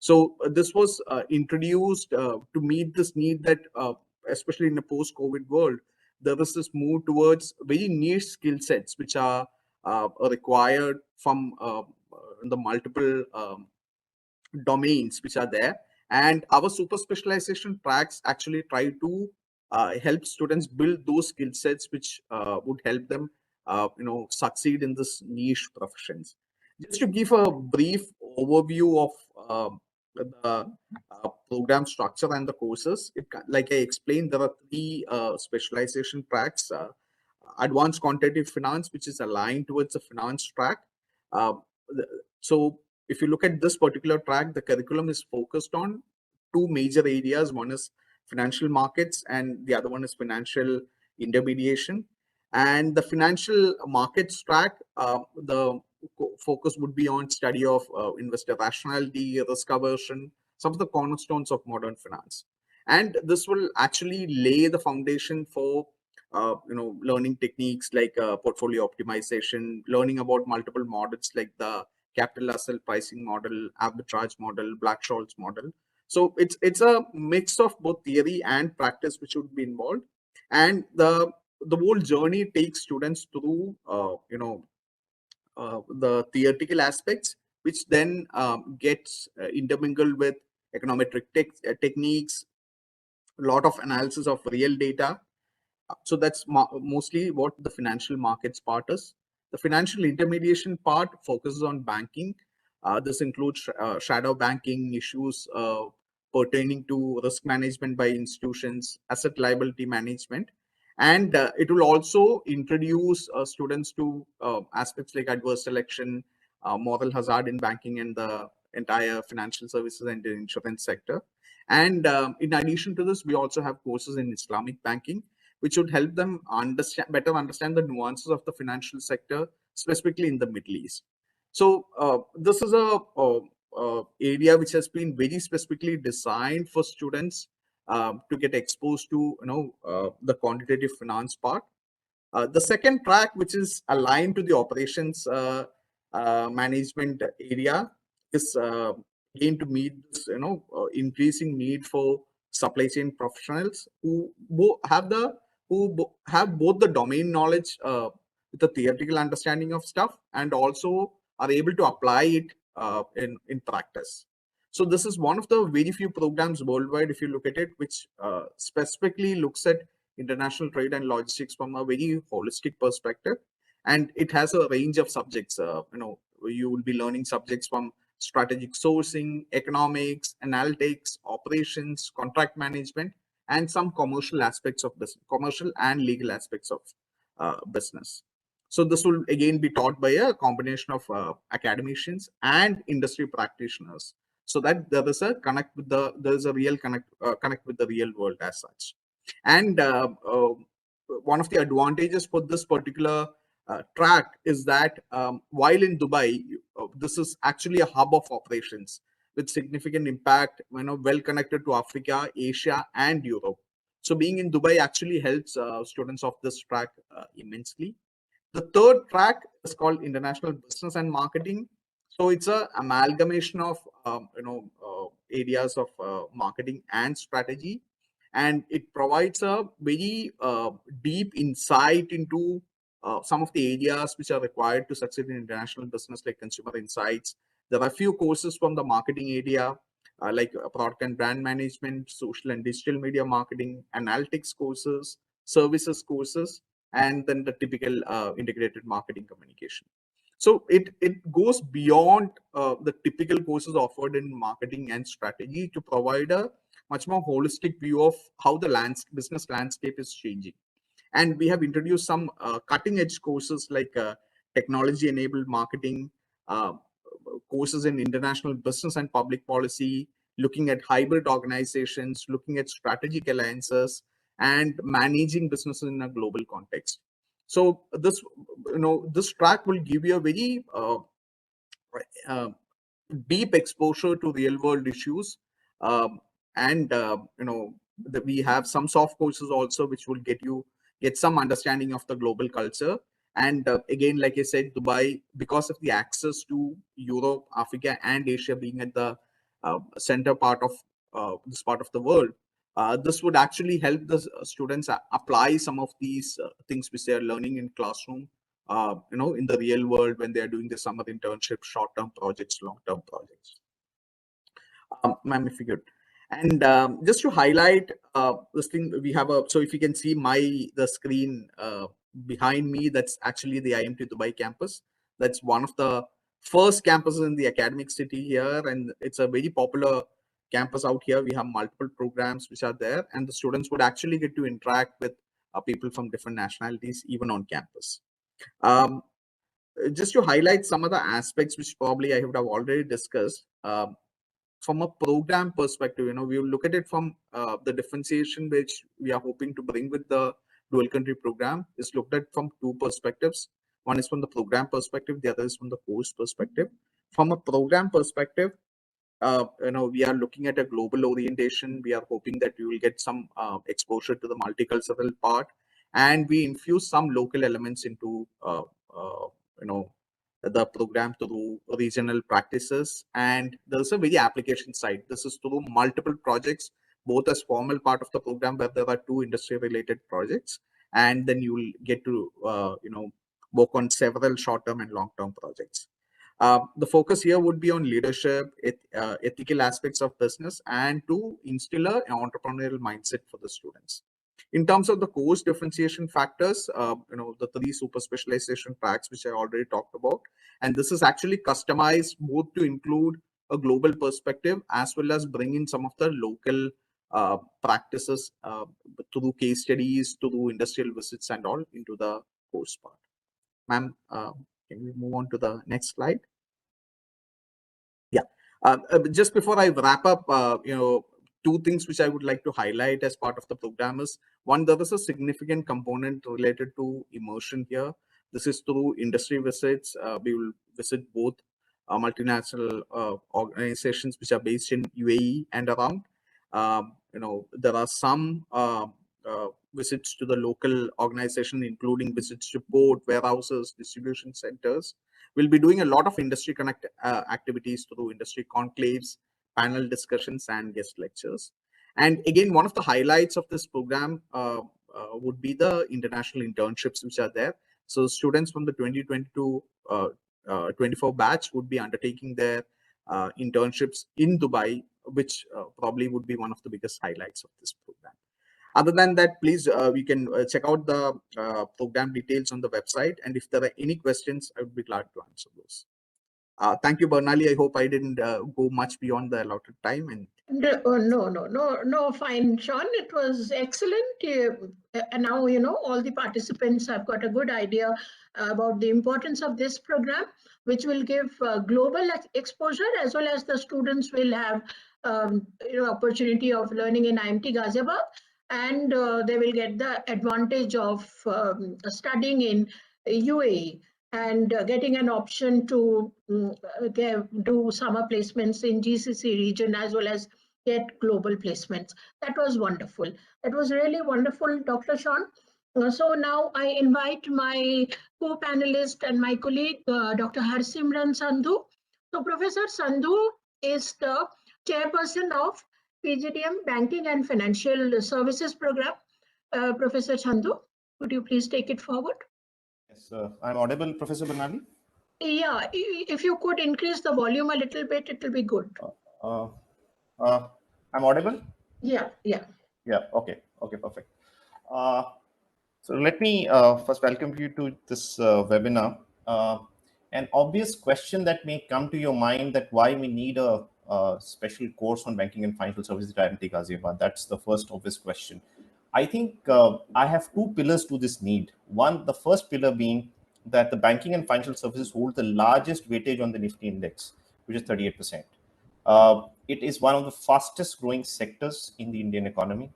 So this was introduced to meet this need that, especially in a post-COVID world, there is this move towards very niche skill sets which are required from the multiple domains which are there. And our super specialization tracks actually try to help students build those skill sets which would help them succeed in this niche professions. Just to give a brief overview of the program structure and the courses, like I explained, there are 3 specialization tracks. Advanced quantitative finance, which is aligned towards the finance track. So if you look at this particular track, the curriculum is focused on 2 major areas. One is financial markets, and the other one is financial intermediation. And the financial markets track, the focus would be on study of investor rationality, risk aversion, some of the cornerstones of modern finance. And this will actually lay the foundation for learning techniques like portfolio optimization, learning about multiple models like the capital asset pricing model, arbitrage model, Black-Scholes model. So it's a mix of both theory and practice which would be involved. And the whole journey takes students through the theoretical aspects, which then gets intermingled with econometric techniques, a lot of analysis of real data. So that's mostly what the financial markets part is. The financial intermediation part focuses on banking. This includes shadow banking issues pertaining to risk management by institutions, asset liability management. And it will also introduce students to aspects like adverse selection, moral hazard in banking and the entire financial services and the insurance sector. And in addition to this, we also have courses in Islamic banking, which would help them better understand the nuances of the financial sector, specifically in the Middle East. So this is a area which has been very specifically designed for students to get exposed to the quantitative finance part. The second track, which is aligned to the operations management area, is aimed to meet this increasing need for supply chain professionals who have both the domain knowledge with the theoretical understanding of stuff, and also are able to apply it in practice. So this is one of the very few programs worldwide, if you look at it, which specifically looks at international trade and logistics from a very holistic perspective. And it has a range of subjects. You will be learning subjects from strategic sourcing, economics, analytics, operations, contract management, and some commercial aspects of business, commercial and legal aspects of business. So this will again be taught by a combination of academicians and industry practitioners, so that there is a connect with the real connect with the real world as such. And one of the advantages for this particular track is that while in Dubai, this is actually a hub of operations with significant impact, well connected to Africa, Asia, and Europe. So being in Dubai actually helps students of this track immensely. The third track is called International Business and Marketing. So it's a amalgamation of areas of marketing and strategy, and it provides a very deep insight into some of the areas which are required to succeed in international business, like consumer insights. There are a few courses from the marketing area, like product and brand management, social and digital media marketing, analytics courses, services courses, and then the typical integrated marketing communication. So it goes beyond the typical courses offered in marketing and strategy to provide a much more holistic view of how the business landscape is changing. And we have introduced some cutting edge courses like technology enabled marketing, courses in international business and public policy, looking at hybrid organizations, looking at strategic alliances, and managing businesses in a global context. So this, this track will give you a very deep exposure to real world issues, and we have some soft courses also which will get some understanding of the global culture. And again, like I said, Dubai, because of the access to Europe, Africa, and Asia being at the center part of this part of the world, this would actually help the students apply some of these things which they are learning in classroom, in the real world when they are doing the summer internship, short-term projects, long-term projects. Ma'am, if you could. And just to highlight this thing, we have so if you can see the screen behind me, that's actually the IMT Dubai campus. That's one of the first campuses in the academic city here, and it's a very popular campus out here. We have multiple programs which are there, and the students would actually get to interact with people from different nationalities even on campus. Just to highlight some of the aspects which probably I would have already discussed, from a program perspective, we will look at it from the differentiation which we are hoping to bring with the dual country program is looked at from two perspectives. One is from the program perspective, the other is from the course perspective. From a program perspective, we are looking at a global orientation. We are hoping that you will get some exposure to the multicultural part, and we infuse some local elements into the program through regional practices. And there's a very application side. This is through multiple projects, both as formal part of the program where there are two industry related projects, and then you will get to work on several short-term and long-term projects. The focus here would be on leadership, ethical aspects of business, and to instill an entrepreneurial mindset for the students. In terms of the course differentiation factors, the three super specialization tracks which I already talked about, and this is actually customized both to include a global perspective as well as bring in some of the local practices through case studies, through industrial visits and all into the course part. Ma'am, can we move on to the next slide? Yeah. Just before I wrap up, two things which I would like to highlight as part of the program is, one, there is a significant component related to immersion here. This is through industry visits. We will visit both multinational organizations which are based in UAE and around. There are some visits to the local organization, including visits to port, warehouses, distribution centers. We'll be doing a lot of industry connect activities through industry conclaves, panel discussions, and guest lectures. And again, one of the highlights of this program would be the international internships which are there. So students from the 2022-24 batch would be undertaking their internships in Dubai, which probably would be one of the biggest highlights of this program. Other than that, please, we can check out the program details on the website. And if there are any questions, I would be glad to answer those. Thank you, Bernali. I hope I didn't go much beyond the allotted time. And No, fine, Sean. It was excellent. And now, all the participants have got a good idea about the importance of this program, which will give global exposure, as well as the students will have opportunity of learning in IMT Ghaziabad, and they will get the advantage of studying in UAE and getting an option to do summer placements in GCC region, as well as get global placements. That was wonderful. That was really wonderful, Dr. Sean. So now I invite my co-panelist and my colleague, Dr. Harsimran Sandhu. So Professor Sandhu is the chairperson of PGDM Banking and Financial Services Program. Professor Sandhu, could you please take it forward? Yes, I'm audible, Professor Bernali? Yeah, if you could increase the volume a little bit, it will be good. I'm audible? Yeah. Yeah, okay, perfect. So let me first welcome you to this webinar. An obvious question that may come to your mind, that why we need a special course on banking and financial services at IMT Ghaziabad. That's the first obvious question. I think I have two pillars to this need. One, the first pillar being that the banking and financial services hold the largest weightage on the Nifty index, which is 38%. It is one of the fastest growing sectors in the Indian economy,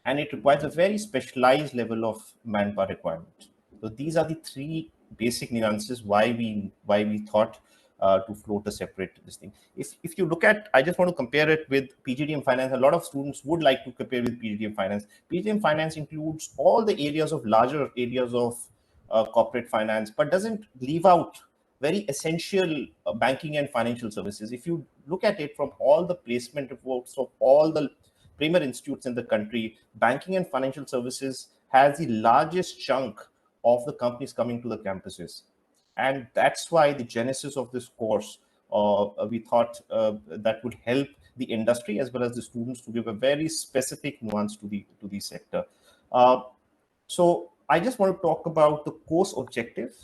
and it requires a very specialized level of manpower requirement. So these are the three basic nuances why we thought to float a separate this thing. If you look at, I just want to compare it with PGDM Finance. A lot of students would like to compare with PGDM Finance. PGDM Finance includes all the areas of larger areas of corporate finance, but doesn't leave out very essential banking and financial services. If you look at it from all the placement reports of all the premier institutes in the country, banking and financial services has the largest chunk of the companies coming to the campuses. And that's why the genesis of this course, we thought that would help the industry as well as the students to give a very specific nuance to the sector. So I just want to talk about the course objective.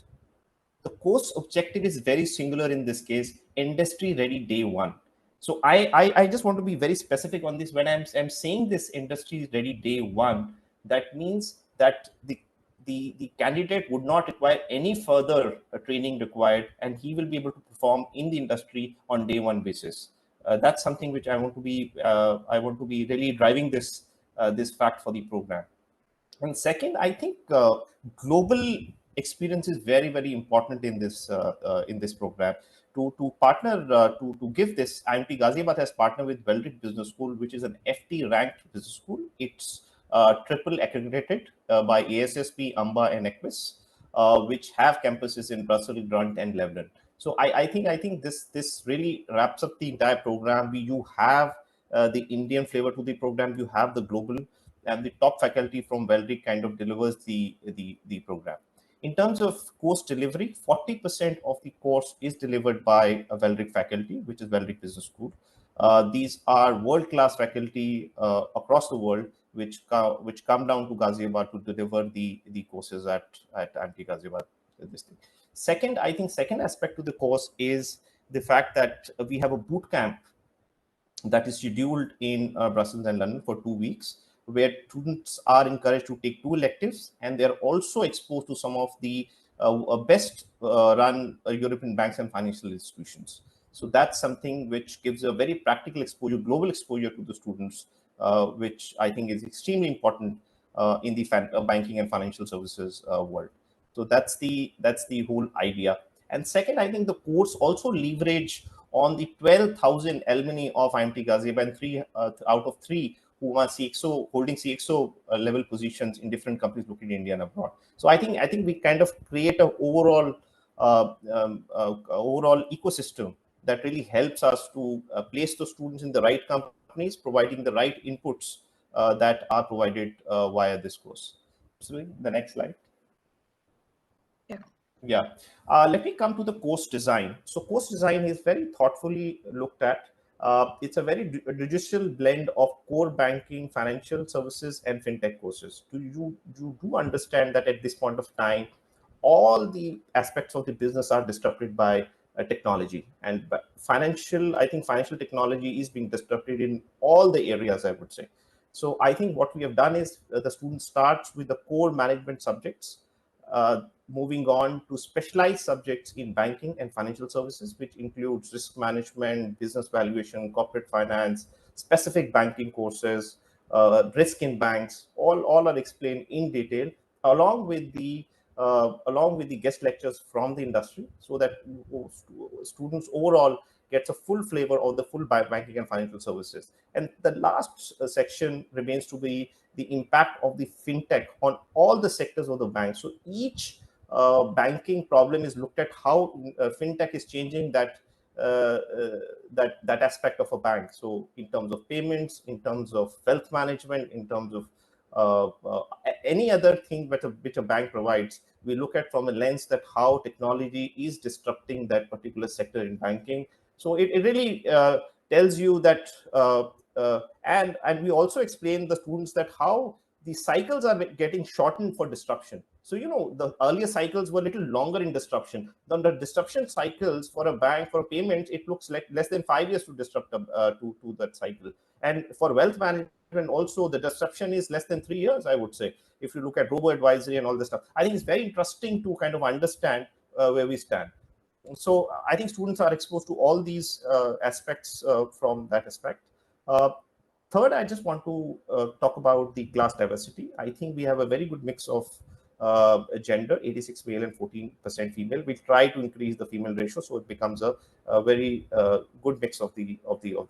The course objective is very singular in this case, industry ready day one. So I just want to be very specific on this. When I'm saying this industry ready day one, that means that the candidate would not require any further training required, and he will be able to perform in the industry on day one basis. That's something which I want to be really driving this fact for the program. And second, I think global experience is very, very important in this program. To partner to give this, IMT Ghaziabad has partnered with Weldrick Business School, which is an FT ranked business school. It's triple accredited by ASSP, AMBA, and EQUIS, which have campuses in Brussels, Grunt, and Lebanon. So I think this really wraps up the entire program. You have the Indian flavor to the program. You have the global, and the top faculty from Weldrick kind of delivers the program. In terms of course delivery, 40% of the course is delivered by a Weldrick faculty, which is Weldrick Business School. These are world-class faculty across the world, which come down to Ghaziabad to deliver the courses at IMT Ghaziabad. This thing. Second, I think second aspect to the course is the fact that we have a boot camp that is scheduled in Brussels and London for 2 weeks, where students are encouraged to take 2 electives, and they're also exposed to some of the best run European banks and financial institutions. So that's something which gives a very practical exposure, global exposure to the students, which I think is extremely important in the banking and financial services world. So that's the whole idea. And second, I think the course also leverage on the 12,000 alumni of IMT Ghaziabad, and 3 out of 3 who are CXO, holding CXO level positions in different companies located in India and abroad. So I think we kind of create an overall ecosystem that really helps us to place the students in the right companies, providing the right inputs that are provided via this course. So the next slide. Yeah. Let me come to the course design. So course design is very thoughtfully looked at. It's a very digital blend of core banking, financial services, and fintech courses. You do understand that at this point of time, all the aspects of the business are disrupted by technology. And I think financial technology is being disrupted in all the areas, I would say. So I think what we have done is the student starts with the core management subjects, moving on to specialized subjects in banking and financial services, which includes risk management, business valuation, corporate finance, specific banking courses, risk in banks, all are explained in detail, along with the guest lectures from the industry, so that students overall gets a full flavor of the full banking and financial services. And the last section remains to be the impact of the fintech on all the sectors of the bank. So each banking problem is looked at how fintech is changing that aspect of a bank. So in terms of payments, in terms of wealth management, in terms of any other thing which a bank provides, we look at from a lens that how technology is disrupting that particular sector in banking. So it really tells you that, and we also explain the students that how the cycles are getting shortened for disruption. So, the earlier cycles were a little longer in disruption. Then the disruption cycles for a bank, for payments, it looks like less than 5 years to disrupt to that cycle. And for wealth management also, the disruption is less than 3 years, I would say, if you look at robo-advisory and all this stuff. I think it's very interesting to kind of understand where we stand. So I think students are exposed to all these aspects from that aspect. Third, I just want to talk about the class diversity. I think we have a very good mix of gender, 86 male and 14% female. We try to increase the female ratio, so it becomes a very good mix of the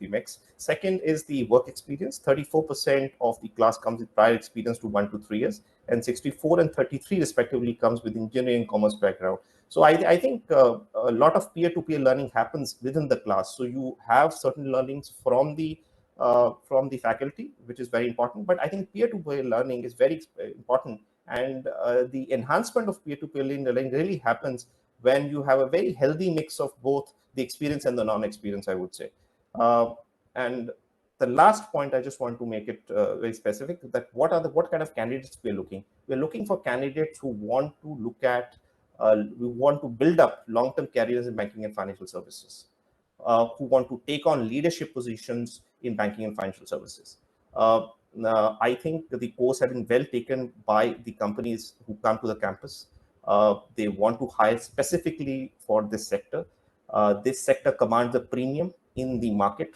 mix. Second is the work experience. 34% of the class comes with prior experience to 1 to 3 years, and 64 and 33 respectively comes with engineering, commerce background. So I think a lot of peer-to-peer learning happens within the class. So you have certain learnings from the faculty, which is very important. But I think peer-to-peer learning is very important, and the enhancement of peer-to-peer learning really happens when you have a very healthy mix of both the experience and the non-experience, I would say. And the last point, I just want to make it very specific, that what kind of candidates we're looking. We're looking for candidates who want to look at, we want to build up long-term careers in banking and financial services, who want to take on leadership positions in banking and financial services. I think the course has been well taken by the companies who come to the campus. They want to hire specifically for this sector. This sector commands a premium in the market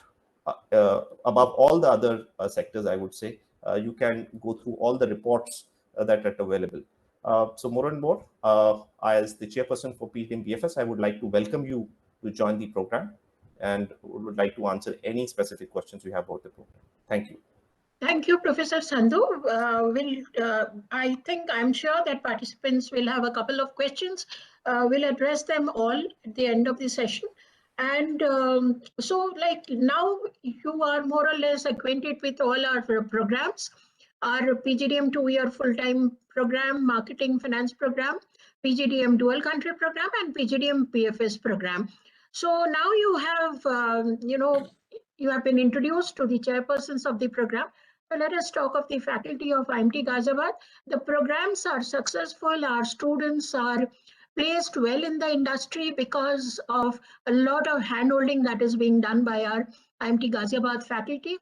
above all the other sectors, I would say. You can go through all the reports that are available. So more and more, as the chairperson for PGDM BFS, I would like to welcome you to join the program, and would like to answer any specific questions you have about the program. Thank you. Thank you, Professor Sandhu. I'm sure that participants will have a couple of questions. We'll address them all at the end of the session. And so like now you are more or less acquainted with all our programs, our PGDM 2-year full-time program, marketing finance program, PGDM dual country program, and PGDM PFS program. So now you have, you have been introduced to the chairpersons of the program. So let us talk of the faculty of IMT Ghaziabad. The programs are successful. Our students are placed well in the industry because of a lot of handholding that is being done by our IMT Ghaziabad faculty.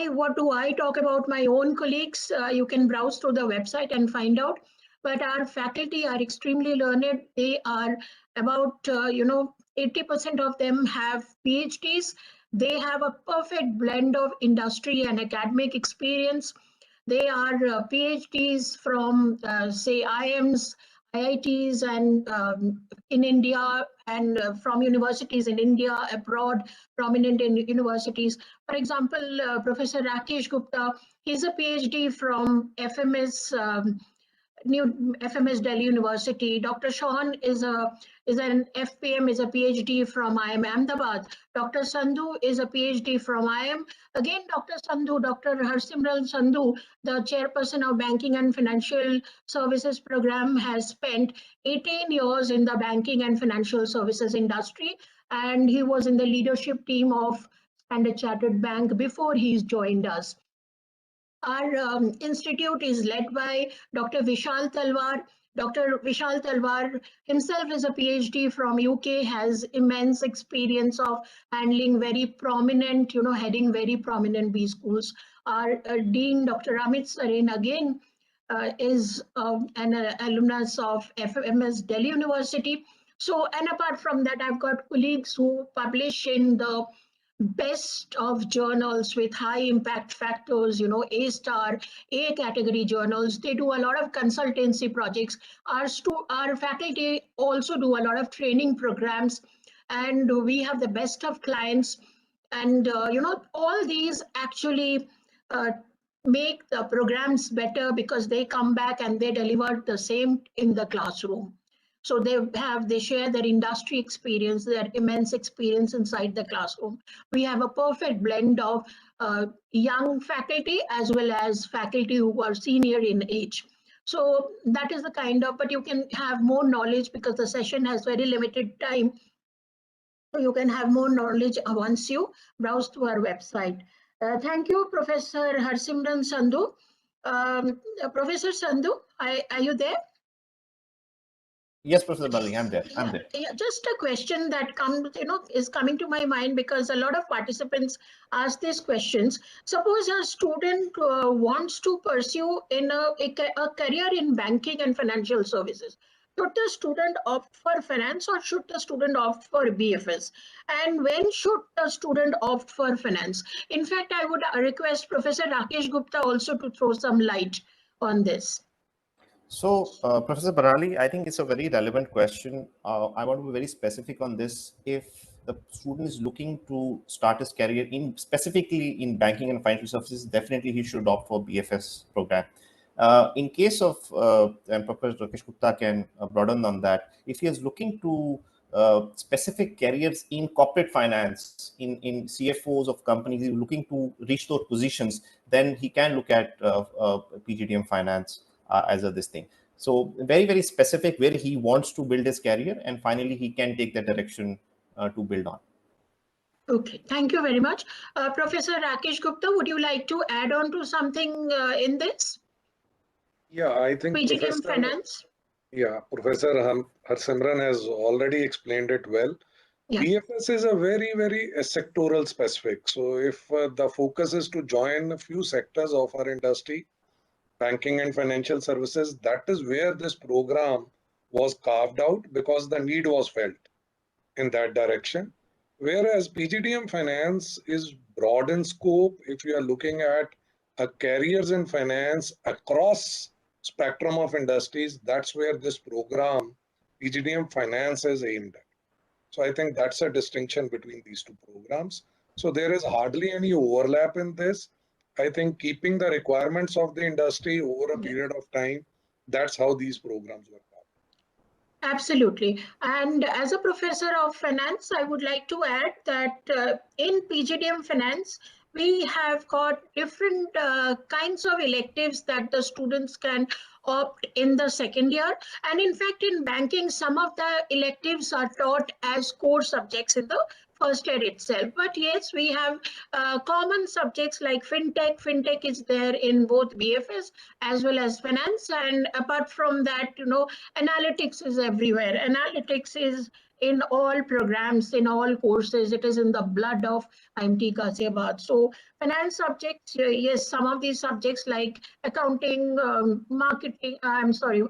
What do I talk about my own colleagues? You can browse through the website and find out. But our faculty are extremely learned. They are about, 80% of them have PhDs. They have a perfect blend of industry and academic experience. They are PhDs from, say, IIMs, IITs, and in India, and from universities in India, abroad, prominent in universities. For example, Professor Rakesh Gupta, he's a PhD from FMS. FMS Delhi University. Dr. Sean is an FPM, is a PhD from IIM Ahmedabad. Dr. Sandhu is a PhD from IIM. Again, Dr. Sandhu, Dr. Harsimran Sandhu, the chairperson of Banking and Financial Services program, has spent 18 years in the banking and financial services industry, and he was in the leadership team of Standard Chartered Bank before he's joined us. Our institute is led by Dr. Vishal Talwar. Dr. Vishal Talwar himself is a PhD from UK, has immense experience of handling very prominent, heading very prominent B schools. Our Dean, Dr. Amit Sareen, again, is an alumnus of FMS Delhi University. So, and apart from that, I've got colleagues who publish in the best of journals with high impact factors, A-star, A category journals. They do a lot of consultancy projects. Our faculty also do a lot of training programs, and we have the best of clients. And, all these actually make the programs better because they come back and they deliver the same in the classroom. So they share their industry experience, their immense experience inside the classroom. We have a perfect blend of young faculty as well as faculty who are senior in age. So that is the kind of, but you can have more knowledge because the session has very limited time. So you can have more knowledge once you browse to our website. Thank you, Professor Harsimran Sandhu. Professor Sandhu, are you there? Yes, Professor Bali, I'm there. I'm there. Yeah, just a question that is coming to my mind because a lot of participants ask these questions. Suppose a student wants to pursue in a career in banking and financial services. Should the student opt for finance or should the student opt for BFS? And when should the student opt for finance? In fact, I would request Professor Rakesh Gupta also to throw some light on this. So, Professor Barali, I think it's a very relevant question. I want to be very specific on this. If the student is looking to start his career specifically in banking and financial services, definitely he should opt for BFS program. In case of, and Professor Rakesh Gupta can broaden on that, if he is looking to specific careers in corporate finance, in CFOs of companies, he's looking to reach those positions, then he can look at PGDM finance as a this thing. So very, very specific where he wants to build his career, and finally he can take that direction to build on. Okay, thank you very much. Professor Rakesh Gupta, would you like to add on to something in this? Yeah, I think PGDM finance. Yeah, Professor Harsimran has already explained it well. Yeah. BFS is a very, very sectoral specific. So if the focus is to join a few sectors of our industry, banking and financial services, that is where this program was carved out because the need was felt in that direction. Whereas PGDM finance is broad in scope. If you are looking at careers in finance across spectrum of industries, that's where this program, PGDM finance, is aimed at. So I think that's a distinction between these two programs. So there is hardly any overlap in this. I think keeping the requirements of the industry over a period of time, that's how these programs work out. Absolutely. And as a professor of finance, I would like to add that in PGDM finance, we have got different kinds of electives that the students can opt in the second year. And in fact, in banking, some of the electives are taught as core subjects in the first year itself. But yes, we have common subjects like fintech. Fintech is there in both BFS as well as finance. And apart from that, analytics is everywhere. Analytics is in all programs, in all courses. It is in the blood of IMT Ghaziabad. So finance subjects, yes, some of these subjects like accounting,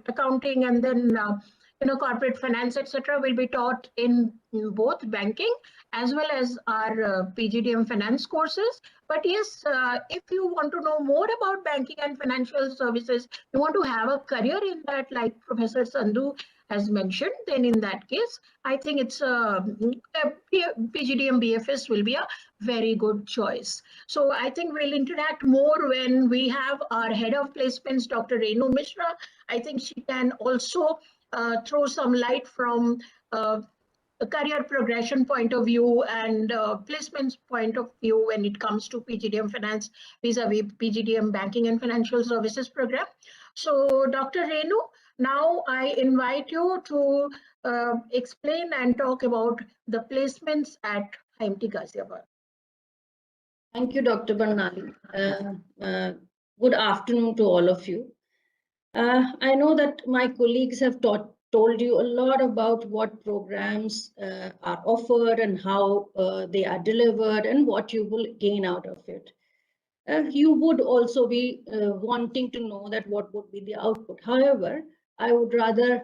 accounting, and then corporate finance, etc., will be taught in both banking as well as our PGDM finance courses. But yes, if you want to know more about banking and financial services, you want to have a career in that, like Professor Sandhu has mentioned, then in that case, I think it's PGDM BFS will be a very good choice. So I think we'll interact more when we have our head of placements, Dr. Renu Mishra. I think she can also throw some light from a career progression point of view and placements point of view when it comes to PGDM finance vis-a-vis PGDM banking and financial services program. So Dr. Renu, now I invite you to explain and talk about the placements at IMT Ghaziabad. Thank you, Dr. Barnali. Good afternoon to all of you. I know that my colleagues have told you a lot about what programs are offered and how they are delivered and what you will gain out of it. You would also be wanting to know that what would be the output. However, I would rather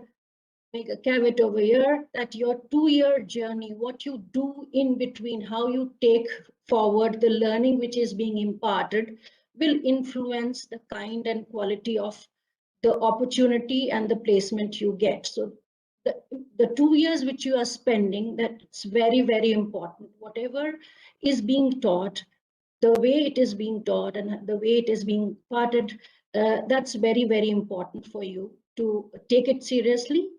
make a caveat over here that your 2-year journey, what you do in between, how you take forward the learning which is being imparted, will influence the kind and quality of the opportunity and the placement you get. So the 2 years which you are spending, that's very, very important. Whatever is being taught, the way it is being taught and the way it is being parted, that's very, very important for you to take it seriously.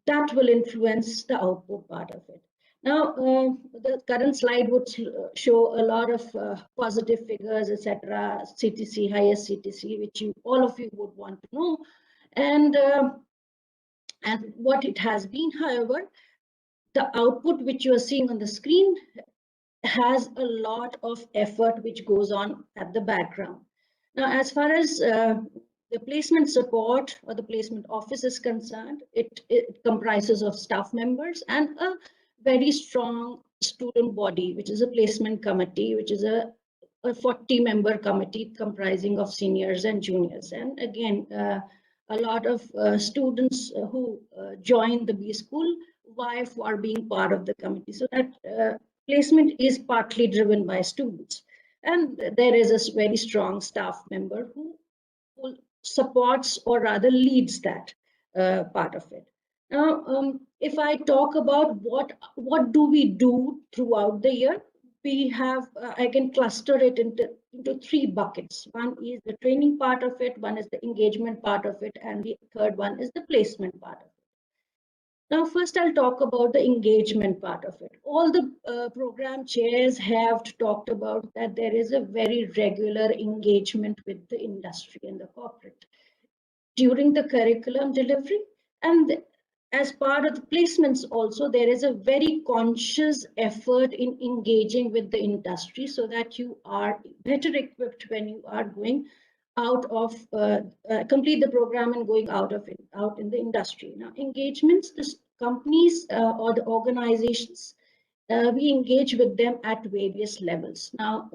That will influence the output part of it. Now, the current slide would show a lot of positive figures, etc., CTC, highest CTC, which all of you would want to know, and what it has been. However, the output which you are seeing on the screen has a lot of effort which goes on at the background. Now, as far as the placement support or the placement office is concerned, it comprises of staff members and a very strong student body, which is a placement committee, which is a 40-member committee comprising of seniors and juniors. And again, a lot of students who join the B school vie for being part of the committee. So that placement is partly driven by students. And there is a very strong staff member who supports or rather leads that part of it. Now, if I talk about what do we do throughout the year, we have, I can cluster it into 3 buckets. One is the training part of it, one is the engagement part of it, and the third one is the placement part of it. Now, first I'll talk about the engagement part of it. All the program chairs have talked about that there is a very regular engagement with the industry and the corporate during the curriculum delivery. And as part of the placements also, there is a very conscious effort in engaging with the industry so that you are better equipped when you are going out of complete the program and going out in the industry. Now, engagements, the companies or the organizations, we engage with them at various levels. Now,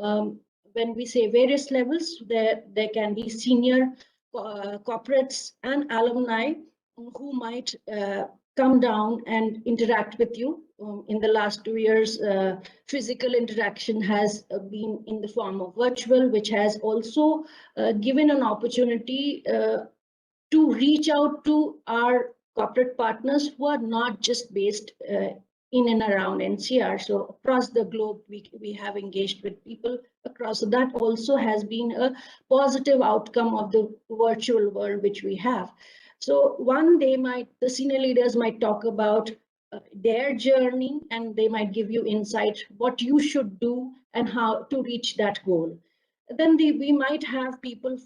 when we say various levels, there can be senior corporates and alumni who might come down and interact with you. In the last 2 years, physical interaction has been in the form of virtual, which has also given an opportunity to reach out to our corporate partners who are not just based in and around NCR. So across the globe, we have engaged with people across. So that also has been a positive outcome of the virtual world which we have. So the senior leaders might talk about their journey, and they might give you insight what you should do and how to reach that goal. Then we might have people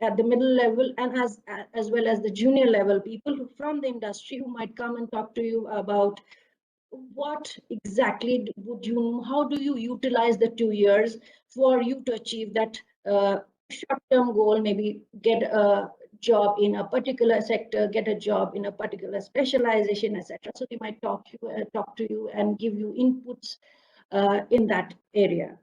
at the middle level and as well as the junior level, people from the industry who might come and talk to you about what exactly how do you utilize the 2 years for you to achieve that short-term goal, maybe get a job in a particular sector, get a job in a particular specialization, etc. So they might talk to you and give you inputs in that area.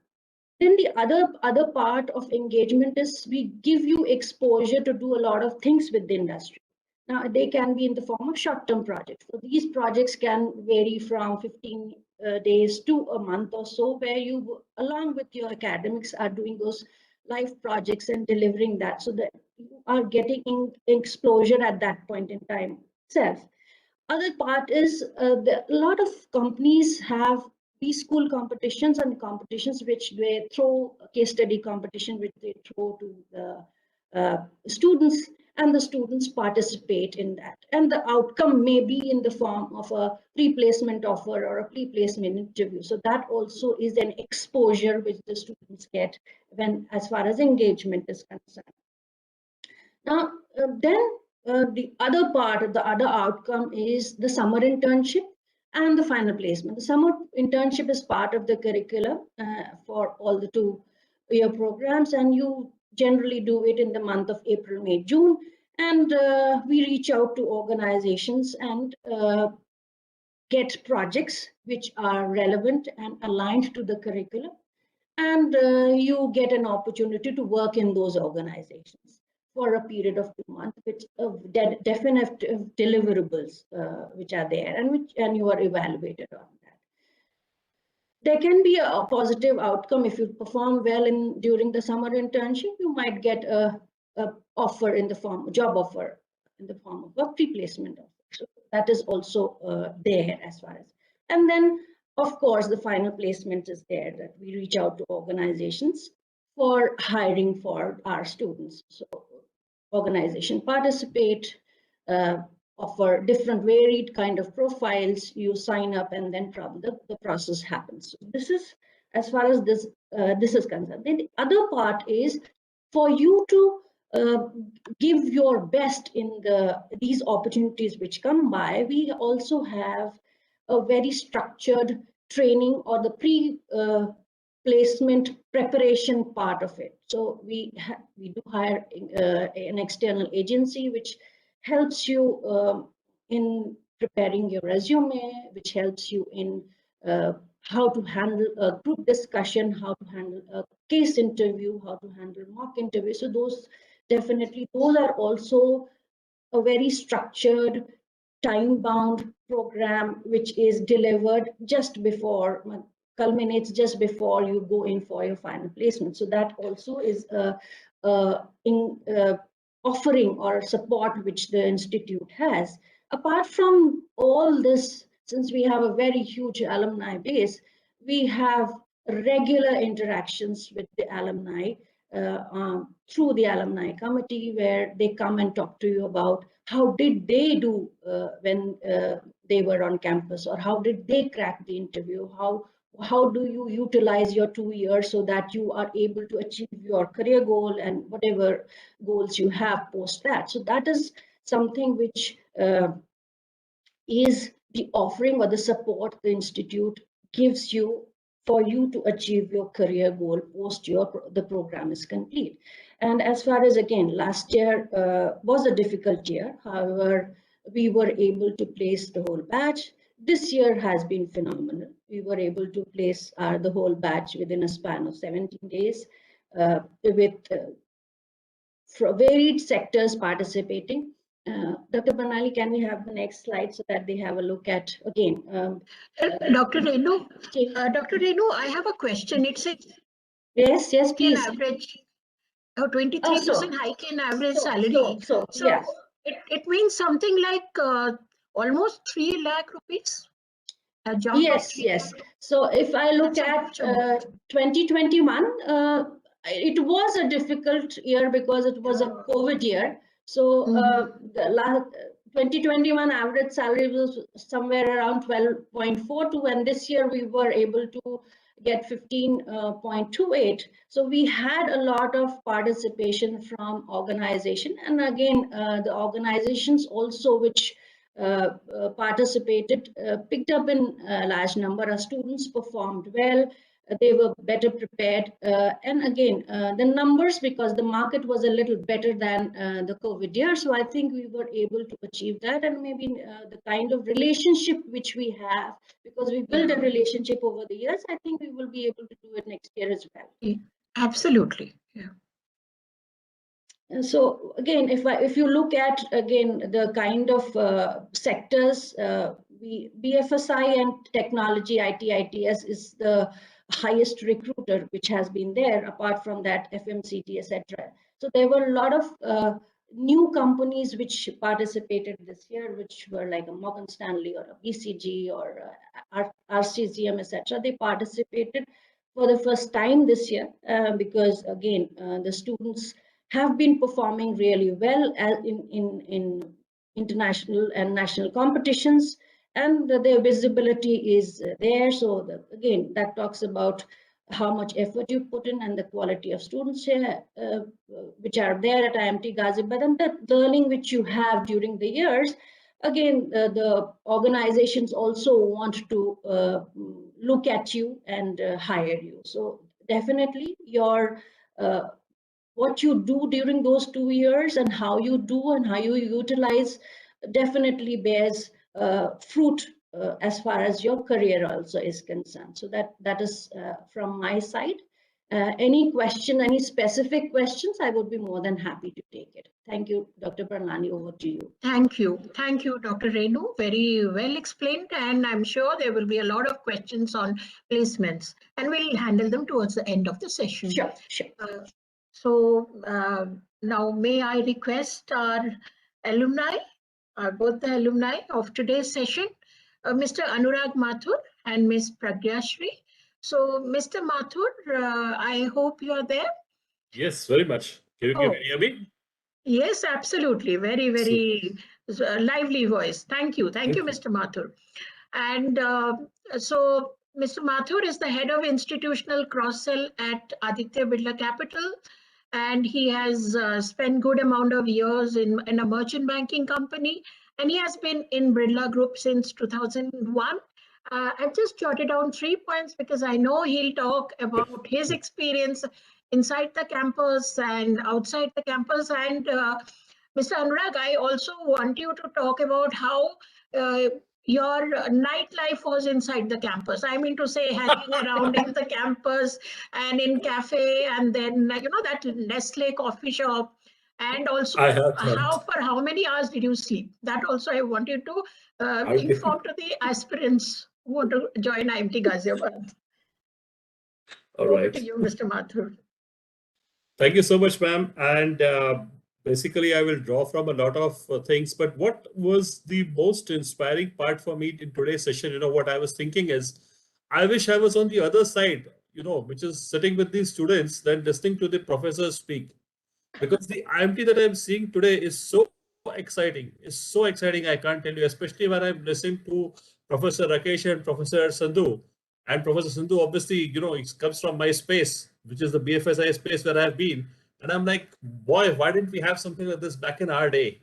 Then the other part of engagement is we give you exposure to do a lot of things with the industry. Now, they can be in the form of short-term projects. So these projects can vary from 15 days to a month or so, where you, along with your academics, are doing those live projects and delivering that, so that you are getting exposure at that point in time itself. Other part is a lot of companies have B-school competitions and competitions which they throw, case study competition which they throw to the students, and the students participate in that. And the outcome may be in the form of a pre-placement offer or a pre-placement interview. So that also is an exposure which the students get as far as engagement is concerned. Now, the other part, the other outcome is the summer internship and the final placement. The summer internship is part of the curriculum for all the 2-year programs, and you generally do it in the month of April, May, June. And we reach out to organizations and get projects which are relevant and aligned to the curriculum. And you get an opportunity to work in those organizations for a period of 2 months with definite deliverables which are there, and you are evaluated on that. There can be a positive outcome if you perform well during the summer internship. You might get a offer in the form job offer in the form of a pre-placement offer. So that is also there as far as. And then, of course, the final placement is there, that we reach out to organizations for hiring for our students. So organization participate, offer different varied kind of profiles, you sign up, and then the process happens. So this is as far as this is concerned. Then the other part is for you to give your best in these opportunities which come by. We also have a very structured training or the placement preparation part of it. So we do hire an external agency which helps you in preparing your resume, which helps you in how to handle a group discussion, how to handle a case interview, how to handle mock interview. So those are also a very structured, time-bound program which is delivered just before, culminates just before you go in for your final placement. So that also is offering or support which the institute has. Apart from all this, since we have a very huge alumni base, we have regular interactions with the alumni through the alumni committee, where they come and talk to you about how did they do when they were on campus, or how did they crack the interview, how do you utilize your 2 years so that you are able to achieve your career goal and whatever goals you have post that. So that is something which is the offering or the support the institute gives you for you to achieve your career goal post the program is complete. And as far as, again, last year was a difficult year. However, we were able to place the whole batch. This year has been phenomenal. We were able to place the whole batch within a span of 17 days with varied sectors participating. Dr. Banali, can we have the next slide so that they have a look at, again. Dr. Renu, I have a question. It says, yes, please. Average, 23% hike in average salary. So yes. It means something like almost 3 lakh rupees. Yes. So if I look at 2021, it was a difficult year because it was a COVID year. So the last 2021 average salary was somewhere around 12.42, and this year we were able to get 15.28. So we had a lot of participation from organization, and again the organizations also which participated picked up in a large number of students, performed well, they were better prepared, and again the numbers, because the market was a little better than the COVID year. So I think we were able to achieve that, and maybe the kind of relationship which we have, because we built a relationship over the years, I think we will be able to do it next year as well. Absolutely. Yeah. So again, if you look at again the kind of sectors, BFSI and technology, IT, ITS is the highest recruiter which has been there. Apart from that, FMCG, etc. So there were a lot of new companies which participated this year, which were like a Morgan Stanley or a BCG or RCGM, etc. They participated for the first time this year because again the students have been performing really well in international and national competitions, and their visibility is there. So again, that talks about how much effort you put in and the quality of students here, which are there at IMT Ghaziabad, and the learning which you have during the years. Again, the organizations also want to look at you and hire you. So definitely your what you do during those 2 years and how you do and how you utilize definitely bears fruit as far as your career also is concerned. So that is from my side. Any question, any specific questions, I would be more than happy to take it. Thank you, Dr. Pranali, over to you. Thank you. Thank you, Dr. Renu. Very well explained. And I'm sure there will be a lot of questions on placements, and we'll handle them towards the end of the session. Sure, sure. Now may I request our alumni, both the alumni of today's session, Mr. Anurag Mathur and Ms. Pragyashri. So, Mr. Mathur, I hope you are there. Yes, very much. Can you hear me? Yes, absolutely. Very, very lively voice. Thank you. Thank you, Mr. Mathur. And so Mr. Mathur is the head of institutional cross-sell at Aditya Birla Capital. And he has spent good amount of years in a merchant banking company. And he has been in Birla Group since 2001. I've just jotted down 3 points because I know he'll talk about his experience inside the campus and outside the campus. And Mr. Anurag, I also want you to talk about how your nightlife was inside the campus. I mean to say, hanging around in the campus and in cafe, and then that Nestle coffee shop, and also how many hours did you sleep? That also I want you to inform to the aspirants who want to join IMT Ghaziabad. All right. Over to you, Mr. Mathur. Thank you so much, ma'am. And basically, I will draw from a lot of things. But what was the most inspiring part for me in today's session? What I was thinking is, I wish I was on the other side, which is sitting with these students, then listening to the professors speak. Because the IMT that I'm seeing today is so exciting. It's so exciting, I can't tell you, especially when I'm listening to Professor Rakesh and Professor Sandhu. And Professor Sandhu, obviously, it comes from my space, which is the BFSI space where I've been. And I'm like, boy, why didn't we have something like this back in our day,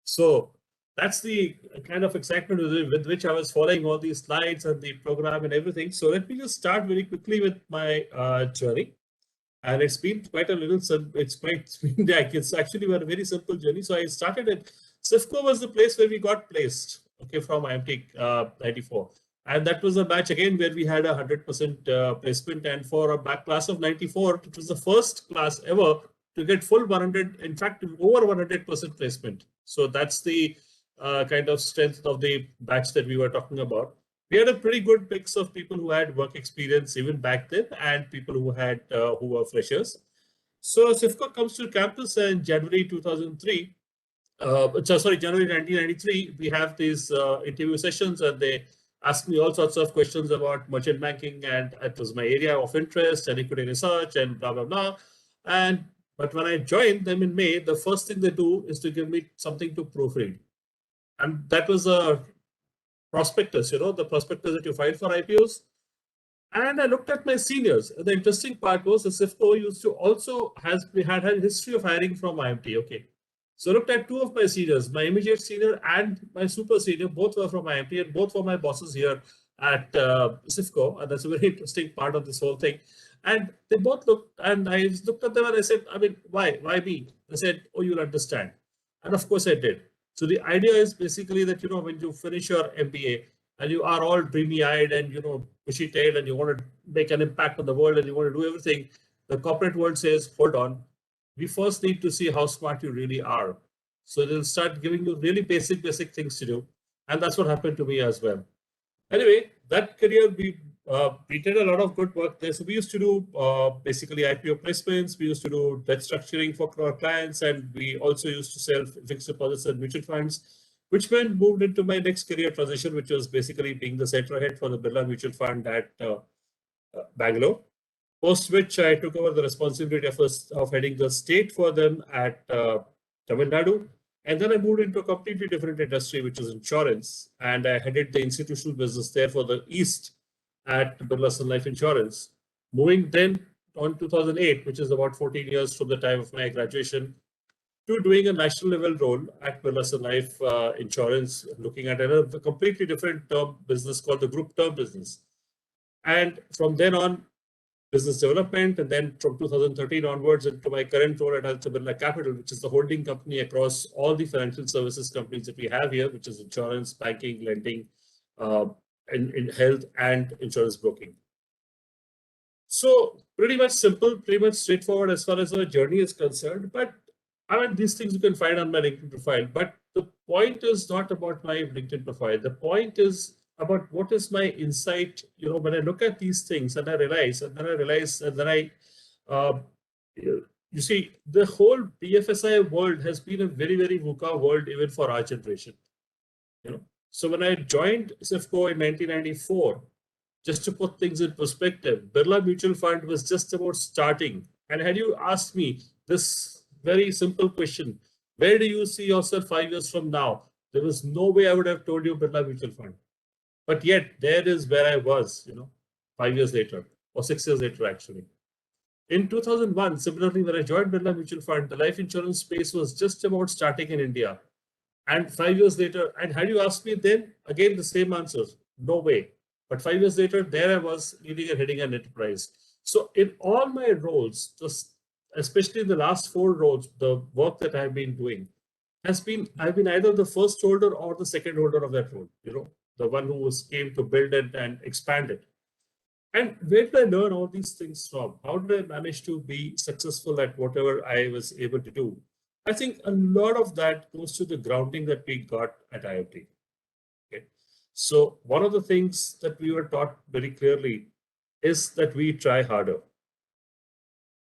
So that's the kind of excitement with which I was following all these slides and the program and everything. So let me just start very quickly with my journey. And it's been quite a little, it's actually a very simple journey. So I started at CIFCO was the place where we got placed, from IMT 94. And that was a batch again where we had 100% placement. And for a back class of 94, it was the first class ever to get full 100, in fact, over 100% placement. So that's the kind of strength of the batch that we were talking about. We had a pretty good mix of people who had work experience even back then and people who had who were freshers. So CIFCO comes to campus in January 2003. January 1993. We have these interview sessions, and they asked me all sorts of questions about merchant banking, and it was my area of interest and equity research and blah blah blah. But when I joined them in May, the first thing they do is to give me something to proofread, and that was a prospectus, the prospectus that you file for IPOs. And I looked at my seniors. The interesting part was the CIFCO used to also had a history of hiring from IMT. Okay. So I looked at two of my seniors, my immediate senior and my super senior, both were from IMT and both were my bosses here at CIFCO. And that's a very interesting part of this whole thing. And they both looked, and I looked at them and I said, I mean, why me? They said, oh, you'll understand. And of course I did. So the idea is basically that, when you finish your MBA and you are all dreamy-eyed and, bushy-tailed and you want to make an impact on the world and you want to do everything, the corporate world says, hold on, we first need to see how smart you really are. So they'll start giving you really basic things to do. And that's what happened to me as well. Anyway, that career, we did a lot of good work there. So we used to do basically IPO placements. We used to do debt structuring for our clients. And we also used to sell fixed deposits and mutual funds, which then moved into my next career transition, which was basically being the center head for the Birla Mutual Fund at Bangalore. Post which I took over the responsibility of heading the state for them at Tamil Nadu. And then I moved into a completely different industry, which is insurance. And I headed the institutional business there for the East at Birla Sun Life Insurance. Moving then on 2008, which is about 14 years from the time of my graduation, to doing a national level role at Birla Sun Life Insurance, looking at a completely different term business called the group term business. And from then on, business development, and then from 2013 onwards into my current role at Aditya Birla Capital, which is the holding company across all the financial services companies that we have here, which is insurance, banking, lending, in health and insurance broking. So pretty much simple, pretty much straightforward as far as our journey is concerned. But I mean, these things you can find on my LinkedIn profile. But the point is not about my LinkedIn profile. The point is about what is my insight. You know, when I look at these things and I realize, and then I, you see, the whole BFSI world has been a very, very VUCA world even for our generation. You know, so when I joined CIFCO in 1994. Just to put things in perspective, Birla Mutual Fund was just about starting. And had you asked me this very simple question, where do you see yourself 5 years from now? There was no way I would have told you Birla Mutual Fund. But yet there is where I was, you know, 5 years later or 6 years later, actually. In 2001, similarly, when I joined Birla Mutual Fund, the life insurance space was just about starting in India. And 5 years later, and had you asked me then, again, the same answers, no way. But 5 years later, there I was leading and heading an enterprise. So in all my roles, just especially in the last 4 roles, the work that I've been doing has been, I've been either the first holder or the second holder of that role, you know, the one who came to build it and expand it. And where did I learn all these things from? How did I manage to be successful at whatever I was able to do? I think a lot of that goes to the grounding that we got at IMT. Okay. So one of the things that we were taught very clearly is that we try harder.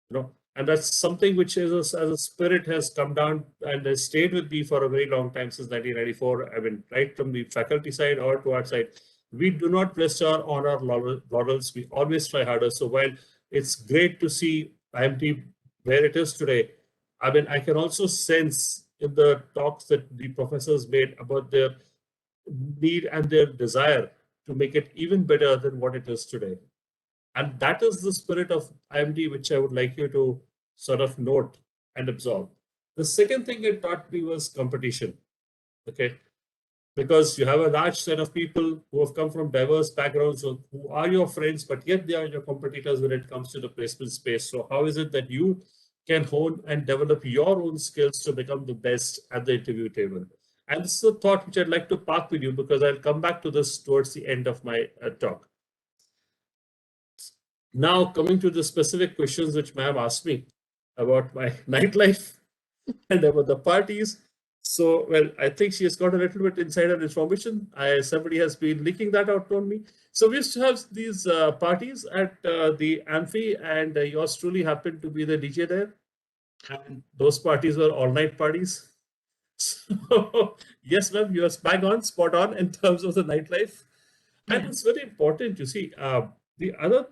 You know, and that's something which is as a spirit has come down and has stayed with me for a very long time, since 1994. I mean, right from the faculty side or to our side, we do not rest on our laurels. We always try harder. So while it's great to see IMT where it is today, I mean, I can also sense in the talks that the professors made about their need and their desire to make it even better than what it is today. And that is the spirit of IMT, which I would like you to sort of note and absorb. The second thing it taught me was competition. Okay. Because you have a large set of people who have come from diverse backgrounds, who are your friends, but yet they are your competitors when it comes to the placement space. So how is it that you can hone and develop your own skills to become the best at the interview table? And this is a thought which I'd like to park with you, because I'll come back to this towards the end of my talk. Now, coming to the specific questions which ma'am asked me about my nightlife and about the parties. So, well, I think she has got a little bit insider information. Somebody has been leaking that out on me. So we used to have these parties at the Amphi, and yours truly happened to be the DJ there. And those parties were all-night parties. So, yes, ma'am, you are bang on, spot on in terms of the nightlife. And it's very important to see. The other,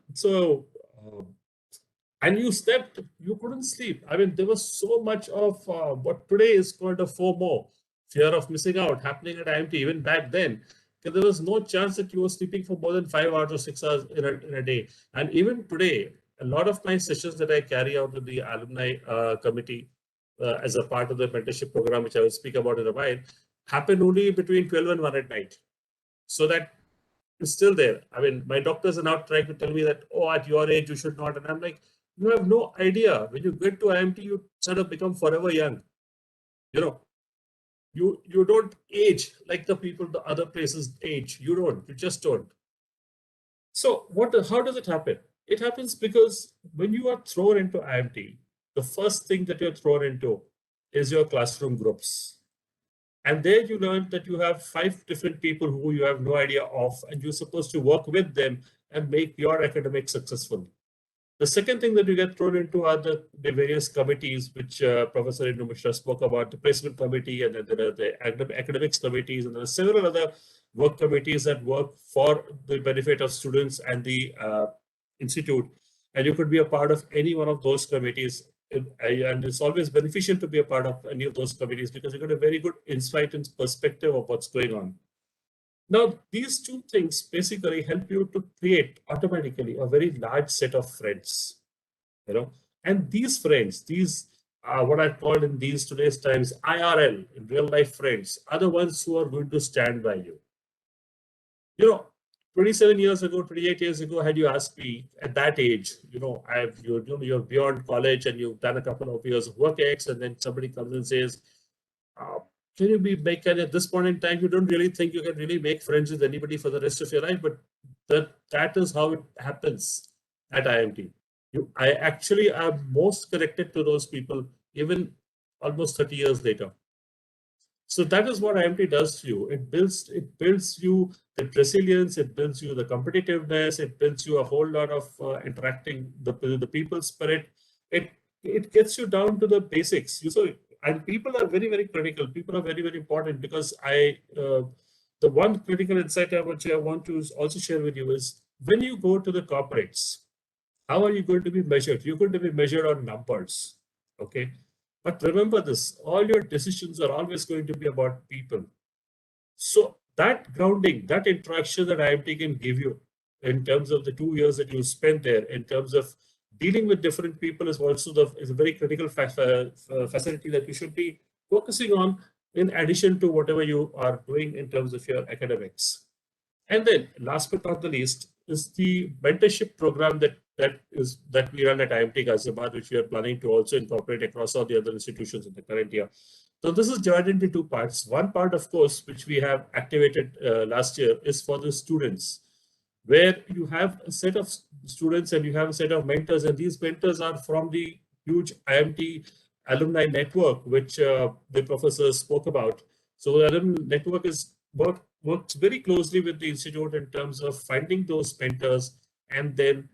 and you slept, you couldn't sleep. I mean, there was so much of what today is called a FOMO, fear of missing out, happening at IMT. Even back then, there was no chance that you were sleeping for more than 5 hours or 6 hours in a day. And even today, a lot of my sessions that I carry out with the alumni committee as a part of the mentorship program, which I will speak about in a while, happen only between 12 and 1 at night. So that is still there. I mean, my doctors are now trying to tell me that, oh, at your age, you should not. And I'm like, you have no idea. When you get to IMT, you sort of become forever young. You know, you don't age like the people, the other places age. You don't. You just don't. So how does it happen? It happens because when you are thrown into IMT, the first thing that you're thrown into is your classroom groups. And there you learn that you have 5 different people who you have no idea of, and you're supposed to work with them and make your academics successful. The second thing that you get thrown into are the various committees, which Professor Indu Mishra spoke about, the placement committee, and then there are the academics committees, and there are several other work committees that work for the benefit of students and the institute. And you could be a part of any one of those committees. And it's always beneficial to be a part of any of those committees, because you get a very good insight and perspective of what's going on. Now, these 2 things basically help you to create automatically a very large set of friends, you know, and these friends, these are what I call in these today's times, IRL, in real life friends, are the ones who are going to stand by you. You know, 27 years ago, 28 years ago, had you asked me at that age, you're beyond college and you've done a couple of years of work X, and then somebody comes and says, can you at this point in time, you don't really think you can really make friends with anybody for the rest of your life, but that is how it happens at IMT. I actually am most connected to those people, even almost 30 years later. So that is what IMT does to you. It builds you the resilience, it builds you the competitiveness, it builds you a whole lot of interacting the people spirit. It gets you down to the basics. And people are very, very critical. People are very, very important, because the one critical insight I want to also share with you is, when you go to the corporates, how are you going to be measured? You're going to be measured on numbers, okay? But remember this, all your decisions are always going to be about people. So that grounding, that interaction that IMT can give you in terms of the 2 years that you spent there, in terms of dealing with different people, is also is a very critical facility that you should be focusing on, in addition to whatever you are doing in terms of your academics. And then last but not the least is the mentorship program that we run at IMT Ghaziabad, which we are planning to also incorporate across all the other institutions in the current year. So this is divided into 2 parts. One part, of course, which we have activated last year, is for the students, where you have a set of students and you have a set of mentors, and these mentors are from the huge IMT alumni network, which the professor spoke about. So the alumni network works very closely with the institute in terms of finding those mentors and then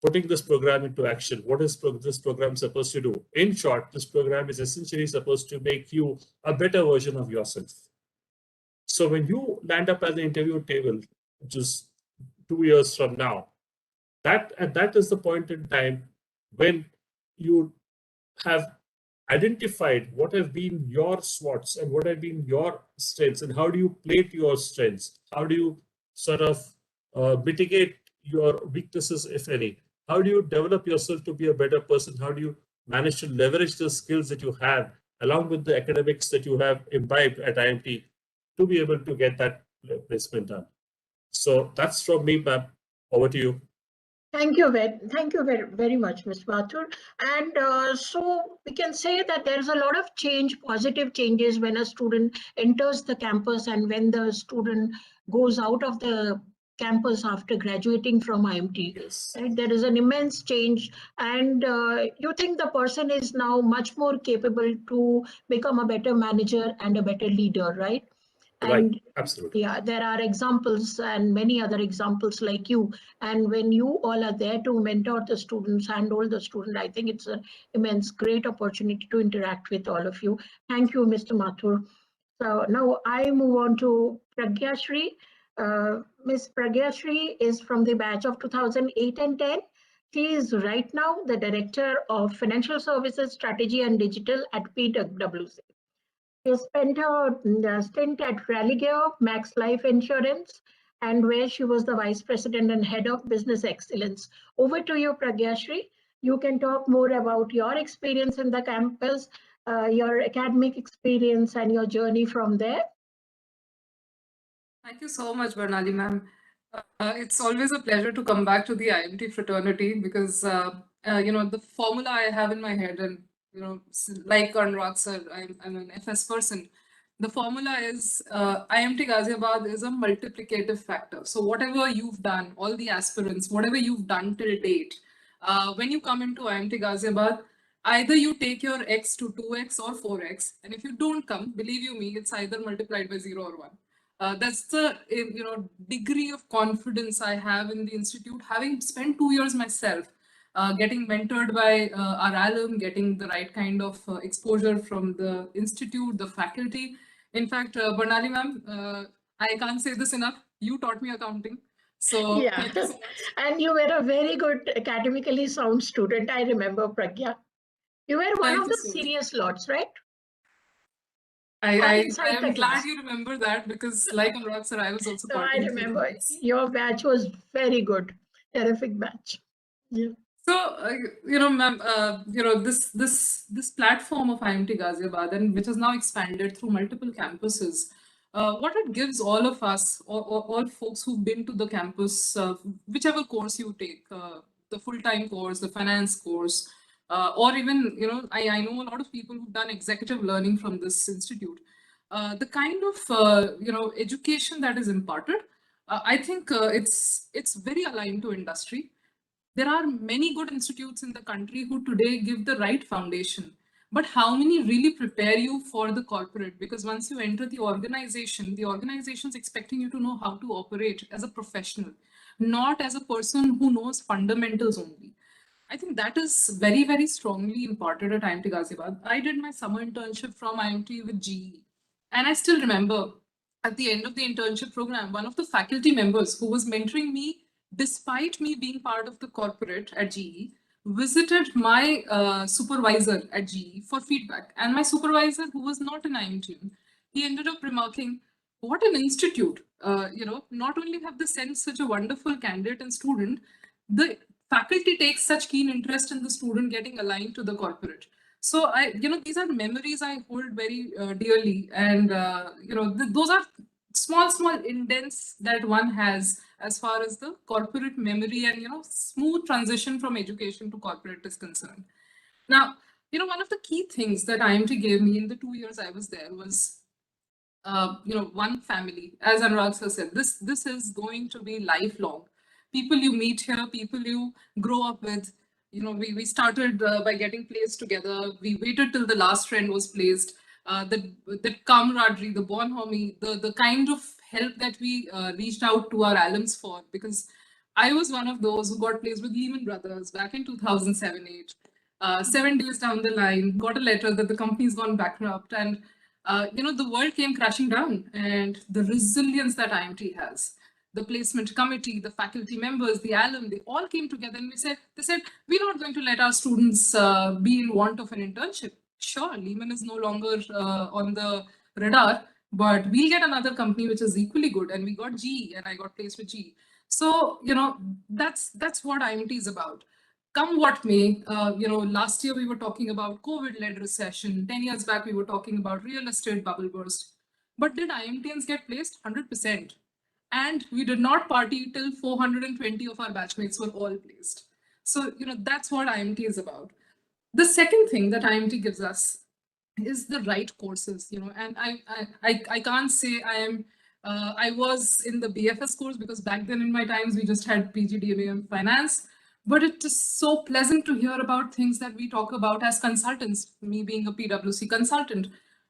putting this program into action. What is this program supposed to do? In short, this program is essentially supposed to make you a better version of yourself. So when you land up at the interview table, which is 2 years from now, that is the point in time when you have identified what have been your SWOTs and what have been your strengths, and how do you play to your strengths? How do you sort of mitigate your weaknesses, if any? How do you develop yourself to be a better person? How do you manage to leverage the skills that you have along with the academics that you have imbibed at IMT to be able to get that placement done? So that's from me, ma'am. Over to you. Thank you very much, Ms. Mathur. And so we can say that there's a lot of change, positive changes, when a student enters the campus and when the student goes out of the campus after graduating from IMT. Yes. Right? There is an immense change, and you think the person is now much more capable to become a better manager and a better leader, right? Right, And absolutely. yeah, there are examples and many other examples like you. And when you all are there to mentor the students, handhold the student, I think it's an immense, great opportunity to interact with all of you. Thank you, Mr. Mathur. So now I move on to Pragya Shri. Ms. Pragya Shri is from the batch of 2008 and 10. She is right now the Director of Financial Services Strategy and Digital at PwC. She spent her stint at Ralligare Max Life Insurance, and where she was the Vice President and Head of Business Excellence. Over to you, Pragya Shri. You can talk more about your experience in the campus, your academic experience, and your journey from there. Thank you so much, Barnali ma'am. It's always a pleasure to come back to the IMT fraternity, because the formula I have in my head, and like Anurag sir, I'm an FS person. The formula is IMT Ghaziabad is a multiplicative factor. So whatever you've done, all the aspirants, whatever you've done till date, when you come into IMT Ghaziabad, either you take your X to 2X or 4X, and if you don't come, believe you me, it's either multiplied by 0 or 1. That's the degree of confidence I have in the institute, having spent 2 years myself, getting mentored by our alum, getting the right kind of exposure from the institute, the faculty. In fact, Barnali ma'am, I can't say this enough. You taught me accounting. So yeah, thank you so much. And you were a very good academically sound student. I remember, Pragya. You were one of the serious lots, right? I am glad you remember that, because like Anurag sir, I was also No, I partying remember your batch was very good, terrific batch. Yeah. So, ma'am, this platform of IMT Ghaziabad, and which has now expanded through multiple campuses, what it gives all of us, all folks who've been to the campus, whichever course you take, the full-time course, the finance course, or even, I know a lot of people who've done executive learning from this institute. The kind of, education that is imparted, I think it's very aligned to industry. There are many good institutes in the country who today give the right foundation, but how many really prepare you for the corporate? Because once you enter the organization is expecting you to know how to operate as a professional, not as a person who knows fundamentals only. I think that is very, very strongly imparted at IMT Ghaziabad. I did my summer internship from IMT with GE. And I still remember at the end of the internship program, one of the faculty members who was mentoring me, despite me being part of the corporate at GE, visited my supervisor at GE for feedback. And my supervisor, who was not an IMT, he ended up remarking, what an institute. Not only have they sent such a wonderful candidate and student, the faculty takes such keen interest in the student getting aligned to the corporate. So these are memories I hold very dearly, and those are small indents that one has as far as the corporate memory and smooth transition from education to corporate is concerned. Now, one of the key things that IMT gave me in the 2 years I was there was one family. As Anurag sir said, this is going to be lifelong. People you meet here, people you grow up with. We started by getting placed together. We waited till the last friend was placed. The camaraderie, the bonhomie, the kind of help that we reached out to our alums for, because I was one of those who got placed with Lehman Brothers back in 2007-8. 7 days down the line, got a letter that the company's gone bankrupt, and the world came crashing down. And the resilience that IMT has, the placement committee, the faculty members, the alum, they all came together and they said, we're not going to let our students be in want of an internship. Sure, Lehman is no longer on the radar, but we'll get another company which is equally good. And we got GE, and I got placed with GE. So, that's what IMT is about. Come what may, last year we were talking about COVID-led recession. 10 years back, we were talking about real estate bubble burst. But did IMTians get placed? 100%. And we did not party till 420 of our batchmates were all placed. So, that's what IMT is about. The second thing that IMT gives us is the right courses, and I can't say I was in the BFS course, because back then in my times, we just had PGDM and finance. But it is so pleasant to hear about things that we talk about as consultants, me being a PwC consultant,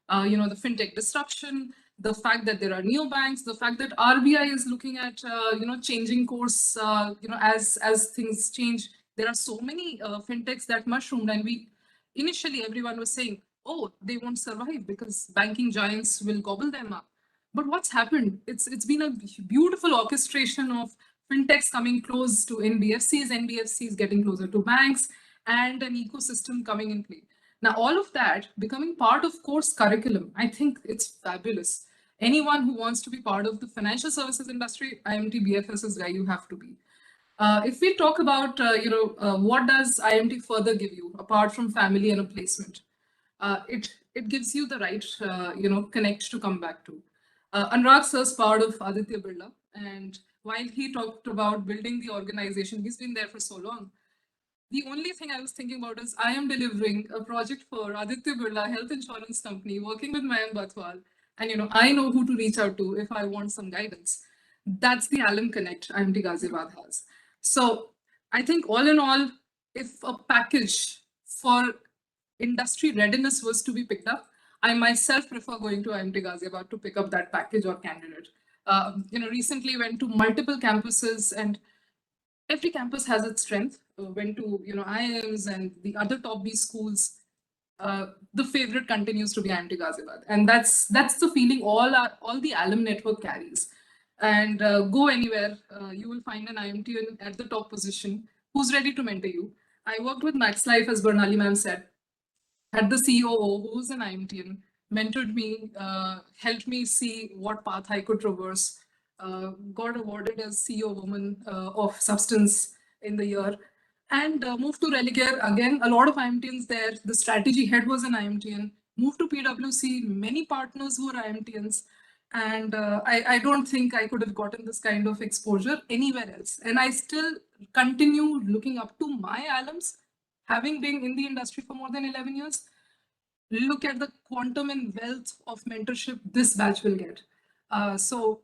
the fintech disruption, the fact that there are neobanks, the fact that RBI is looking at, changing course, as things change. There are so many fintechs that mushroomed, and initially everyone was saying, oh, they won't survive because banking giants will gobble them up. But what's happened? It's been a beautiful orchestration of fintechs coming close to NBFCs getting closer to banks, and an ecosystem coming in play. Now, all of that becoming part of course curriculum, I think it's fabulous. Anyone who wants to be part of the financial services industry, IMT BFS is where you have to be. If we talk about, what does IMT further give you apart from family and a placement? It gives you the right, connect to come back to. Anurag sir's part of Aditya Birla, and while he talked about building the organization, he's been there for so long. The only thing I was thinking about is I am delivering a project for Aditya Birla Health Insurance Company, working with Mayank Batwal, and I know who to reach out to if I want some guidance. That's the alum connect IMT Ghaziabad has. So I think all in all, if a package for industry readiness was to be picked up, I myself prefer going to IMT Ghaziabad to pick up that package or candidate. Recently went to multiple campuses, and every campus has its strength. Went to IIMs and the other top B schools. The favorite continues to be IMT Ghaziabad, and that's the feeling all the alum network carries. And go anywhere, you will find an IMT at the top position who's ready to mentor you. I worked with Max Life, as Bernali ma'am said, had the COO who's an IMTian, mentored me, helped me see what path I could traverse, got awarded as CEO Woman of Substance in the year, and moved to Religare. Again, a lot of IMTians there. The strategy head was an IMTian. Moved to PwC, many partners who are IMTians. And I don't think I could have gotten this kind of exposure anywhere else. And I still continue looking up to my alums, having been in the industry for more than 11 years. Look at the quantum and wealth of mentorship this batch will get. So,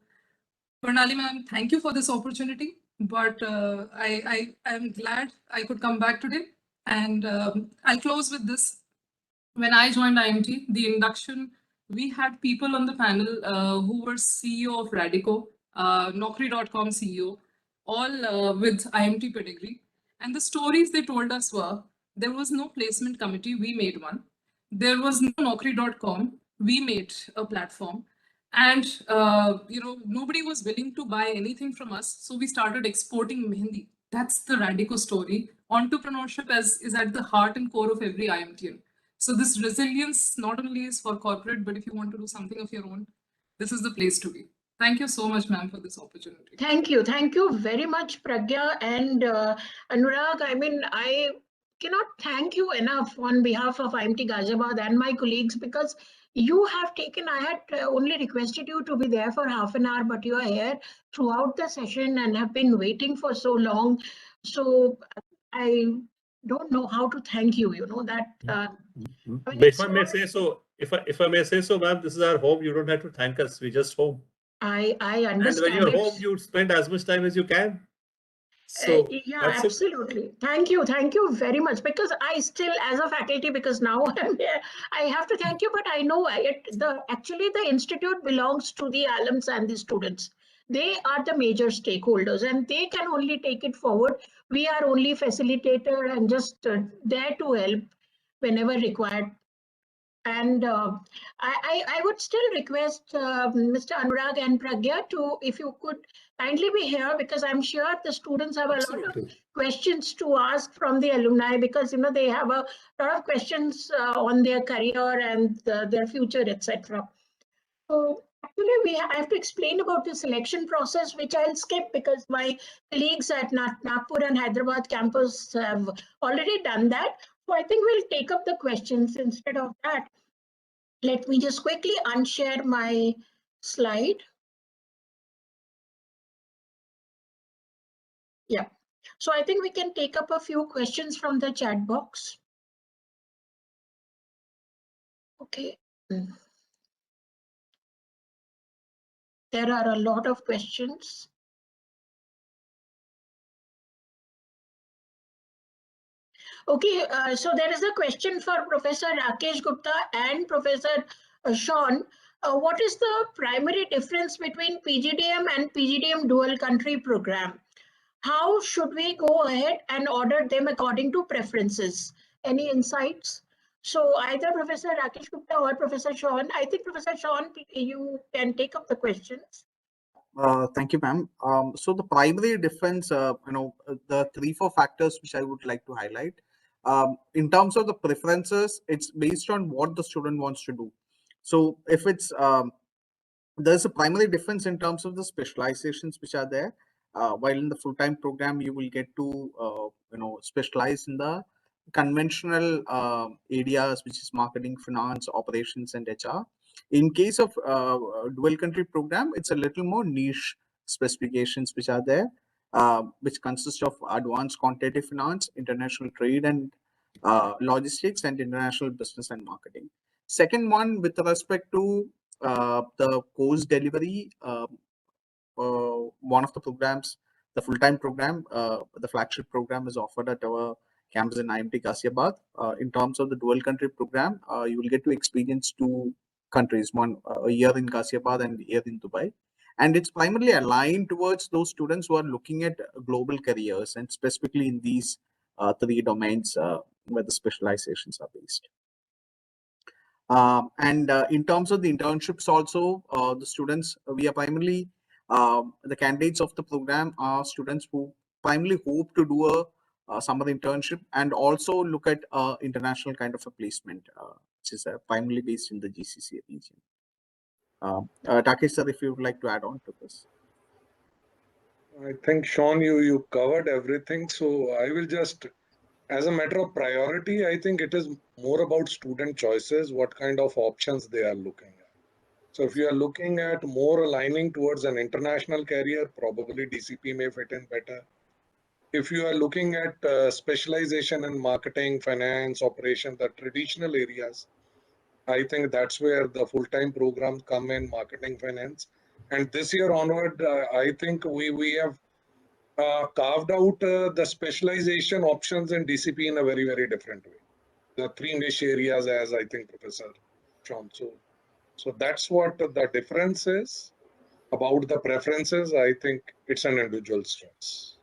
Pranali ma'am, thank you for this opportunity. But I am glad I could come back today. And I'll close with this. When I joined IMT, the induction, we had people on the panel who were CEO of Radico, Naukri.com CEO, all with IMT pedigree. And the stories they told us were, there was no placement committee, we made one. There was no Naukri.com, we made a platform. And nobody was willing to buy anything from us. So we started exporting Mehendi. That's the Radico story. Entrepreneurship is at the heart and core of every IMTian. So this resilience not only is for corporate, but if you want to do something of your own, this is the place to be. Thank you so much, ma'am, for this opportunity. Thank you. Thank you very much, Pragya and Anurag. I mean, I cannot thank you enough on behalf of IMT Ghaziabad and my colleagues, because you have taken, I had only requested you to be there for half an hour, but you are here throughout the session and have been waiting for so long. So I don't know how to thank you, that. I mean, If I may say so, if I may say so, ma'am, this is our home. You don't have to thank us. We're just home. I understand. And when you're home, you spend as much time as you can. So yeah, that's absolutely. It. Thank you very much. Because I still, as a faculty, because now I'm here, I have to thank you. But I know actually the institute belongs to the alums and the students. They are the major stakeholders, and they can only take it forward. We are only facilitator and just there to help whenever required. And I would still request Mr. Anurag and Pragya to, if you could kindly be here, because I'm sure the students have a lot of questions to ask from the alumni, because they have a lot of questions on their career and their future, etc. So actually, I have to explain about the selection process, which I'll skip because my colleagues at Nagpur and Hyderabad campus have already done that. So I think we'll take up the questions instead of that. Let me just quickly unshare my slide. Yeah. So I think we can take up a few questions from the chat box. Okay. There are a lot of questions. Okay, so there is a question for Professor Rakesh Gupta and Professor Sean. What is the primary difference between PGDM and PGDM dual country program? How should we go ahead and order them according to preferences? Any insights? So either Professor Rakesh Gupta or Professor Sean. I think Professor Sean, you can take up the questions. Thank you, ma'am. So the primary difference, the 3-4 factors which I would like to highlight. In terms of the preferences, it's based on what the student wants to do. So if it's there's a primary difference in terms of the specializations which are there. While in the full-time program, you will get to specialize in the conventional areas, which is marketing, finance, operations, and HR. In case of dual country program, it's a little more niche specifications which are there, which consist of advanced quantitative finance, international trade and logistics, and international business and marketing. Second one, with respect to the course delivery, one of the programs, the full-time program, the flagship program is offered at our campus in IMT Ghaziabad. In terms of the dual country program, you will get to experience 2 countries, one a year in Ghaziabad and a year in Dubai. And it's primarily aligned towards those students who are looking at global careers, and specifically in these 3 domains where the specializations are based. In terms of the internships also, the students, we are primarily, the candidates of the program are students who primarily hope to do a summer internship and also look at international kind of a placement, which is primarily based in the GCC region. Takesh sir, if you would like to add on to this. I think, Sean, you covered everything. So I will just, as a matter of priority, I think it is more about student choices, what kind of options they are looking at. So if you are looking at more aligning towards an international career, probably DCP may fit in better. If you are looking at specialization in marketing, finance, operation, the traditional areas, I think that's where the full-time programs come in, marketing, finance. And this year onward, I think we have carved out the specialization options in DCP in a very, very different way. The three niche areas, as I think Professor Sean. So that's what the difference is. About the preferences, I think it's an individual's choice.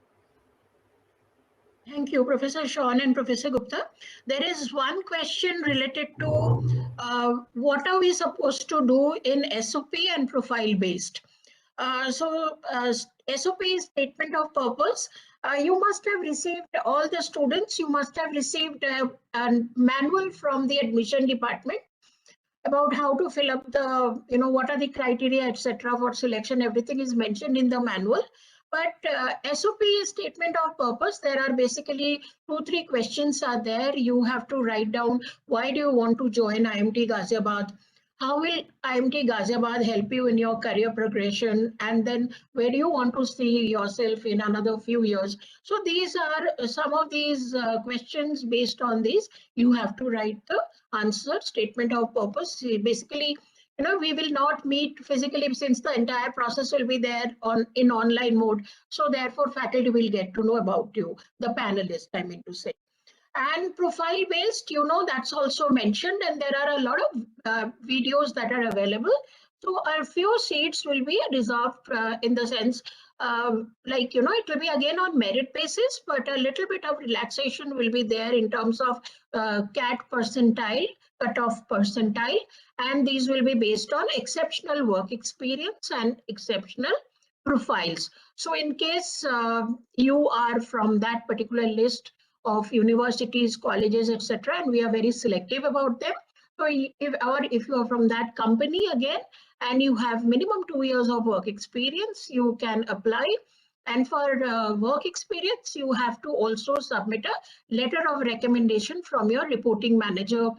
Thank you, Professor Sean and Professor Gupta. There is one question related to what are we supposed to do in SOP and profile based. SOP is statement of purpose. You must have received, all the students, you must have received a manual from the admission department about how to fill up the, what are the criteria, etc. for selection. Everything is mentioned in the manual. But SOP is statement of purpose. There are basically 2-3 questions are there. You have to write down, why do you want to join IMT Ghaziabad? How will IMT Ghaziabad help you in your career progression? And then where do you want to see yourself in another few years? So these are some of these questions. Based on these, you have to write the answer, statement of purpose. Basically, we will not meet physically since the entire process will be there in online mode. So therefore, faculty will get to know about you, the panelists, I mean to say. And profile based, that's also mentioned, and there are a lot of videos that are available. So a few seats will be reserved in the sense, it will be again on merit basis, but a little bit of relaxation will be there in terms of CAT percentile, cutoff percentile, and these will be based on exceptional work experience and exceptional profiles. So in case you are from that particular list of universities, colleges, etc., and we are very selective about them. So if you are from that company again, and you have minimum 2 years of work experience, you can apply. And for work experience, you have to also submit a letter of recommendation from your reporting manager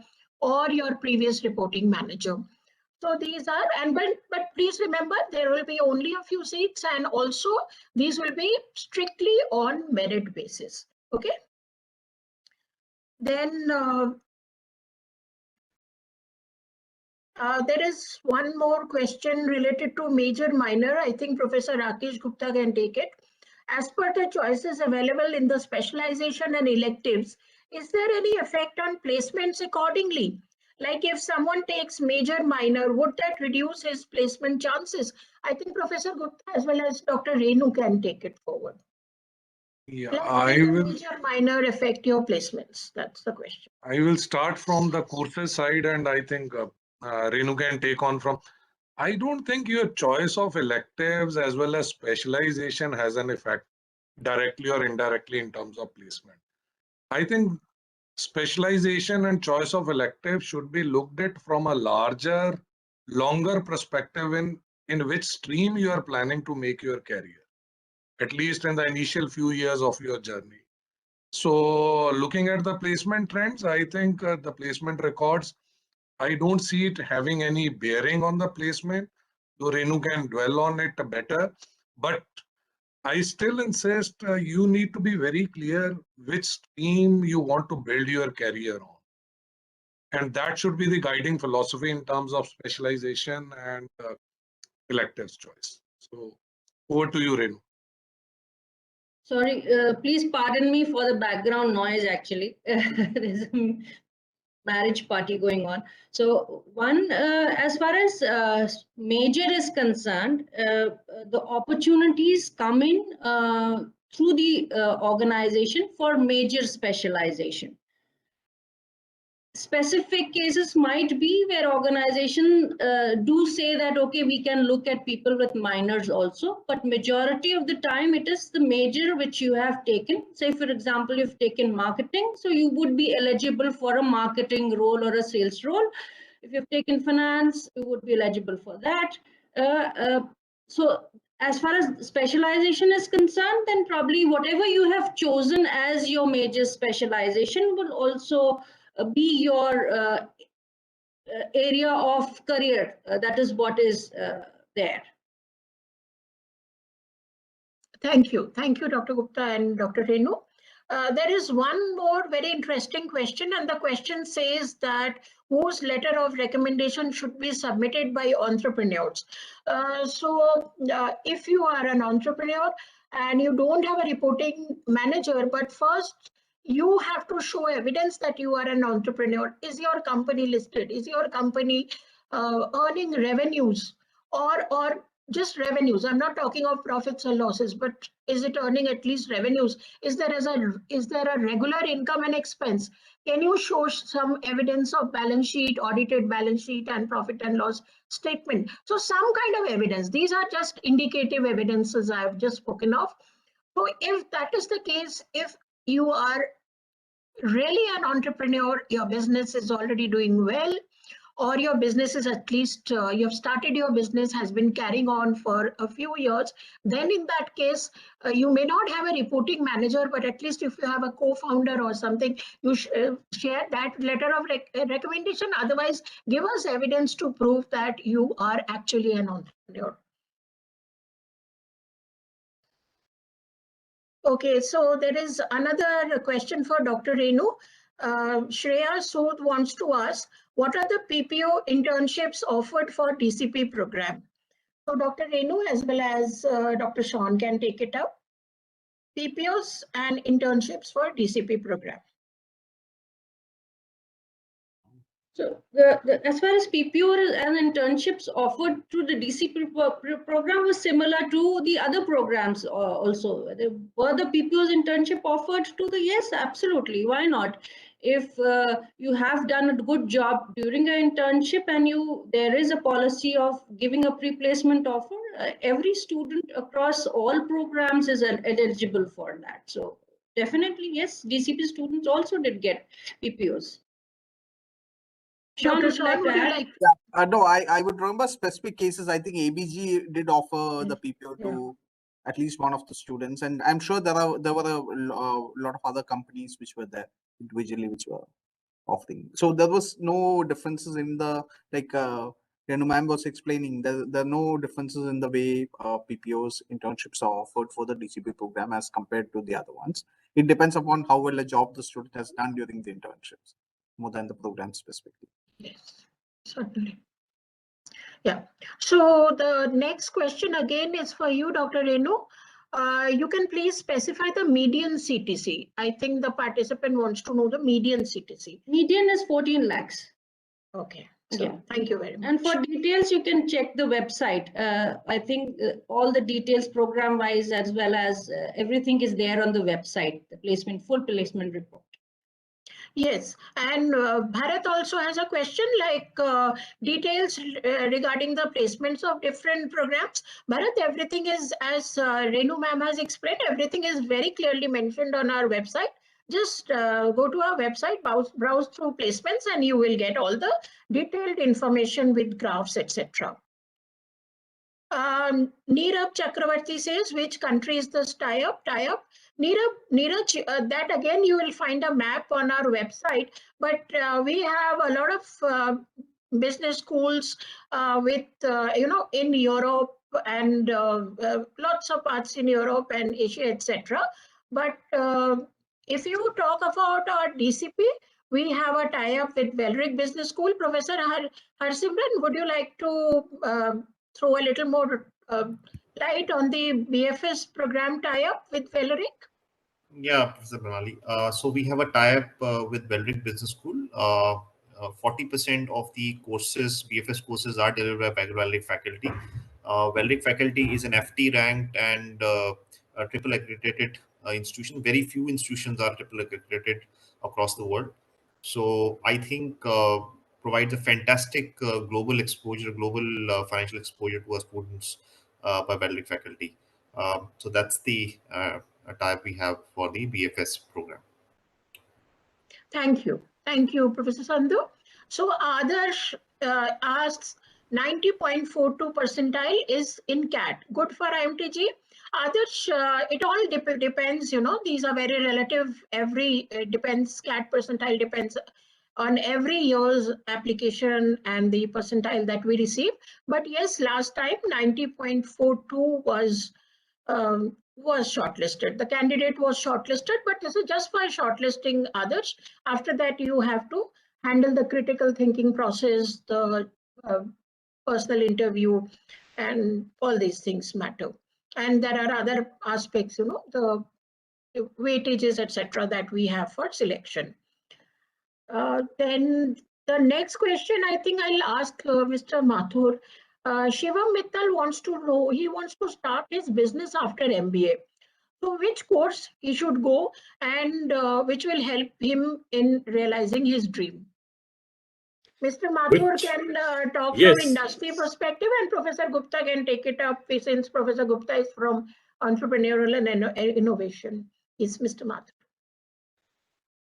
or your previous reporting manager. So these are, but please remember, there will be only a few seats, and also these will be strictly on merit basis. Okay. Then there is one more question related to major minor. I think Professor Rakesh Gupta can take it. As per the choices available in the specialization and electives, is there any effect on placements accordingly? Like if someone takes major minor, would that reduce his placement chances? I think Professor Gupta as well as Dr. Renu can take it forward. Yeah, Like, will the major minor affect your placements? That's the question. I will start from the courses side, and I think Renu can take on from. I don't think your choice of electives as well as specialization has an effect directly or indirectly in terms of placement. I think specialization and choice of elective should be looked at from a larger, longer perspective in which stream you are planning to make your career, at least in the initial few years of your journey. So looking at the placement trends, I think the placement records, I don't see it having any bearing on the placement, though Renu can dwell on it better. But I still insist you need to be very clear which stream you want to build your career on. And that should be the guiding philosophy in terms of specialization and electives choice. So over to you, Renu. Sorry, please pardon me for the background noise, actually. There's a marriage party going on. So one, as far as major is concerned, the opportunities come in through the organization for major specialization. Specific cases might be where organization do say that, okay, we can look at people with minors also, but majority of the time it is the major which you have taken. Say, for example, you've taken marketing, so you would be eligible for a marketing role or a sales role. If you've taken finance, you would be eligible for that. So as far as specialization is concerned, then probably whatever you have chosen as your major specialization will also be your area of career. That is what is there. Thank you. Thank you, Dr. Gupta and Dr. Renu. There is one more very interesting question, and the question says that whose letter of recommendation should be submitted by entrepreneurs. If you are an entrepreneur and you don't have a reporting manager, but first you have to show evidence that you are an entrepreneur. Is your company listed? Is your company earning revenues or just revenues? I'm not talking of profits or losses, but is it earning at least revenues? Is there a regular income and expense? Can you show some evidence of balance sheet, audited balance sheet, and profit and loss statement? So some kind of evidence. These are just indicative evidences I've just spoken of. So if that is the case, if you are really an entrepreneur, your business is already doing well, or your business is at least, you have started your business, has been carrying on for a few years, then in that case, you may not have a reporting manager, but at least if you have a co-founder or something, you share that letter of recommendation. Otherwise, give us evidence to prove that you are actually an entrepreneur. Okay, so there is another question for Dr. Renu. Shreya Sood wants to ask, what are the PPO internships offered for DCP program? So Dr. Renu as well as Dr. Sean can take it up. PPOs and internships for DCP program. So as far as PPO and internships offered through the DCP program was similar to the other programs also. Were the PPO's internship offered to the? Yes, absolutely. Why not? If you have done a good job during an internship and there is a policy of giving a pre-placement offer, every student across all programs is eligible for that. So definitely, yes, DCP students also did get PPOs. Sean, Dr. Sean, would you like? Yeah. No, I would remember specific cases. I think ABG did offer the PPO to at least one of the students, and I'm sure there were a lot of other companies which were there individually which were offering. So there was no differences in the, like Renu ma'am was explaining, there are no differences in the way PPOs internships are offered for the DCP program as compared to the other ones. It depends upon how well a job the student has done during the internships, more than the program specifically. Yes, certainly. Yeah. So the next question again is for you, Dr. Renu. You can please specify the median CTC. I think the participant wants to know the median CTC. Median is 14 lakhs. Okay. So thank you very much. And for details, you can check the website. I think all the details program wise as well as everything is there on the website, the full placement report. Yes, and Bharat also has a question like details regarding the placements of different programs. Bharat, everything is, as Renu ma'am has explained, everything is very clearly mentioned on our website. Just go to our website, browse through placements, and you will get all the detailed information with graphs, etc. Neeraj Chakravarti says, which country is this tie-up? Neeraj, that again you will find a map on our website, but we have a lot of business schools with, in Europe and lots of parts in Europe and Asia, etc. But if you talk about our DCP, we have a tie-up with Velric Business School. Professor Harsimran, would you like to throw a little more light on the BFS program tie-up with Velric? Yeah, Professor Banali. So we have a tie-up with Velric Business School. 40% of the courses, BFS courses, are delivered by Velric faculty. Velric faculty is an FT ranked and a triple accredited institution. Very few institutions are triple accredited across the world. So I think provides a fantastic global exposure, global financial exposure to our students by Velric faculty. So that's the type we have for the BFS program. Thank you. Thank you, Professor Sandhu. So Adarsh asks, 90.42 percentile is in CAT. Good for IMTG. Adarsh, it all depends, these are very relative. Depends, CAT percentile depends on every year's application and the percentile that we receive. But yes, last time 90.42 was shortlisted. The candidate was shortlisted, but this is just for shortlisting others. After that, you have to handle the critical thinking process, the personal interview, and all these things matter. And there are other aspects, the weightages, etc., that we have for selection. Then the next question, I think I'll ask Mr. Mathur. Shivam Mittal wants to know, he wants to start his business after MBA. So which course he should go and which will help him in realizing his dream? Mr. Mathur can talk from industry perspective, and Professor Gupta can take it up since Professor Gupta is from entrepreneurial and innovation. Is Mr. Mathur.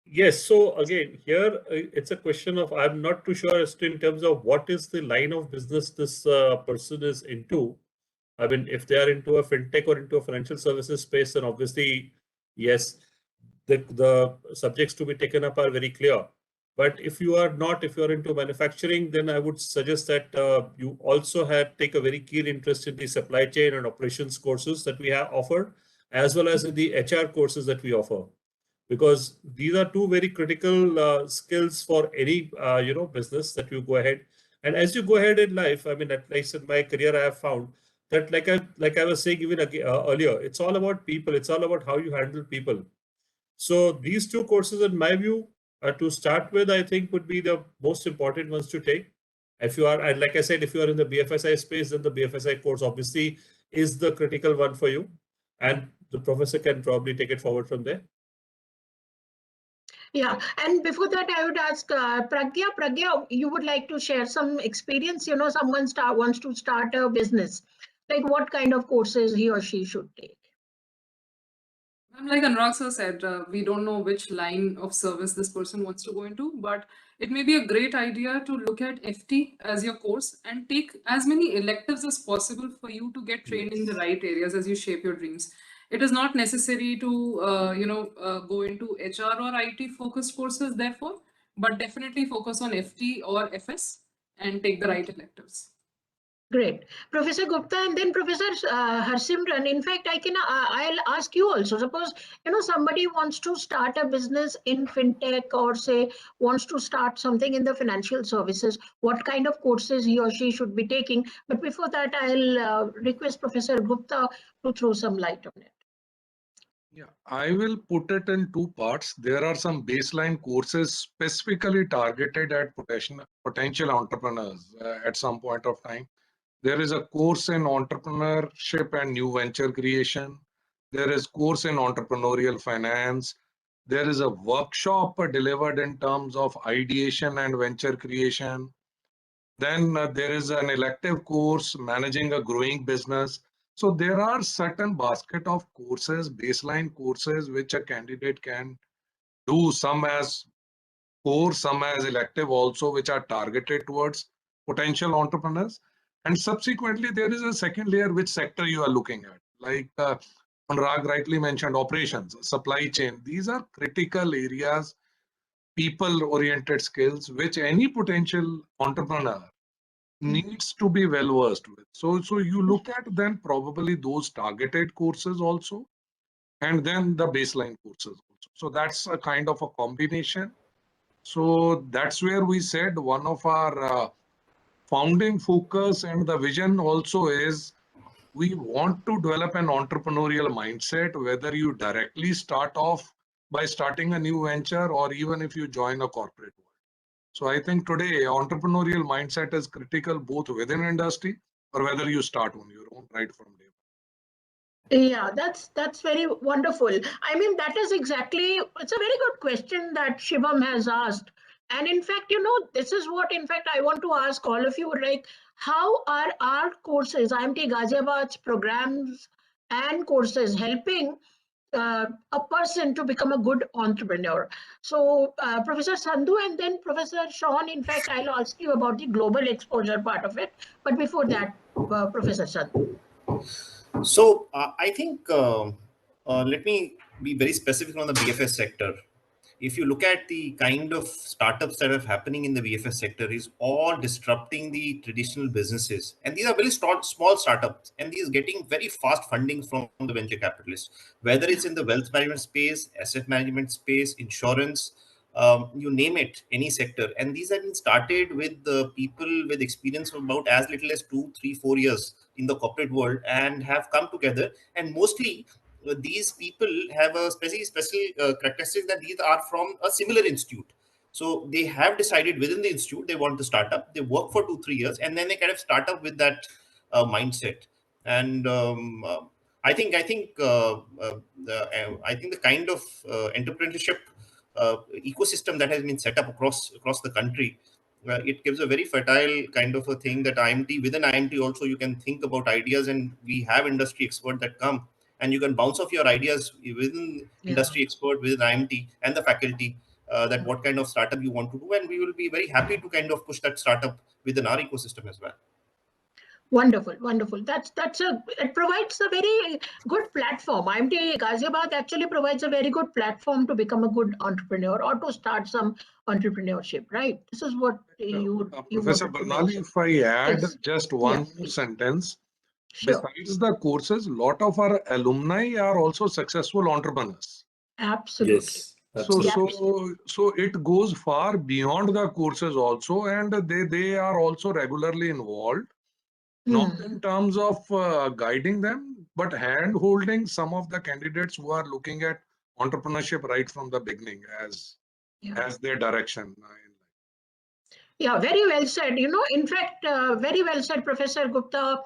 Yes. So again, here it's a question of, I'm not too sure as to in terms of what is the line of business this person is into. I mean, if they are into a fintech or into a financial services space, then obviously, yes, the subjects to be taken up are very clear. But if you are not, if you are into manufacturing, then I would suggest that you also take a very keen interest in the supply chain and operations courses that we have offered, as well as in the HR courses that we offer. Because these are two very critical skills for any business that you go ahead. And as you go ahead in life, I mean, at least in my career, I have found that, like I was saying even earlier, it's all about people. It's all about how you handle people. So these two courses, in my view, to start with, I think would be the most important ones to take. If you are, and like I said, if you are in the BFSI space, then the BFSI course obviously is the critical one for you, and the professor can probably take it forward from there. Yeah, and before that, I would ask Pragya. Pragya, you would like to share some experience? Someone wants to start a business. Like, what kind of courses he or she should take? Like Anurag sir said, we don't know which line of service this person wants to go into, but it may be a great idea to look at FT as your course and take as many electives as possible for you to get trained in the right areas as you shape your dreams. It is not necessary to, go into HR or IT focused courses, therefore, but definitely focus on FT or FS and take the right electives. Great. Professor Gupta and then Professor Harsimran. In fact, I'll ask you also. Suppose, somebody wants to start a business in fintech or say wants to start something in the financial services, what kind of courses he or she should be taking. But before that, I'll request Professor Gupta to throw some light on it. Yeah, I will put it in two parts. There are some baseline courses specifically targeted at potential entrepreneurs at some point of time. There is a course in entrepreneurship and new venture creation. There is course in entrepreneurial finance. There is a workshop delivered in terms of ideation and venture creation. Then there is an elective course, managing a growing business. So there are certain basket of courses, baseline courses, which a candidate can do, some as core, some as elective also, which are targeted towards potential entrepreneurs. And subsequently, there is a second layer, which sector you are looking at. Like Anurag rightly mentioned, operations, supply chain. These are critical areas, people-oriented skills, which any potential entrepreneur needs to be well versed with. So you look at then probably those targeted courses also, and then the baseline courses also. So that's a kind of a combination. So that's where we said one of our founding focus and the vision also is we want to develop an entrepreneurial mindset, whether you directly start off by starting a new venture or even if you join a corporate world. So I think today entrepreneurial mindset is critical both within industry or whether you start on your own right from day one. Yeah, that's very wonderful. I mean, that is exactly, it's a very good question that Shivam has asked. And in fact, this is what, in fact, I want to ask all of you, like, how are our courses, IMT Ghaziabad's programs and courses helping a person to become a good entrepreneur? So Professor Sandhu and then Professor Sean, in fact, I'll ask you about the global exposure part of it. But before that, Professor Sandhu. So I think let me be very specific on the BFS sector. if you look at the kind of startups that are happening in the VFS sector, is all disrupting the traditional businesses. And these are very small startups, and these getting very fast funding from the venture capitalists, whether it's in the wealth management space, asset management space, insurance, you name it, any sector. And these have been started with the people with experience of about as little as 2, 3, 4 years in the corporate world, and have come together. And mostly these people have a special characteristic that these are from a similar institute. So they have decided within the institute they want to start up. They work for 2, 3 years, and then they kind of start up with that mindset. And I think the kind of entrepreneurship ecosystem that has been set up across the country, it gives a very fertile kind of a thing that IMT, within IMT also you can think about ideas, and we have industry experts that come, and you can bounce off your ideas within industry expert, within IMT and the faculty, that what kind of startup you want to do, and we will be very happy to kind of push that startup within our ecosystem as well. Wonderful, wonderful. It provides a very good platform. IMT Ghaziabad actually provides a very good platform to become a good entrepreneur or to start some entrepreneurship, right? This is what you Professor Barnali, if I add just one more please. sentence. Sure. Besides the courses, a lot of our alumni are also successful entrepreneurs. Absolutely. Yes, So it goes far beyond the courses also, and they are also regularly involved, not in terms of guiding them, but hand holding some of the candidates who are looking at entrepreneurship right from the beginning as their direction. Yeah, very well said. In fact, very well said, Professor Gupta.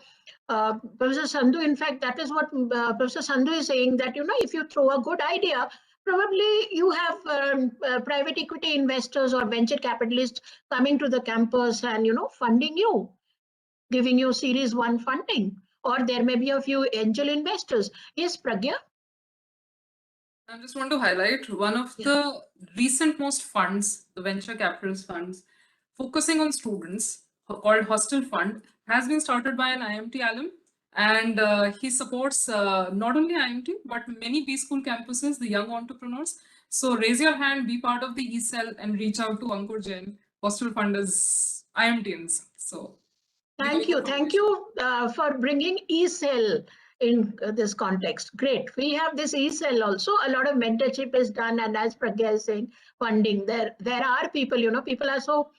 Professor Sandhu, in fact, that is what Professor Sandhu is saying, that, if you throw a good idea, probably you have private equity investors or venture capitalists coming to the campus and, funding you, giving you Series 1 funding, or there may be a few angel investors. Yes, Pragya? I just want to highlight one of the recent most funds, the venture capitalist funds, focusing on students, called Hostel Fund, has been started by an IMT alum. And he supports not only IMT, but many B school campuses, the young entrepreneurs. So raise your hand, be part of the e-cell, and reach out to Ankur Jain. Hostel Fund is IMTians. So Thank you for bringing e-cell in this context. Great. We have this e-cell also. A lot of mentorship is done, and as Pragya is saying, funding. There are people. People are so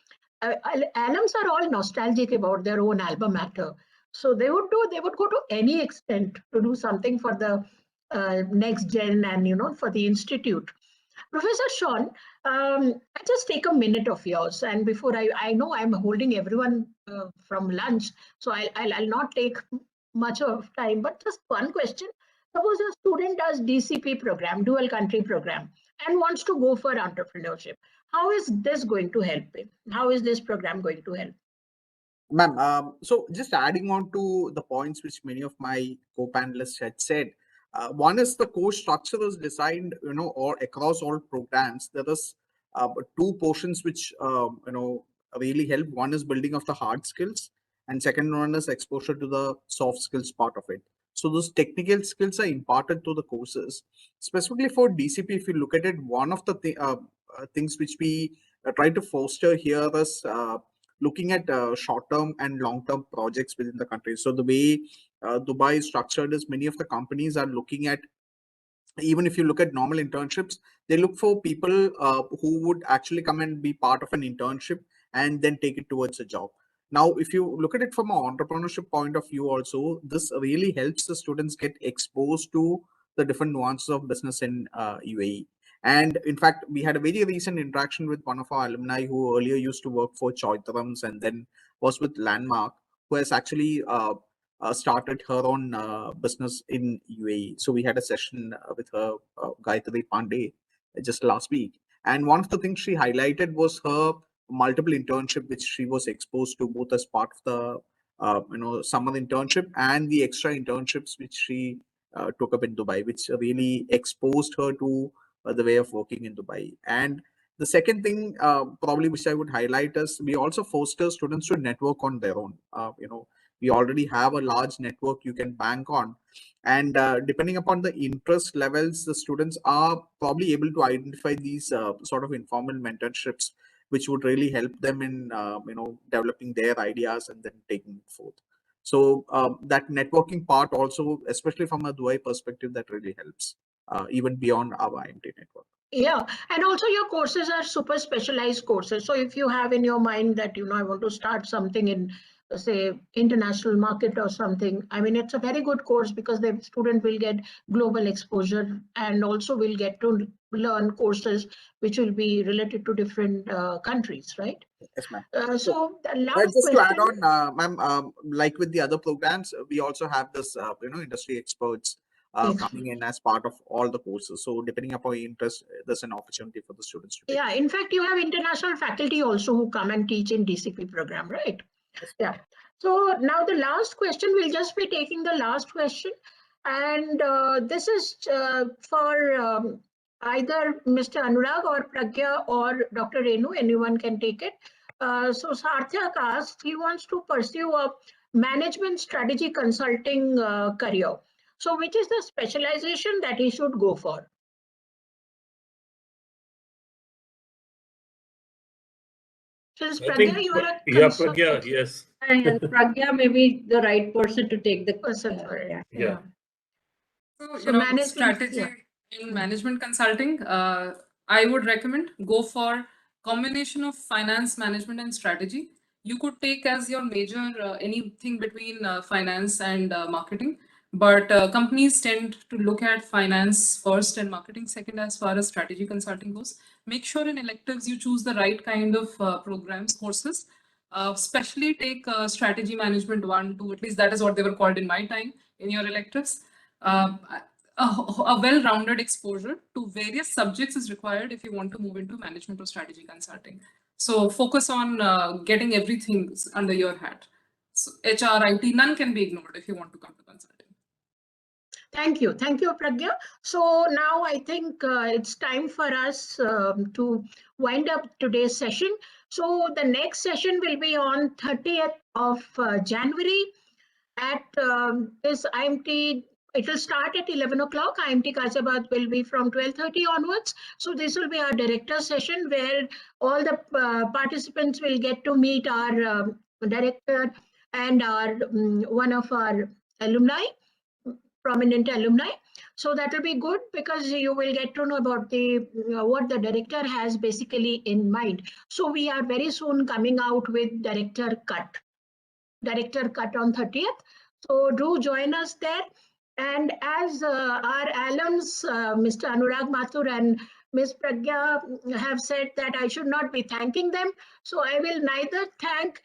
alums are all nostalgic about their own alma mater. So they would go to any extent to do something for the next gen and for the institute. Professor Sean, I just take a minute of yours, and before I know I'm holding everyone from lunch, so I'll not take much of time, but just one question. Suppose a student does DCP program, dual country program, and wants to go for entrepreneurship. How is this going to help him? How is this program going to help? Ma'am, so just adding on to the points which many of my co-panelists had said, one is the course structure is designed, or across all programs. There is two portions which, really help. One is building of the hard skills, and second one is exposure to the soft skills part of it. So those technical skills are imparted to the courses. Specifically for DCP, if you look at it, one of the things which we try to foster here is looking at short-term and long-term projects within the country. So the way Dubai is structured is many of the companies are looking at, even if you look at normal internships, they look for people who would actually come and be part of an internship and then take it towards a job. Now, if you look at it from an entrepreneurship point of view also, this really helps the students get exposed to the different nuances of business in UAE. And in fact, we had a very recent interaction with one of our alumni who earlier used to work for Choitrams and then was with Landmark, who has actually started her own business in UAE. So we had a session with her, Gayatri Pandey, just last week. And one of the things she highlighted was her multiple internship, which she was exposed to both as part of the summer internship and the extra internships which she took up in Dubai, which really exposed her to the way of working in Dubai. And the second thing probably which I would highlight is we also foster students to network on their own. We already have a large network you can bank on. And depending upon the interest levels, the students are probably able to identify these sort of informal mentorships, which would really help them in developing their ideas and then taking it forth. So that networking part also, especially from a Dubai perspective, that really helps even beyond our IMT network. Yeah, and also your courses are super specialized courses. So if you have in your mind that, I want to start something in, say, international market or something, I mean, it's a very good course because the student will get global exposure and also will get to learn courses which will be related to different countries, right? Yes, ma'am. So the last just question. to add on, ma'am, like with the other programs, we also have this, industry experts Yes. coming in as part of all the courses. So depending upon your interest, there's an opportunity for the students to take. Yeah, in fact, you have international faculty also who come and teach in DCP program, right? Yeah. So now the last question, we'll just be taking the last question. And this is for either Mr. Anurag or Pragya or Dr. Renu, anyone can take it. So Sarthak asks, he wants to pursue a management strategy consulting career. So which is the specialization that he should go for? Pragya, you are a Pragya, yes. Pragya may be the right person to take the person for it. Yeah. So, management strategy in management consulting, I would recommend go for combination of finance, management, and strategy. You could take as your major anything between finance and marketing, but companies tend to look at finance first and marketing second as far as strategy consulting goes. Make sure in electives you choose the right kind of programs, courses. Especially take strategy management 1, 2, at least that is what they were called in my time in your electives. A well-rounded exposure to various subjects is required if you want to move into management or strategy consulting. So focus on getting everything under your hat. So HR, IT, none can be ignored if you want to come to consulting. Thank you. Thank you, Pragya. So now I think it's time for us to wind up today's session. So the next session will be on 30th of January at this IMT. It will start at 11 o'clock. IMT Ghaziabad will be from 12:30 onwards. So this will be our director session where all the participants will get to meet our director and our one of our alumni, prominent alumni. So that will be good because you will get to know about the what the director has basically in mind. So we are very soon coming out with director cut on 30th. So do join us there. And as our alums, Mr. Anurag Mathur and Ms. Pragya have said that I should not be thanking them. So I will neither thank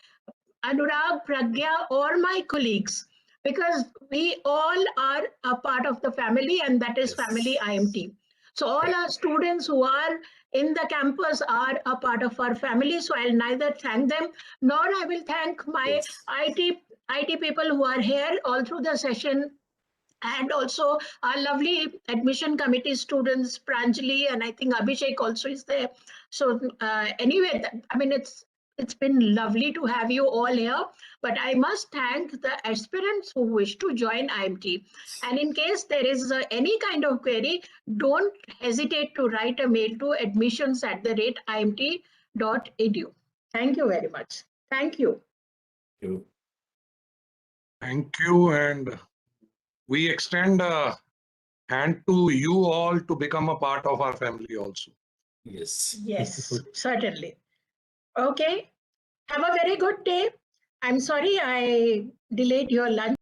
Anurag, Pragya or my colleagues because we all are a part of the family and that is family IMT. So all our students who are in the campus are a part of our family. So I'll neither thank them nor I will thank my IT people who are here all through the session and also our lovely admission committee students, Pranjali, and I think Abhishek also is there. So anyway, I mean, it's been lovely to have you all here, but I must thank the aspirants who wish to join IMT. And in case there is any kind of query, don't hesitate to write a mail to admissions@imt.edu. Thank you very much. Thank you. Thank you. And we extend a hand to you all to become a part of our family also. Yes. Yes, certainly. Okay. Have a very good day. I'm sorry I delayed your lunch.